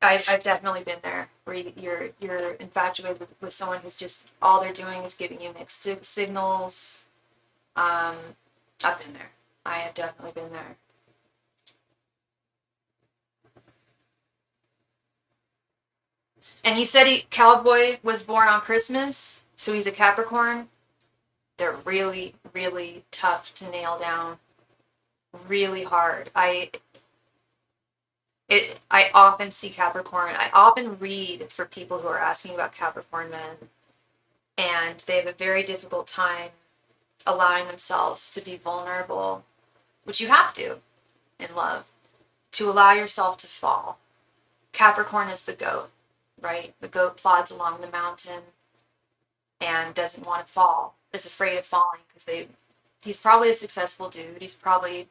I've definitely been there, where you're infatuated with someone who's just, all they're doing is giving you mixed signals. I've been there. I have definitely been there. And you said Cowboy was born on Christmas, so he's a Capricorn. They're really, really tough to nail down. Really hard. I often see Capricorn. I often read for people who are asking about Capricorn men, and they have a very difficult time allowing themselves to be vulnerable, which you have to in love, to allow yourself to fall. Capricorn is the goat, right? The goat plods along the mountain and doesn't want to fall, is afraid of falling because he's probably a successful dude. He's probably,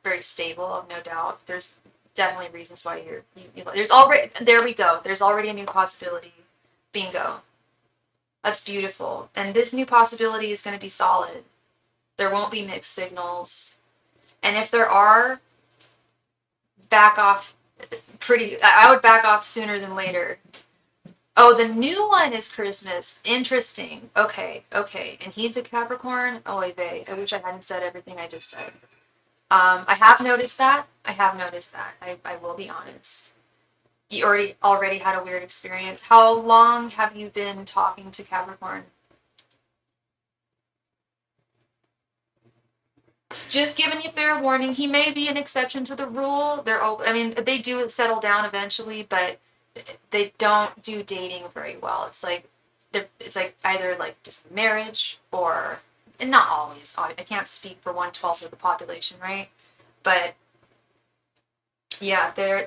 very stable, no doubt. There's definitely reasons why there's already, there we go. There's already a new possibility. Bingo. That's beautiful. And this new possibility is going to be solid. There won't be mixed signals. And if there are, back off I would back off sooner than later. Oh, the new one is Christmas. Interesting. Okay. And he's a Capricorn? Oy vey. I wish I hadn't said everything I just said. I have noticed that. I will be honest. You already had a weird experience. How long have you been talking to Capricorn? Just giving you fair warning. He may be an exception to the rule. They do settle down eventually, but they don't do dating very well. It's like either like just marriage or, and not always. I can't speak for 1/12 of the population, right? But yeah, they're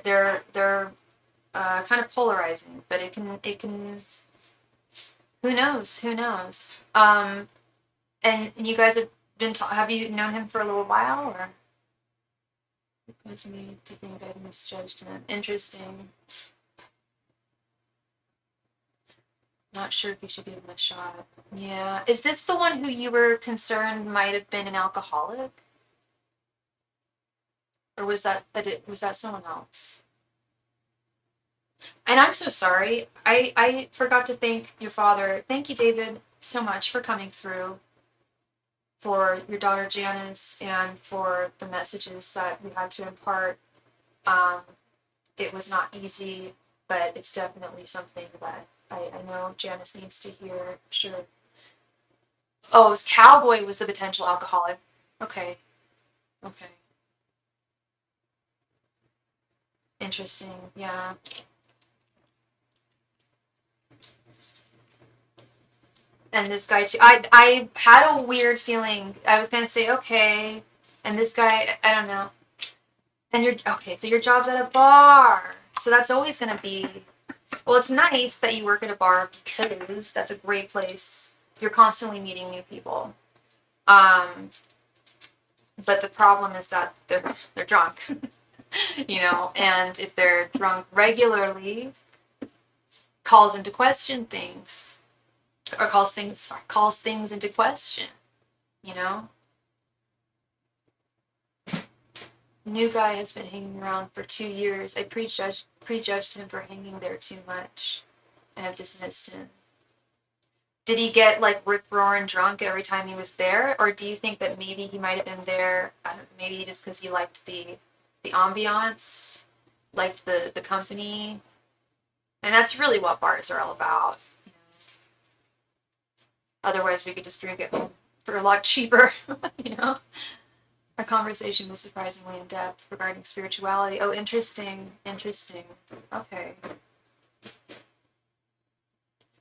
kind of polarizing. But it can. Who knows? And you guys have you known him for a little while, or? It caused me to think I misjudged him. Interesting. Not sure if you should give him a shot. Yeah. Is this the one who you were concerned might have been an alcoholic? Or was that someone else? And I'm so sorry. I forgot to thank your father. Thank you, David, so much for coming through, for your daughter Janice, and for the messages that we had to impart. It was not easy, but it's definitely something that I know Janice needs to hear, sure. Oh, it was Cowboy was the potential alcoholic. Okay. Interesting, yeah. And this guy too. I had a weird feeling. I was gonna say okay, and this guy, I don't know. And so your job's at a bar, so that's always gonna be. Well, it's nice that you work at a bar because that's a great place. You're constantly meeting new people. But the problem is that they're drunk, and if they're drunk regularly, calls into question things, or calls things into question, New guy has been hanging around for 2 years. I prejudged him for hanging there too much, and I've dismissed him. Did he get like rip-roaring drunk every time he was there, or do you think that maybe he might have been there, maybe just because he liked the ambiance, liked the company, and that's really what bars are all about. Otherwise, we could just drink at home for a lot cheaper, Our conversation was surprisingly in depth regarding spirituality. Oh, interesting. Okay.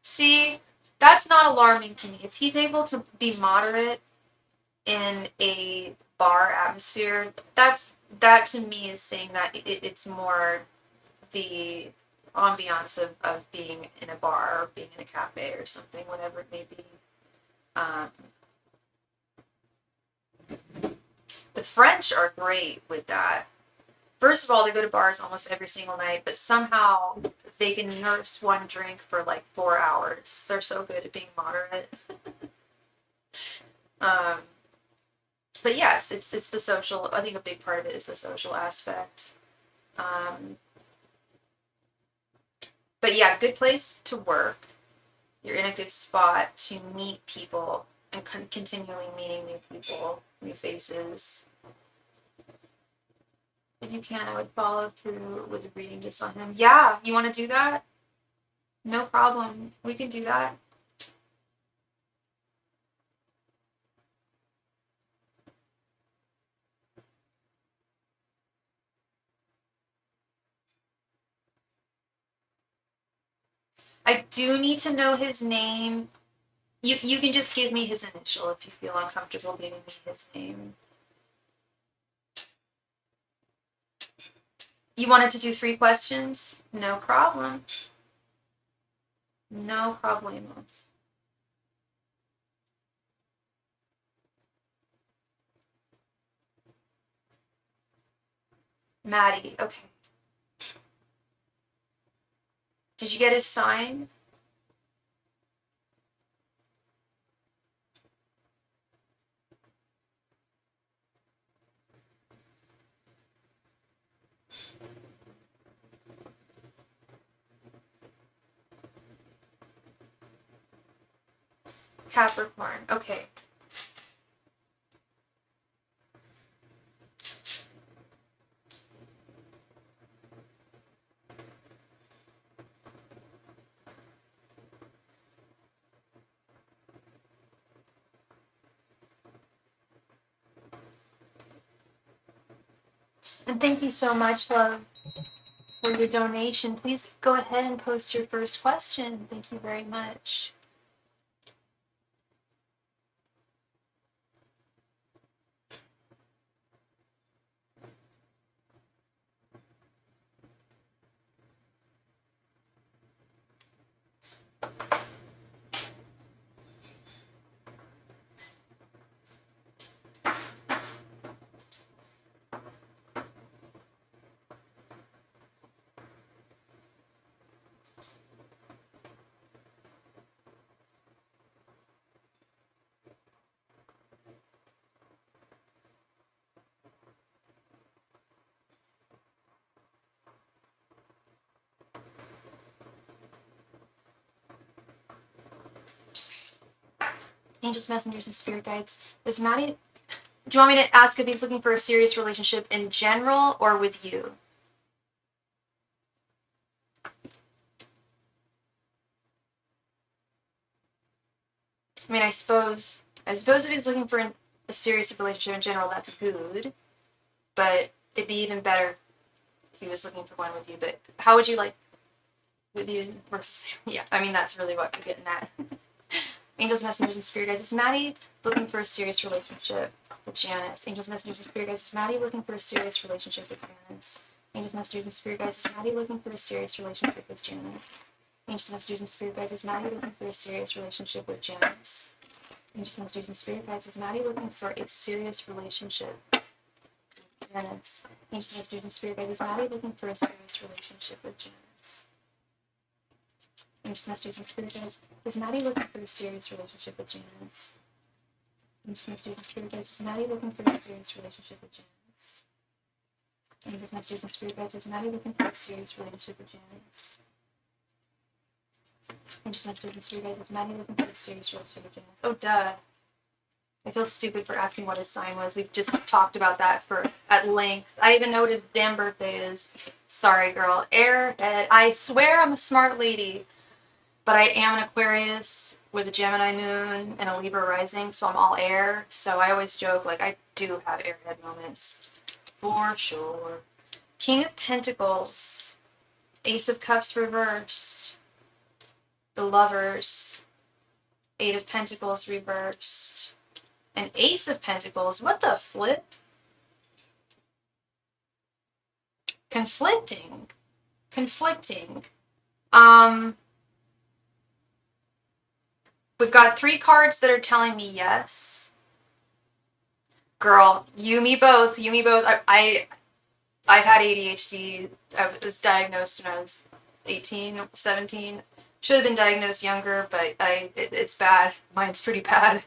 See, that's not alarming to me. If he's able to be moderate in a bar atmosphere, that to me is saying that it's more the ambiance of being in a bar or being in a cafe or something, whatever it may be. The French are great with that. First of all, they go to bars almost every single night, but somehow they can nurse one drink for like 4 hours. They're so good at being moderate. But yes, it's the social. I think a big part of it is the social aspect. But yeah, good place to work. You're in a good spot to meet people and continually meeting new people, new faces. If you can, I would follow through with the reading just on him. Yeah, you want to do that? No problem. We can do that. I do need to know his name. You can just give me his initial if you feel uncomfortable giving me his name. You wanted to do 3 questions? No problem. No problemo. Maddie, okay. Did you get his sign? Capricorn, okay. And thank you so much, love, for your donation. Please go ahead and post your first question. Thank you very much. Angels, messengers, and spirit guides. Is Maddie... Do you want me to ask if he's looking for a serious relationship in general or with you? I mean, I suppose if he's looking for a serious relationship in general, that's good. But it'd be even better if he was looking for one with you. But how would you like with you versus... Yeah, I mean, that's really what you're getting at. Angels, messengers, and spirit guides. Is Maddie looking for a serious relationship with Janice? Angels, messengers, and spirit guides. Is Maddie looking for a serious relationship with Janice? Angels, messengers, and spirit guides. Is Maddie looking for a serious relationship with Janice? Angels, messengers, and spirit guides. Is Maddie looking for a serious relationship with Janice? Angels, messengers, and spirit guides. Is Maddie looking for a serious relationship with Janice? Angels, messengers, and spirit guides. Is Maddie looking for a serious relationship with Janice? Angels, messengers, and spirit guides. Is Maddie looking for a serious relationship with Janice? Angels, messengers, and spirit guides. Is Maddie looking for a serious relationship with Janice? Angels, messengers, and spirit guides. Is Maddie looking for a serious relationship with Janice? Angels, messengers, and spirit guides. Is Maddie looking for a serious relationship with Janice? Oh, duh. I feel stupid for asking what his sign was. We've just talked about that at length. I even know what his damn birthday is. Sorry, girl. Airhead. I swear I'm a smart lady. But I am an Aquarius with a Gemini moon and a Libra rising, so I'm all air. So I always joke, like, I do have airhead moments. For sure. King of Pentacles. Ace of Cups reversed. The Lovers. 8 of Pentacles reversed. An Ace of Pentacles. What the flip? Conflicting. We've got 3 cards that are telling me yes. Girl, you, me both. I've had ADHD. I was diagnosed when I was 18, 17. Should have been diagnosed younger, but it's bad. Mine's pretty bad.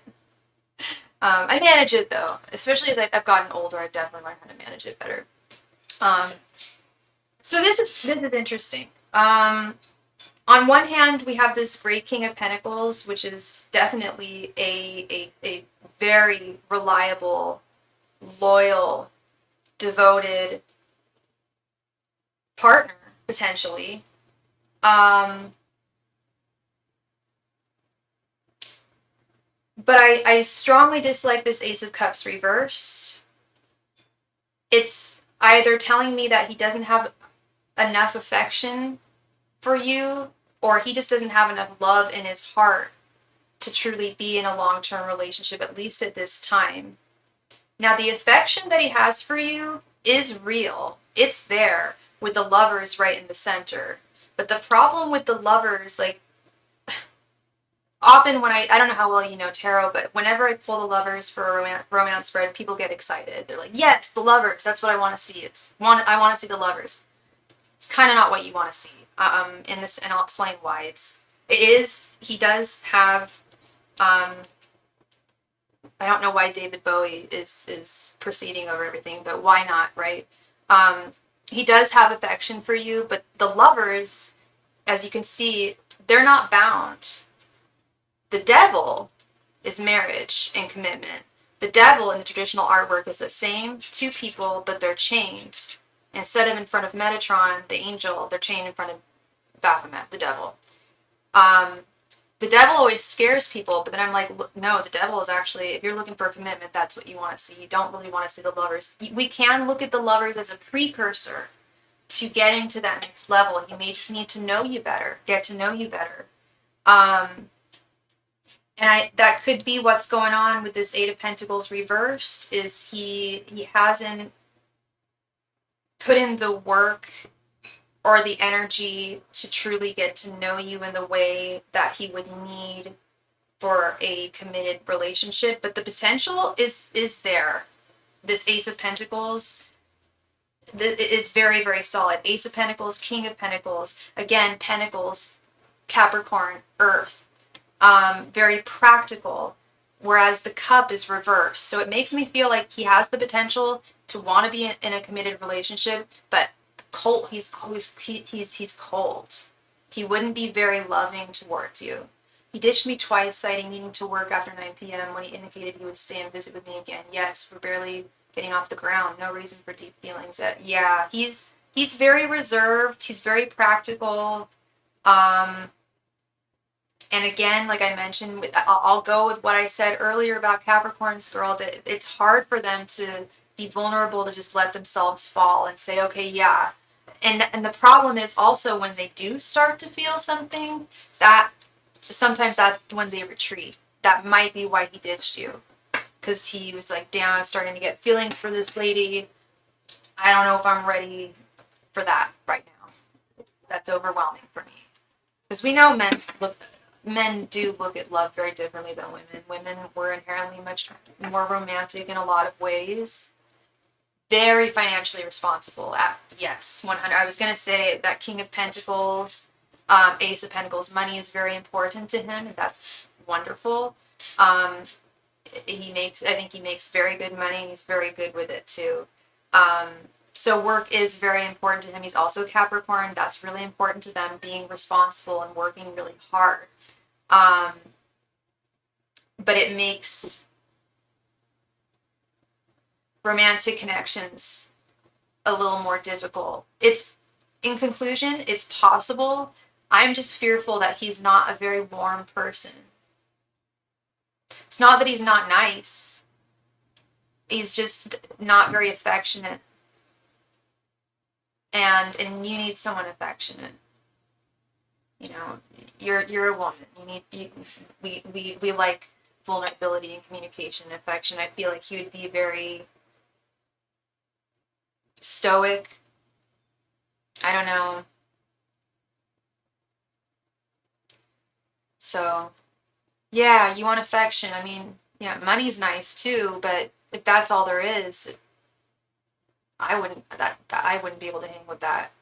I manage it, though. Especially as I've gotten older, I've definitely learned how to manage it better. So this is interesting. On one hand, we have this great King of Pentacles, which is definitely a very reliable, loyal, devoted partner, potentially. But I strongly dislike this Ace of Cups reversed. It's either telling me that he doesn't have enough affection for you, or he just doesn't have enough love in his heart to truly be in a long-term relationship, at least at this time. Now, the affection that he has for you is real. It's there, with the Lovers right in the center. But the problem with the Lovers, like, often when I don't know how well you know tarot, but whenever I pull the Lovers for a romance spread, people get excited. They're like, yes, the Lovers, that's what I want to see. I want to see the Lovers. It's kind of not what you want to see. In this, and I'll explain why. He does have, I don't know why David Bowie is proceeding over everything, but why not, right? He does have affection for you, but the Lovers, as you can see, they're not bound. The Devil is marriage and commitment. The Devil in the traditional artwork is the same two people, but they're chained. Instead of in front of Metatron, the angel, they're chained in front of Baphomet, the devil. The devil always scares people, but then I'm like, no, the devil is actually, if you're looking for a commitment, that's what you want to see. You don't really want to see the Lovers. We can look at the Lovers as a precursor to getting to that next level. You may just need to know you better, get to know you better. And that could be what's going on with this Eight of Pentacles reversed, is he hasn't put in the work or the energy to truly get to know you in the way that he would need for a committed relationship. But the potential is there. This Ace of Pentacles is very, very solid. Ace of Pentacles, King of Pentacles, again, Pentacles, Capricorn, Earth, very practical, whereas the Cup is reversed. So it makes me feel like he has the potential to want to be in a committed relationship, but cold. He's cold. He wouldn't be very loving towards you. He ditched me twice, citing needing to work after 9 p.m. when he indicated he would stay and visit with me again. Yes, we're barely getting off the ground. No reason for deep feelings. Yeah, he's very reserved. He's very practical. And again, like I mentioned, I'll go with what I said earlier about Capricorn's girl, that it's hard for them to be vulnerable, to just let themselves fall and say, okay, yeah. And the problem is also when they do start to feel something, that sometimes that's when they retreat. That might be why he ditched you. Because he was like, damn, I'm starting to get feelings for this lady. I don't know if I'm ready for that right now. That's overwhelming for me. Because we know men do look at love very differently than women. Women were inherently much more romantic in a lot of ways. Very financially responsible. Yes, 100. I was going to say that King of Pentacles, Ace of Pentacles, money is very important to him, and that's wonderful. I think he makes very good money, and he's very good with it too. So work is very important to him. He's also Capricorn. That's really important to them, being responsible and working really hard. But it makes romantic connections a little more difficult. In conclusion, it's possible. I'm just fearful that he's not a very warm person. It's not that he's not nice. He's just not very affectionate. And you need someone affectionate. You know, you're a woman. We like vulnerability and communication and affection. I feel like he would be very stoic. I don't know. So, yeah, you want affection. I mean, yeah, money's nice too, but if that's all there is, I wouldn't be able to hang with that.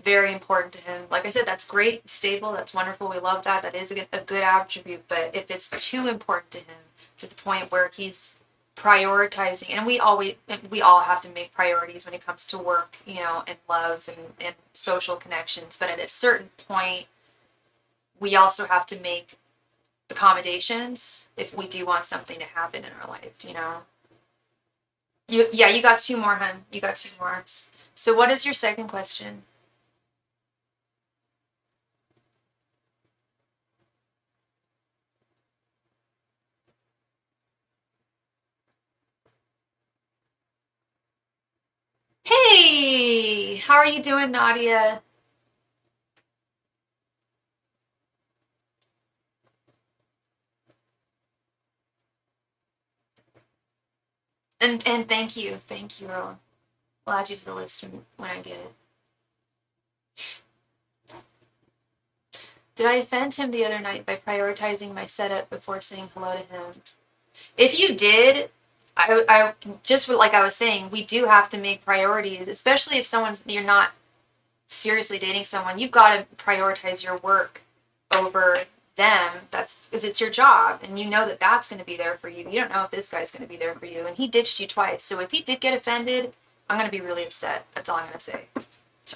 Very important to him. Like I said, that's great, stable, that's wonderful. We love that. That is a good attribute. But if it's too important to him, to the point where he's prioritizing, and we all have to make priorities when it comes to work, you know, and love and social connections. But at a certain point, we also have to make accommodations if we do want something to happen in our life, you know. You got two more, hun. You got two more. So what is your second question? Hey, how are you doing, Nadia? And thank you, Earl. I'll add you to the list when I get it. Did I offend him the other night by prioritizing my setup before saying hello to him? If you did, I just like I was saying, we do have to make priorities, especially if you're not seriously dating someone. You've got to prioritize your work over them. That's because it's your job, and you know that that's going to be there for you. You don't know if this guy's going to be there for you, and he ditched you twice. So if he did get offended, I'm going to be really upset. That's all I'm going to say.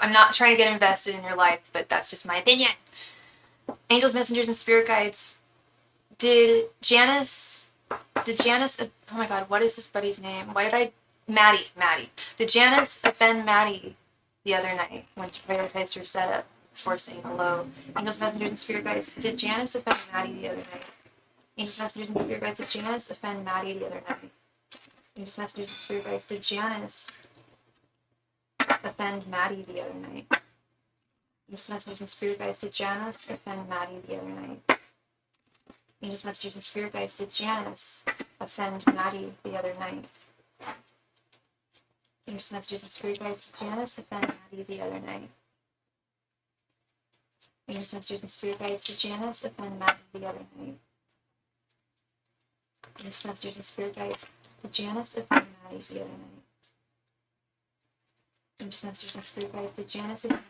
I'm not trying to get invested in your life, but that's just my opinion. Angels, messengers, and spirit guides. Did Janice, oh my god, what is this buddy's name? Maddie. Did Janice offend Maddie the other night when she prioritized her setup before saying hello? Angels, messengers, and spirit guides. Did Janice offend Maddie the other night? Angels, messengers, and spirit guides. Did Janice offend Maddie the other night? Angels, messengers, and spirit guides. Did Janice offend Maddie the other night? Angels, messengers, and spirit guides. Did Janice offend Maddie the other night? Angels, messengers, and spirit guides. Did Janice offend Maddie the other night? Angels, messengers, and spirit guides. Did Janice offend Maddie the other night? Angels, messengers, and spirit guides. Did Janice offend Maddie the other night? Angels, messengers, and spirit guides. Did Janice offend Maddie the other night? Angels, messengers, and spirit guides. Did Janice offend Maddie the other night?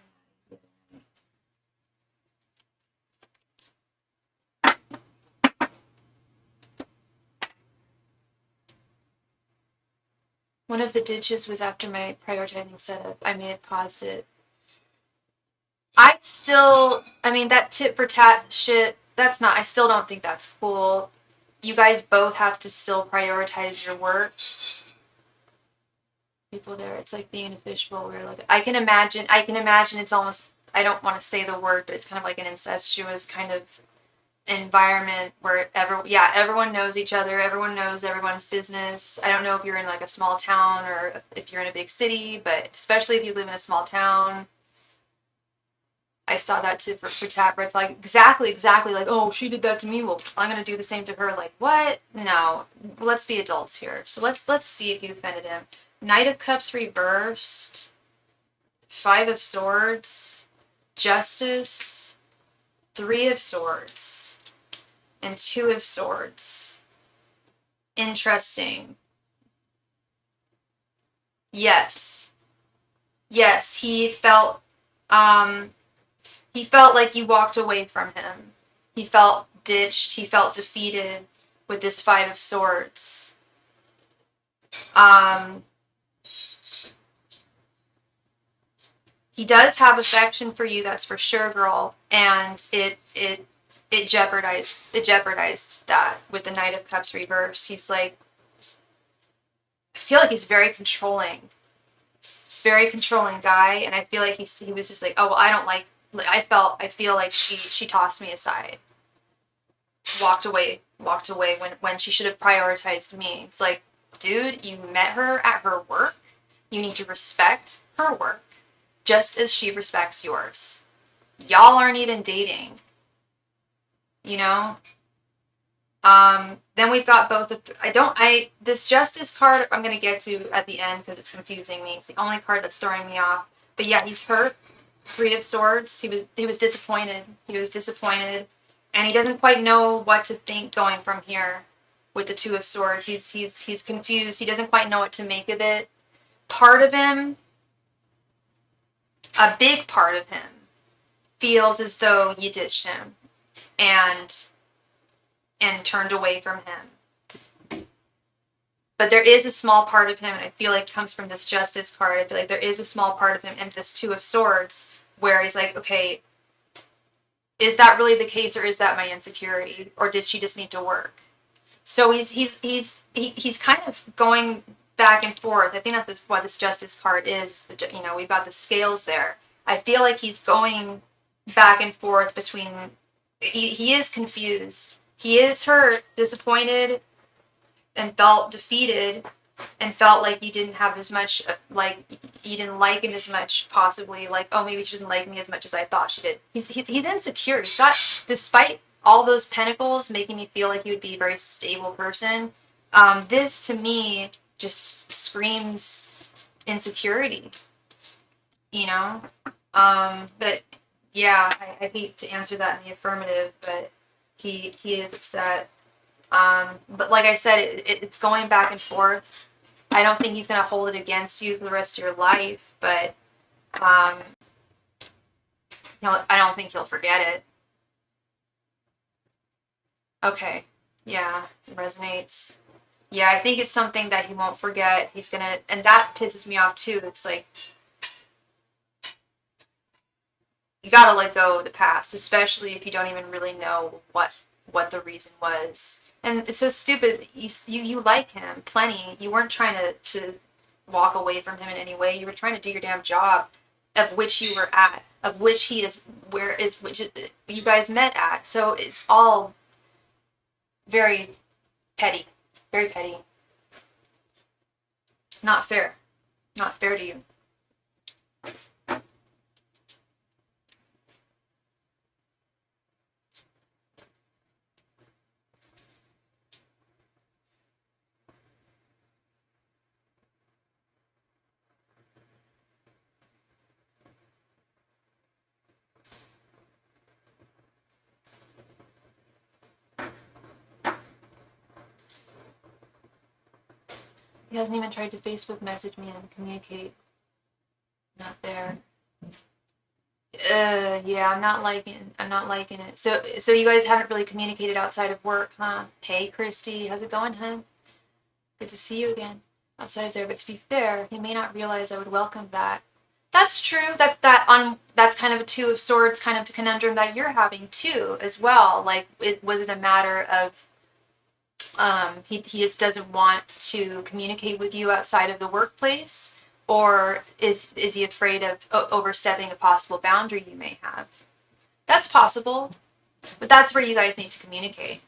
One of the ditches was after my prioritizing setup. I may have caused it. That tit for tat shit, I still don't think that's cool. You guys both have to still prioritize your works. People there, it's like being in a fishbowl where like, I can imagine it's almost, I don't want to say the word, but it's kind of like an incestuous kind of environment where everyone knows each other, everyone knows everyone's business. I don't know if you're in like a small town or if you're in a big city, but especially if you live in a small town, I saw that tip for tap red flag. Exactly. Like, oh, she did that to me. Well, I'm gonna do the same to her. Like, what? No. Let's be adults here. So let's see if you offended him. Knight of Cups reversed. 5 of Swords. Justice. 3 of Swords. And 2 of Swords. Interesting. Yes, he felt like you walked away from him. He felt ditched, he felt defeated with this 5 of Swords. He does have affection for you, that's for sure, girl, and it jeopardized that with the Knight of Cups reversed. He's like, I feel like he's very controlling guy, and I feel like he was just like, oh well, I don't like I feel like she tossed me aside, walked away when she should have prioritized me. It's like, dude, you met her at her work. You need to respect her work just as she respects yours. Y'all aren't even dating, you know? Then we've got both of, this Justice card I'm going to get to at the end because it's confusing me. It's the only card that's throwing me off. But yeah, he's hurt. 3 of Swords. He was disappointed. And he doesn't quite know what to think going from here with the 2 of Swords. He's confused. He doesn't quite know what to make of it. Part of him, a big part of him, feels as though you ditched him and turned away from him. But there is a small part of him, and I feel like it comes from this Justice card. I feel like there is a small part of him and this Two of Swords where he's like, okay, is that really the case, or is that my insecurity, or did she just need to work? So he's kind of going back and forth. I think that's what this Justice card is. We've got the scales there. I feel like he's going back and forth between. He is confused. He is hurt, disappointed, and felt defeated, and felt like you didn't have as much, like, you didn't like him as much, possibly, like, oh, maybe she doesn't like me as much as I thought she did. He's insecure. He's got, despite all those pentacles making me feel like he would be a very stable person, this, to me, just screams insecurity, you know? But, yeah, I hate to answer that in the affirmative, but he is upset. But like I said, it's going back and forth. I don't think he's going to hold it against you for the rest of your life, but I don't think he'll forget it. Okay, yeah, it resonates. Yeah, I think it's something that he won't forget. He's going to, and that pisses me off too. It's like, you got to let go of the past, especially if you don't even really know what the reason was. And it's so stupid. You like him plenty. You weren't trying to walk away from him in any way. You were trying to do your damn job, of which you were at, of which he is, which you guys met at. So it's all very petty, very petty. Not fair. Not fair to you. He hasn't even tried to Facebook message me and communicate. Not there. Yeah, I'm not liking it. So you guys haven't really communicated outside of work, huh? Hey, Christy, how's it going, hun? Good to see you again. Outside of there, but to be fair, he may not realize I would welcome that. That's true. That's kind of a Two of Swords kind of conundrum that you're having too, as well. Like, was it a matter of he just doesn't want to communicate with you outside of the workplace, or is he afraid of overstepping a possible boundary you may have? That's possible, but that's where you guys need to communicate.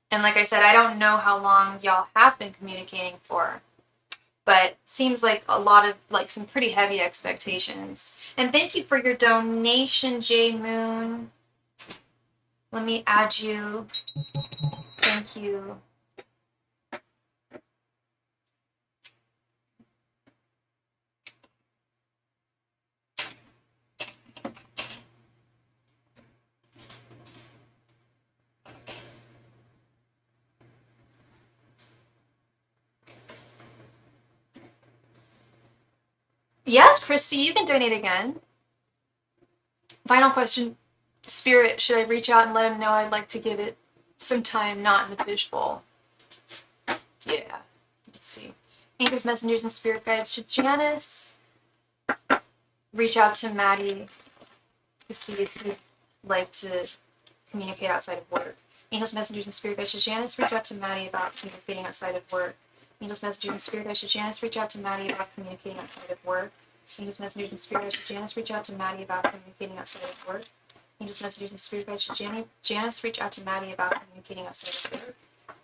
And like I said, I don't know how long y'all have been communicating for, but seems like a lot of, like, some pretty heavy expectations. And thank you for your donation, J Moon. Let me add you. Thank you. Yes, Christy, you can donate again. Final question. Spirit, should I reach out and let him know I'd like to give it some time not in the fishbowl? Yeah. Let's see. Angels, messengers, and spirit guides. Should Janice reach out to Maddie to see if he'd like to communicate outside of work? Angels, messengers, and spirit guides. Should Janice reach out to Maddie about communicating outside of work? Angels, messengers, and spirit guides. Should Janice reach out to Maddie about communicating outside of work? Angels, messengers, and spirit guides. Should Janice reach out to Maddie about communicating outside of work? Angels, messengers, and spirit guides. Should Janice reach out to Maddie about communicating outside of work?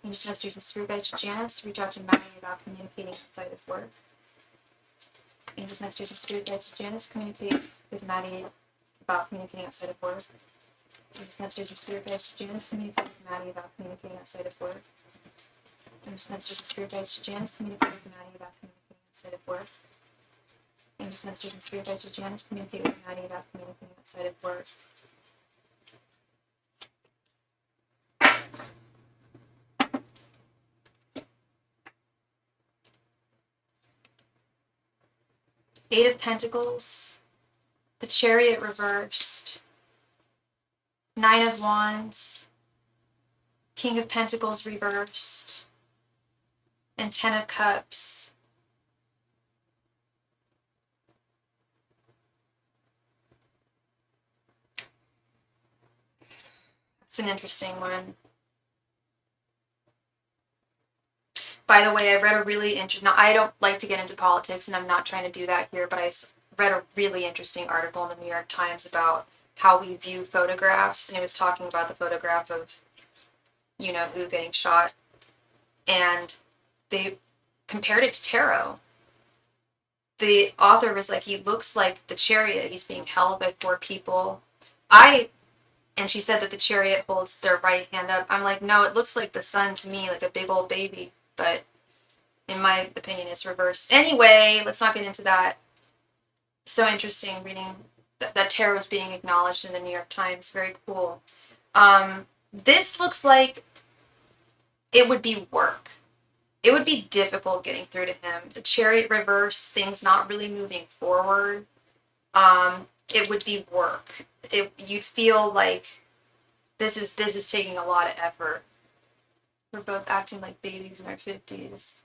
Angels, messengers, and spirit guides. Should Janice reach out to Maddie about communicating outside of work? Angels, messengers, and spirit guides. Should Janice communicate with Maddie about communicating outside of work? Angels, messengers, and spirit guides. Should Janice communicate with Maddie about communicating outside of work? Angels, messengers, and spirit guides. Should Janice communicate with Maddie about communicating outside of work? Angels, messengers, and spirit guides. Should Janice communicate with Maddie about communicating outside of work? Eight of Pentacles, the Chariot reversed, Nine of Wands, King of Pentacles reversed, and Ten of Cups. It's an interesting one. By the way, I read a really interesting, now I don't like to get into politics and I'm not trying to do that here, but I read a really interesting article in the New York Times about how we view photographs, and it was talking about the photograph of, you know, who getting shot, and they compared it to tarot. The author was like, he looks like the chariot, he's being held by 4 people. And she said that the chariot holds their right hand up. I'm like, no, it looks like the sun to me, like a big old baby, but in my opinion, it's reversed. Anyway, let's not get into that. So interesting reading that tarot is being acknowledged in the New York Times. Very cool. This looks like it would be work. It would be difficult getting through to him. The chariot reversed, things not really moving forward. It would be work. You'd feel like this is taking a lot of effort. We're both acting like babies in our 50s.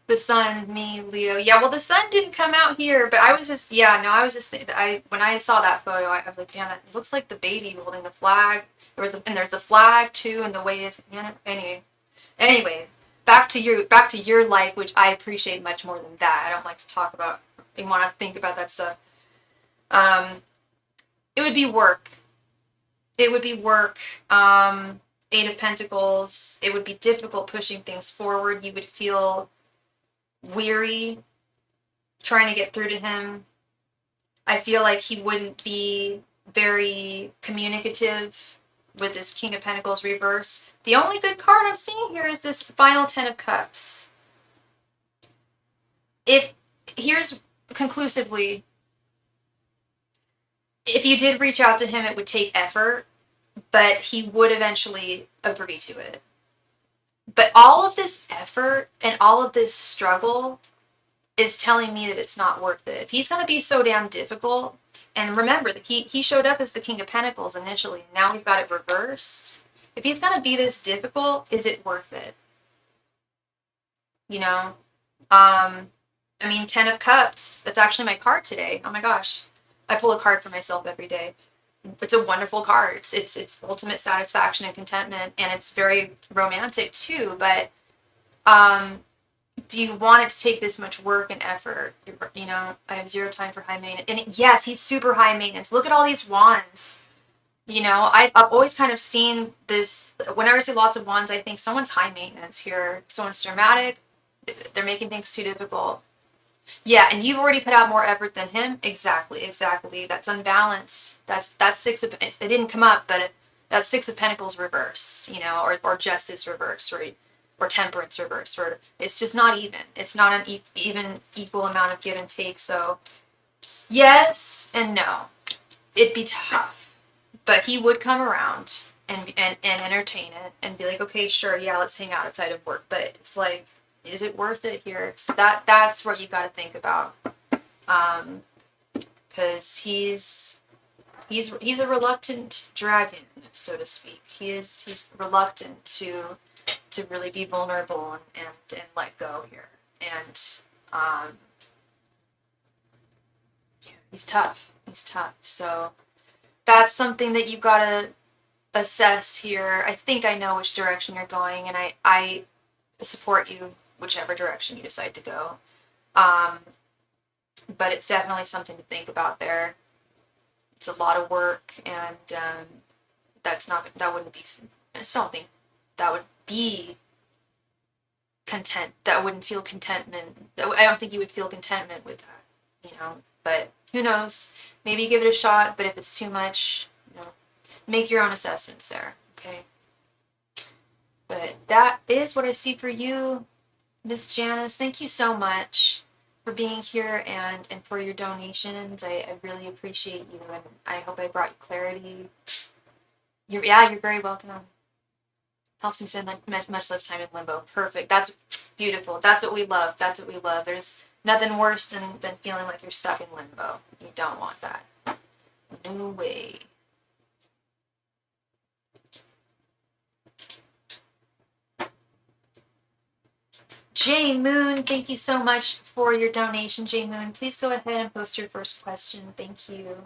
The sun, me, Leo. Yeah, well, the sun didn't come out here, but I was just, yeah, no, I was just, when I saw that photo, I was like, damn, that looks like the baby holding the flag. And there's the flag too, and the way his hand, anyway, back to your life, which I appreciate much more than that. I don't like to talk about, I want to think about that stuff. It would be work. It would be work. 8 of Pentacles. It would be difficult pushing things forward. You would feel weary trying to get through to him. I feel like he wouldn't be very communicative with this King of Pentacles reverse. The only good card I'm seeing here is this final 10 of Cups. Here's conclusively, if you did reach out to him, it would take effort, but he would eventually agree to it. But all of this effort and all of this struggle is telling me that it's not worth it. If he's going to be so damn difficult, and remember that he showed up as the King of Pentacles initially, and now we've got it reversed. If he's going to be this difficult, is it worth it? You know? I mean, 10 of Cups, that's actually my card today. Oh my gosh. I pull a card for myself every day. It's a wonderful card. It's ultimate satisfaction and contentment, and it's very romantic too, but do you want it to take this much work and effort? You know, I have 0 time for high maintenance. And yes, he's super high maintenance. Look at all these wands. You know, I've always kind of seen this, whenever I see lots of wands, I think someone's high maintenance here. Someone's dramatic. They're making things too difficult. Yeah, and you've already put out more effort than him. Exactly. That's unbalanced. That's 6 of, it didn't come up, but that's 6 of Pentacles reversed, you know, or Justice reversed, or Temperance reversed, or it's just not even. It's not an even equal amount of give and take. So yes and no. It'd be tough, but he would come around and entertain it and be like, okay, sure, yeah, let's hang out outside of work. But it's like, is it worth it here? So that's what you got to think about, because he's a reluctant dragon, so to speak. He's reluctant to really be vulnerable and let go here, and he's tough. So that's something that you've got to assess here. I think I know which direction you're going, and I support you whichever direction you decide to go. But it's definitely something to think about there. It's a lot of work, and that wouldn't be, I just don't think that would be that wouldn't feel contentment. I don't think you would feel contentment with that, you know, but who knows? Maybe give it a shot, but if it's too much, you know, make your own assessments there, okay? But that is what I see for you, Miss Janice. Thank you so much for being here and for your donations. I really appreciate you, and I hope I brought you clarity. You're very welcome. Helps me spend much less time in limbo. Perfect. That's beautiful. That's what we love. There's nothing worse than feeling like you're stuck in limbo. You don't want that. No way. J Moon, thank you so much for your donation, J Moon. Please go ahead and post your first question. Thank you.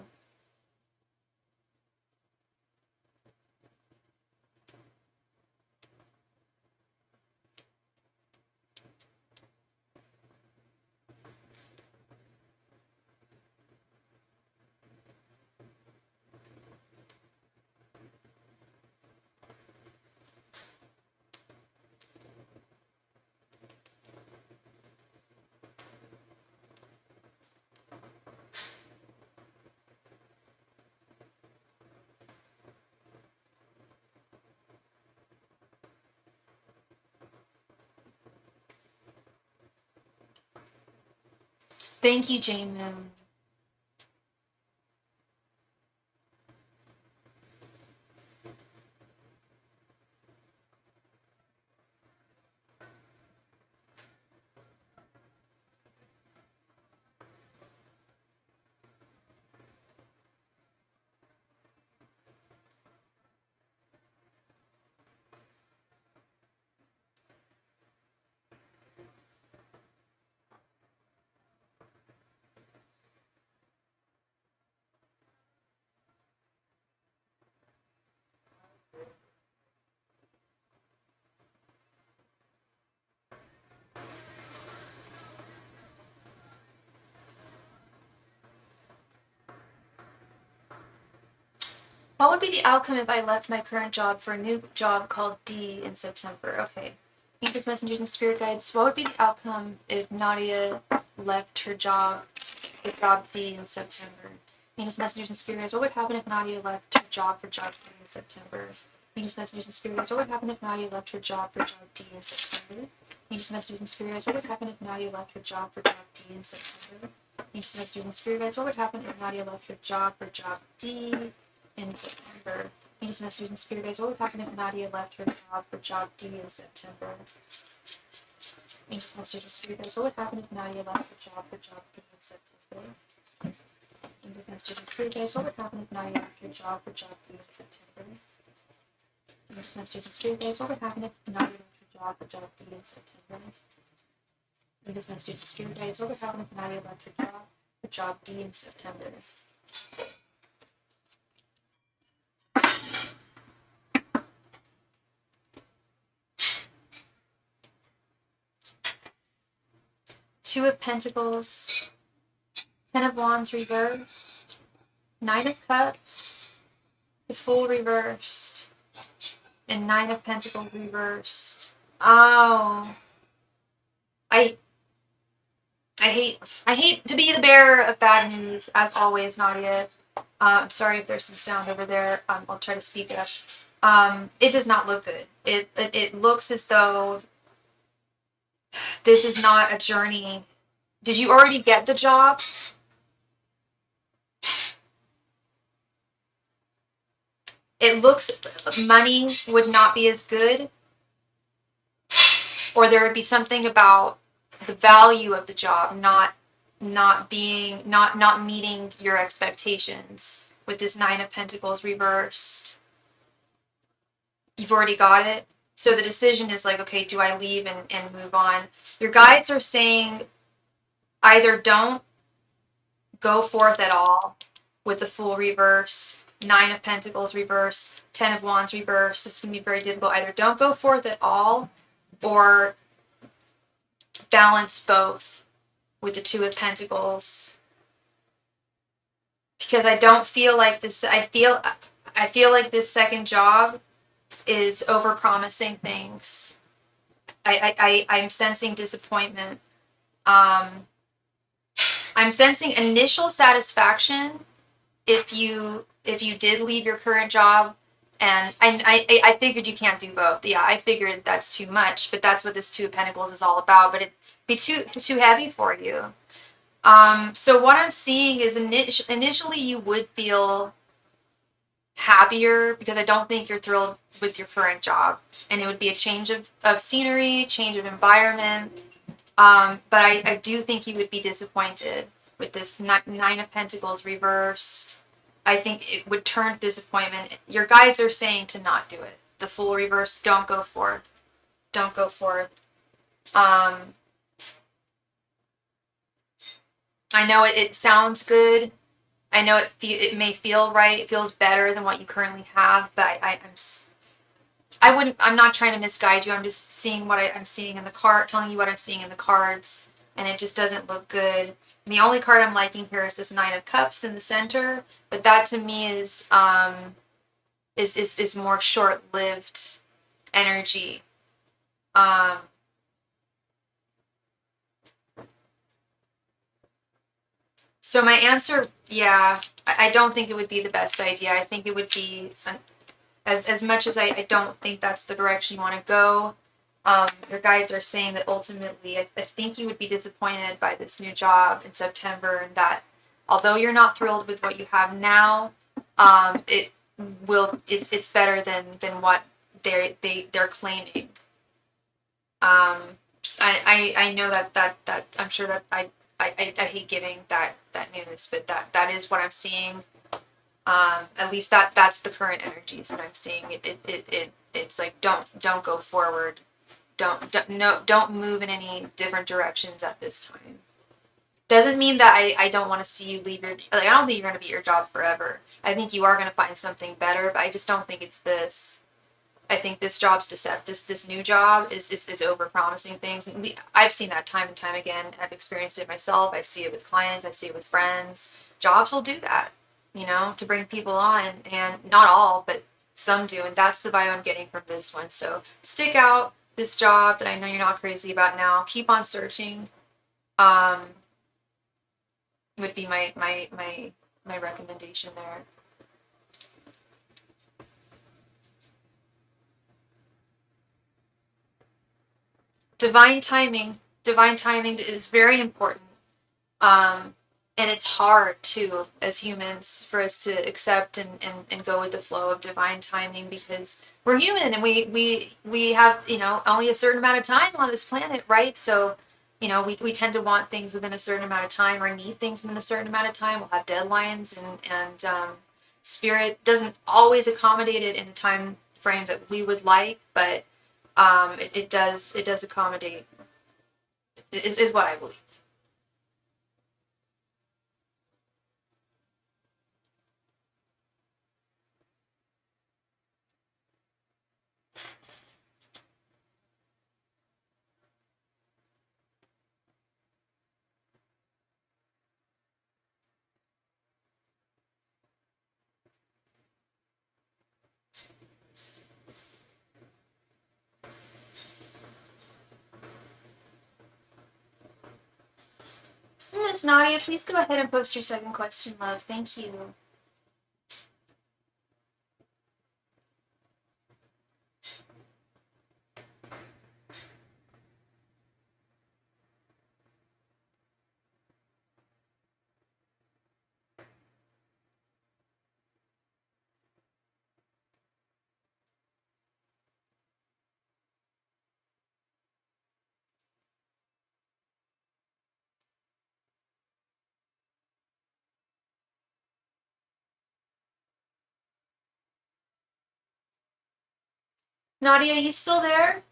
Thank you, J Moon. What would be the outcome if I left my current job for a new job called D in September? Okay. Angels, messengers, and spirit guides. What would be the outcome if Nadia left her job for job D in September? Angels, messengers, and spirit guides. What would happen if Nadia left her job for job D in September? Angels, messengers, and spirit guides. What would happen if Nadia left her job for job D in September? Angels, messengers, and spirit guides. What would happen if Nadia left her job for job D in September? Angels, messengers, and spirit guides. What would happen if Nadia left her job for job D in September? Angels, messengers, and spirit guides. What would happen if Nadia left her job for job D in September? Angels, messengers, and spirit guides. What would happen if Nadia left her job for job D in September? Angels, messengers, and spirit guides. What would happen if Nadia left her job for job D in September? Angels, messengers, and spirit guides. What would happen if Nadia left her job for job D in September? Angels, messengers, and spirit guides. What would happen if Nadia left her job for job D in September? Two of Pentacles, Ten of Wands reversed, Nine of Cups, the Fool reversed, and Nine of Pentacles reversed. Oh, I hate to be the bearer of bad news, as always, Nadia. I'm sorry if there's some sound over there. I'll try to speak up. It does not look good. It looks as though this is not a journey. Did you already get the job? It looks money would not be as good, or there would be something about the value of the job not meeting your expectations with this Nine of Pentacles reversed. You've already got it. So the decision is like, okay, do I leave and move on? Your guides are saying either don't go forth at all with the Fool reversed, Nine of Pentacles reversed, Ten of Wands reversed. This is going to be very difficult. Either don't go forth at all or balance both with the Two of Pentacles. Because I don't feel like this, I feel like this second job is over-promising things. I'm sensing disappointment. I'm sensing initial satisfaction if you did leave your current job, and I figured you can't do both. Yeah, I figured that's too much, but that's what this Two of Pentacles is all about. But it'd be too heavy for you. So what I'm seeing is initially you would feel happier because I don't think you're thrilled with your current job, and it would be a change of scenery, change of environment. But I do think you would be disappointed with this Nine of Pentacles reversed. I think it would turn to disappointment. Your guides are saying to not do it. The Fool reversed, don't go forth. Don't go forth. I know it sounds good. I know it may feel right. It feels better than what you currently have, but I'm not trying to misguide you. I'm just seeing what I'm seeing in the card, telling you what I'm seeing in the cards, and it just doesn't look good. And the only card I'm liking here is this Nine of Cups in the center, but that to me is more short-lived energy. So my answer, yeah, I don't think it would be the best idea. I think it would be, as much as I don't think that's the direction you want to go, your guides are saying that ultimately, I think you would be disappointed by this new job in September, and that although you're not thrilled with what you have now, it's better than what they're claiming. I know that I'm sure that I hate giving that news, but that is what I'm seeing. At least that's the current energies that I'm seeing. It's like don't go forward. Don't move in any different directions at this time. Doesn't mean that I don't want to see you leave your, like, I don't think you're going to be at your job forever. I think you are going to find something better, but I just don't think it's this. I think this job's deceptive. This new job is over promising things, and I've seen that time and time again. I've experienced it myself. I see it with clients. I see it with friends. Jobs will do that, to bring people on, and not all, but some do, and that's the vibe I'm getting from this one. So stick out this job that I know you're not crazy about now. Keep on searching. Would be my recommendation there. Divine timing is very important. And it's hard too, as humans, for us to accept and go with the flow of divine timing, because we're human and we have, only a certain amount of time on this planet, right? So, we tend to want things within a certain amount of time, or need things within a certain amount of time. We'll have deadlines, and spirit doesn't always accommodate it in the time frame that we would like, but it does accommodate, is what I believe. Miss Nadia, please go ahead and post your second question, love. Thank you. Nadia, you still there?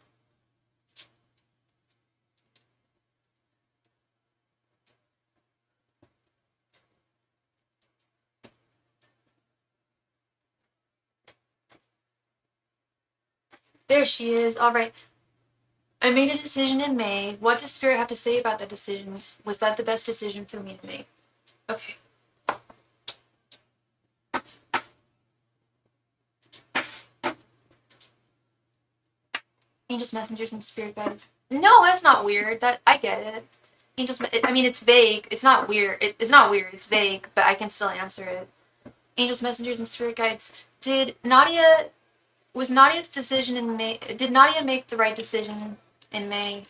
There she is. All right. I made a decision in May. What does Spirit have to say about that decision? Was that the best decision for me to make? Okay. Angels, messengers, and spirit guides. No, that's not weird. That I get it. Angels. I mean, it's vague. It's not weird. It's not weird. It's vague, but I can still answer it. Angels, messengers, and spirit guides. Was Nadia's decision in May? Did Nadia make the right decision in May?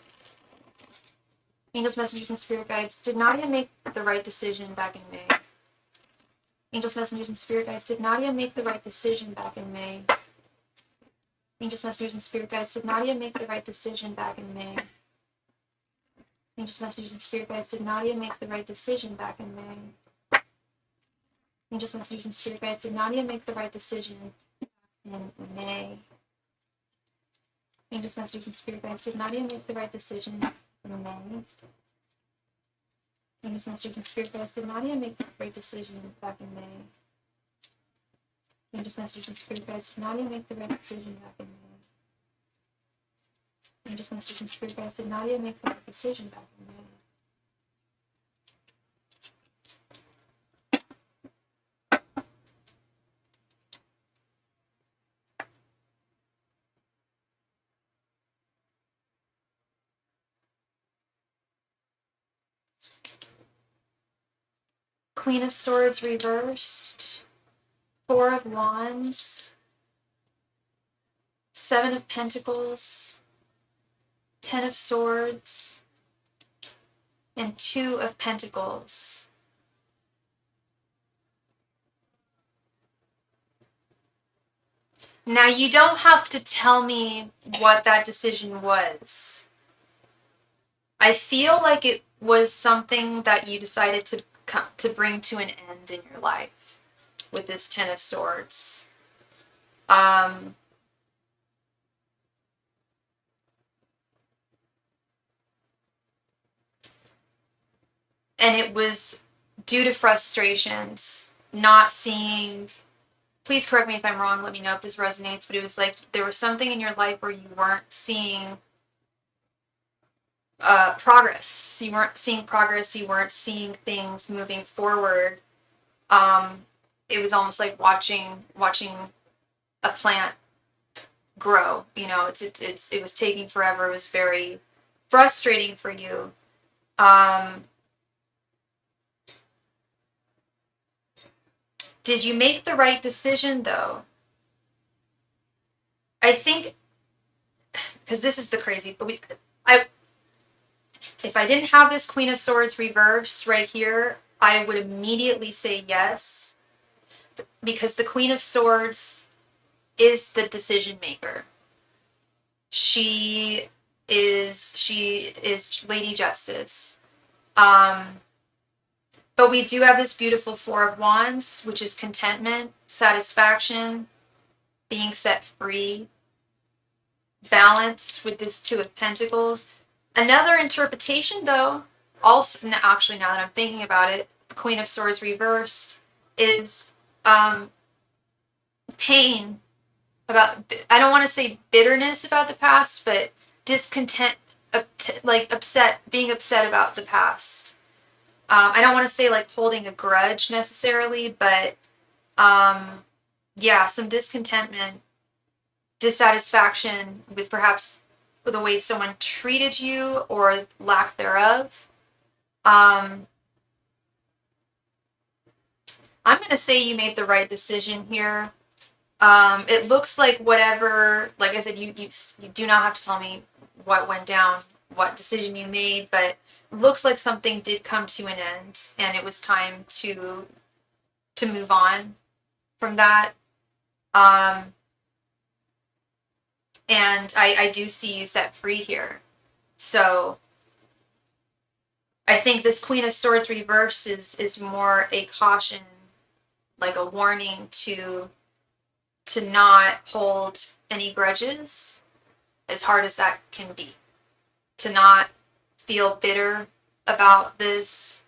Angels, messengers, and spirit guides. Did Nadia make the right decision back in May? Angels, messengers, and spirit guides. Did Nadia make the right decision back in May? Angels, messengers, and spirit guides. Did Nadia make the right decision back in May? Angels, messengers, and spirit guides. Did Nadia make the right decision back in May? Angels, messengers, and spirit guides. Did Nadia make the right decision in May? Angels, Masters, and Spirit Guides, did Nadia make the right decision in May? Angels, Masters, and Spirit Guides, did Nadia make the right decision back in May? Angels, Masters, and Spirit Guides, did Nadia make the right decision back in May? Angels, Masters, and Spirit Guides, did Nadia make the right decision back in May? Queen of Swords reversed, Four of Wands, Seven of Pentacles, Ten of Swords, and Two of Pentacles. Now, you don't have to tell me what that decision was. I feel like it was something that you decided to bring to an end in your life with this Ten of Swords. And it was due to frustrations, not seeing, please correct me if I'm wrong, let me know if this resonates, but it was like there was something in your life where you weren't seeing progress. You weren't seeing progress, you weren't seeing things moving forward. It was almost like watching a plant grow. You know, it was taking forever. It was very frustrating for you. Did you make the right decision, though? I think, because this is the crazy, but if I didn't have this Queen of Swords reversed right here, I would immediately say yes, because the Queen of Swords is the decision maker. She is Lady Justice. But we do have this beautiful Four of Wands, which is contentment, satisfaction, being set free, balance with this Two of Pentacles. Another interpretation, though, also, actually, now that I'm thinking about it, the Queen of Swords reversed is pain about, I don't want to say bitterness about the past, but discontent, like being upset about the past. I don't want to say like holding a grudge necessarily, but yeah, some discontentment, dissatisfaction with perhaps the way someone treated you or lack thereof. I'm going to say you made the right decision here. It looks like whatever, like I said, you do not have to tell me what went down, what decision you made, but it looks like something did come to an end and it was time to move on from that. And I do see you set free here. So I think this Queen of Swords reversed is more a caution, like a warning to not hold any grudges, as hard as that can be. To not feel bitter about this,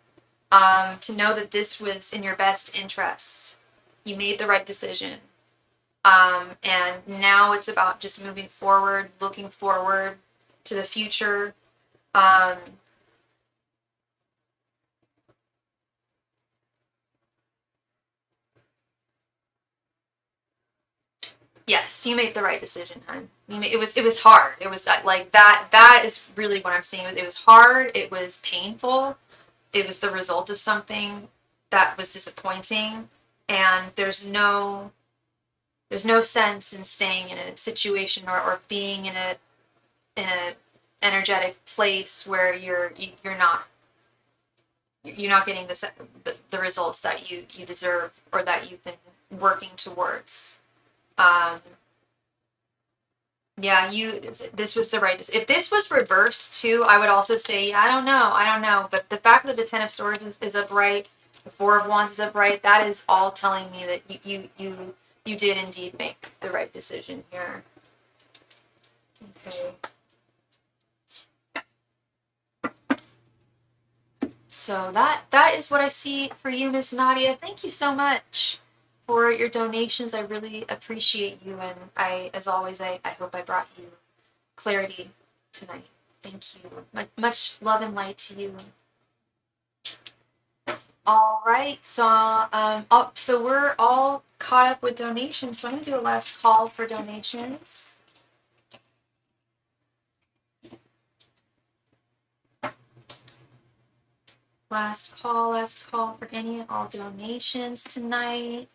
to know that this was in your best interest. You made the right decision. And now it's about just moving forward, looking forward to the future. Yes, you made the right decision, hon. It was hard. It was like that is really what I'm seeing. It was hard. It was painful. It was the result of something that was disappointing. And there's no sense in staying in a situation or being in a energetic place where you're not getting the results that you deserve or that you've been working towards. Yeah, this was the right decision. If this was reversed too, I would also say, I don't know. But the fact that the Ten of Swords is upright, the Four of Wands is upright, that is all telling me that you did indeed make the right decision here. Okay. So that is what I see for you, Miss Nadia. Thank you so much for your donations. I really appreciate you, and as always, I hope I brought you clarity tonight. Thank you. Much love and light to you. All right, so we're all caught up with donations. So I'm gonna do a last call for donations. Last call for any and all donations tonight.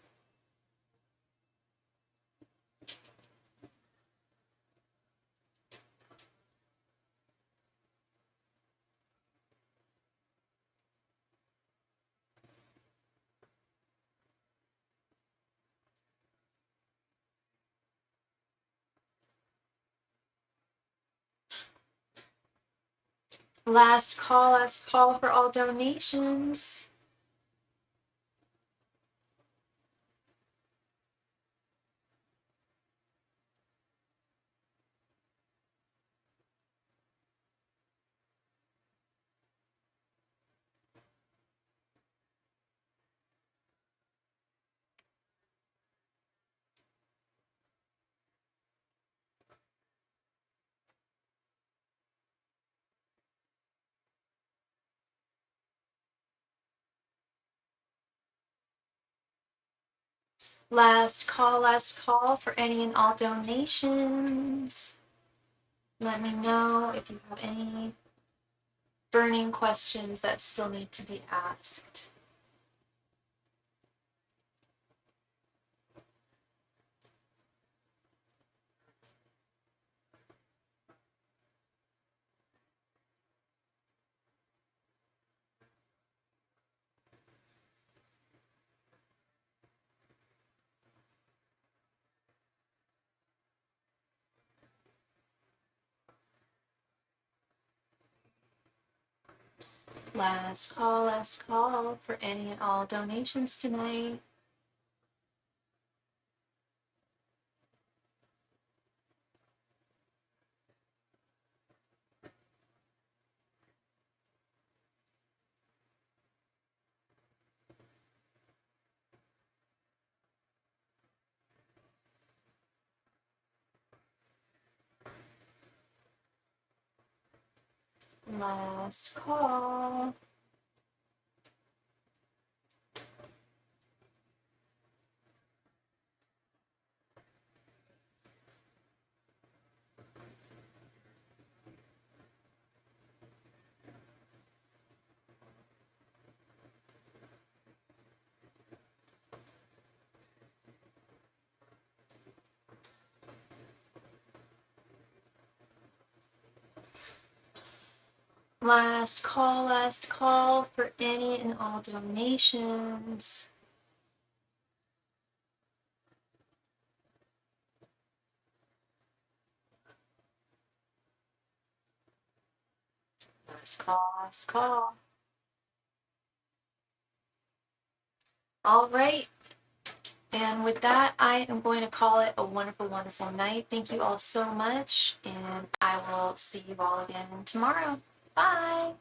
Last call for all donations. Last call for any and all donations. Let me know if you have any burning questions that still need to be asked. Last call for any and all donations tonight. Last call. Last call for any and all donations. Last call. All right. And with that, I am going to call it a wonderful, wonderful night. Thank you all so much, and I will see you all again tomorrow. Bye.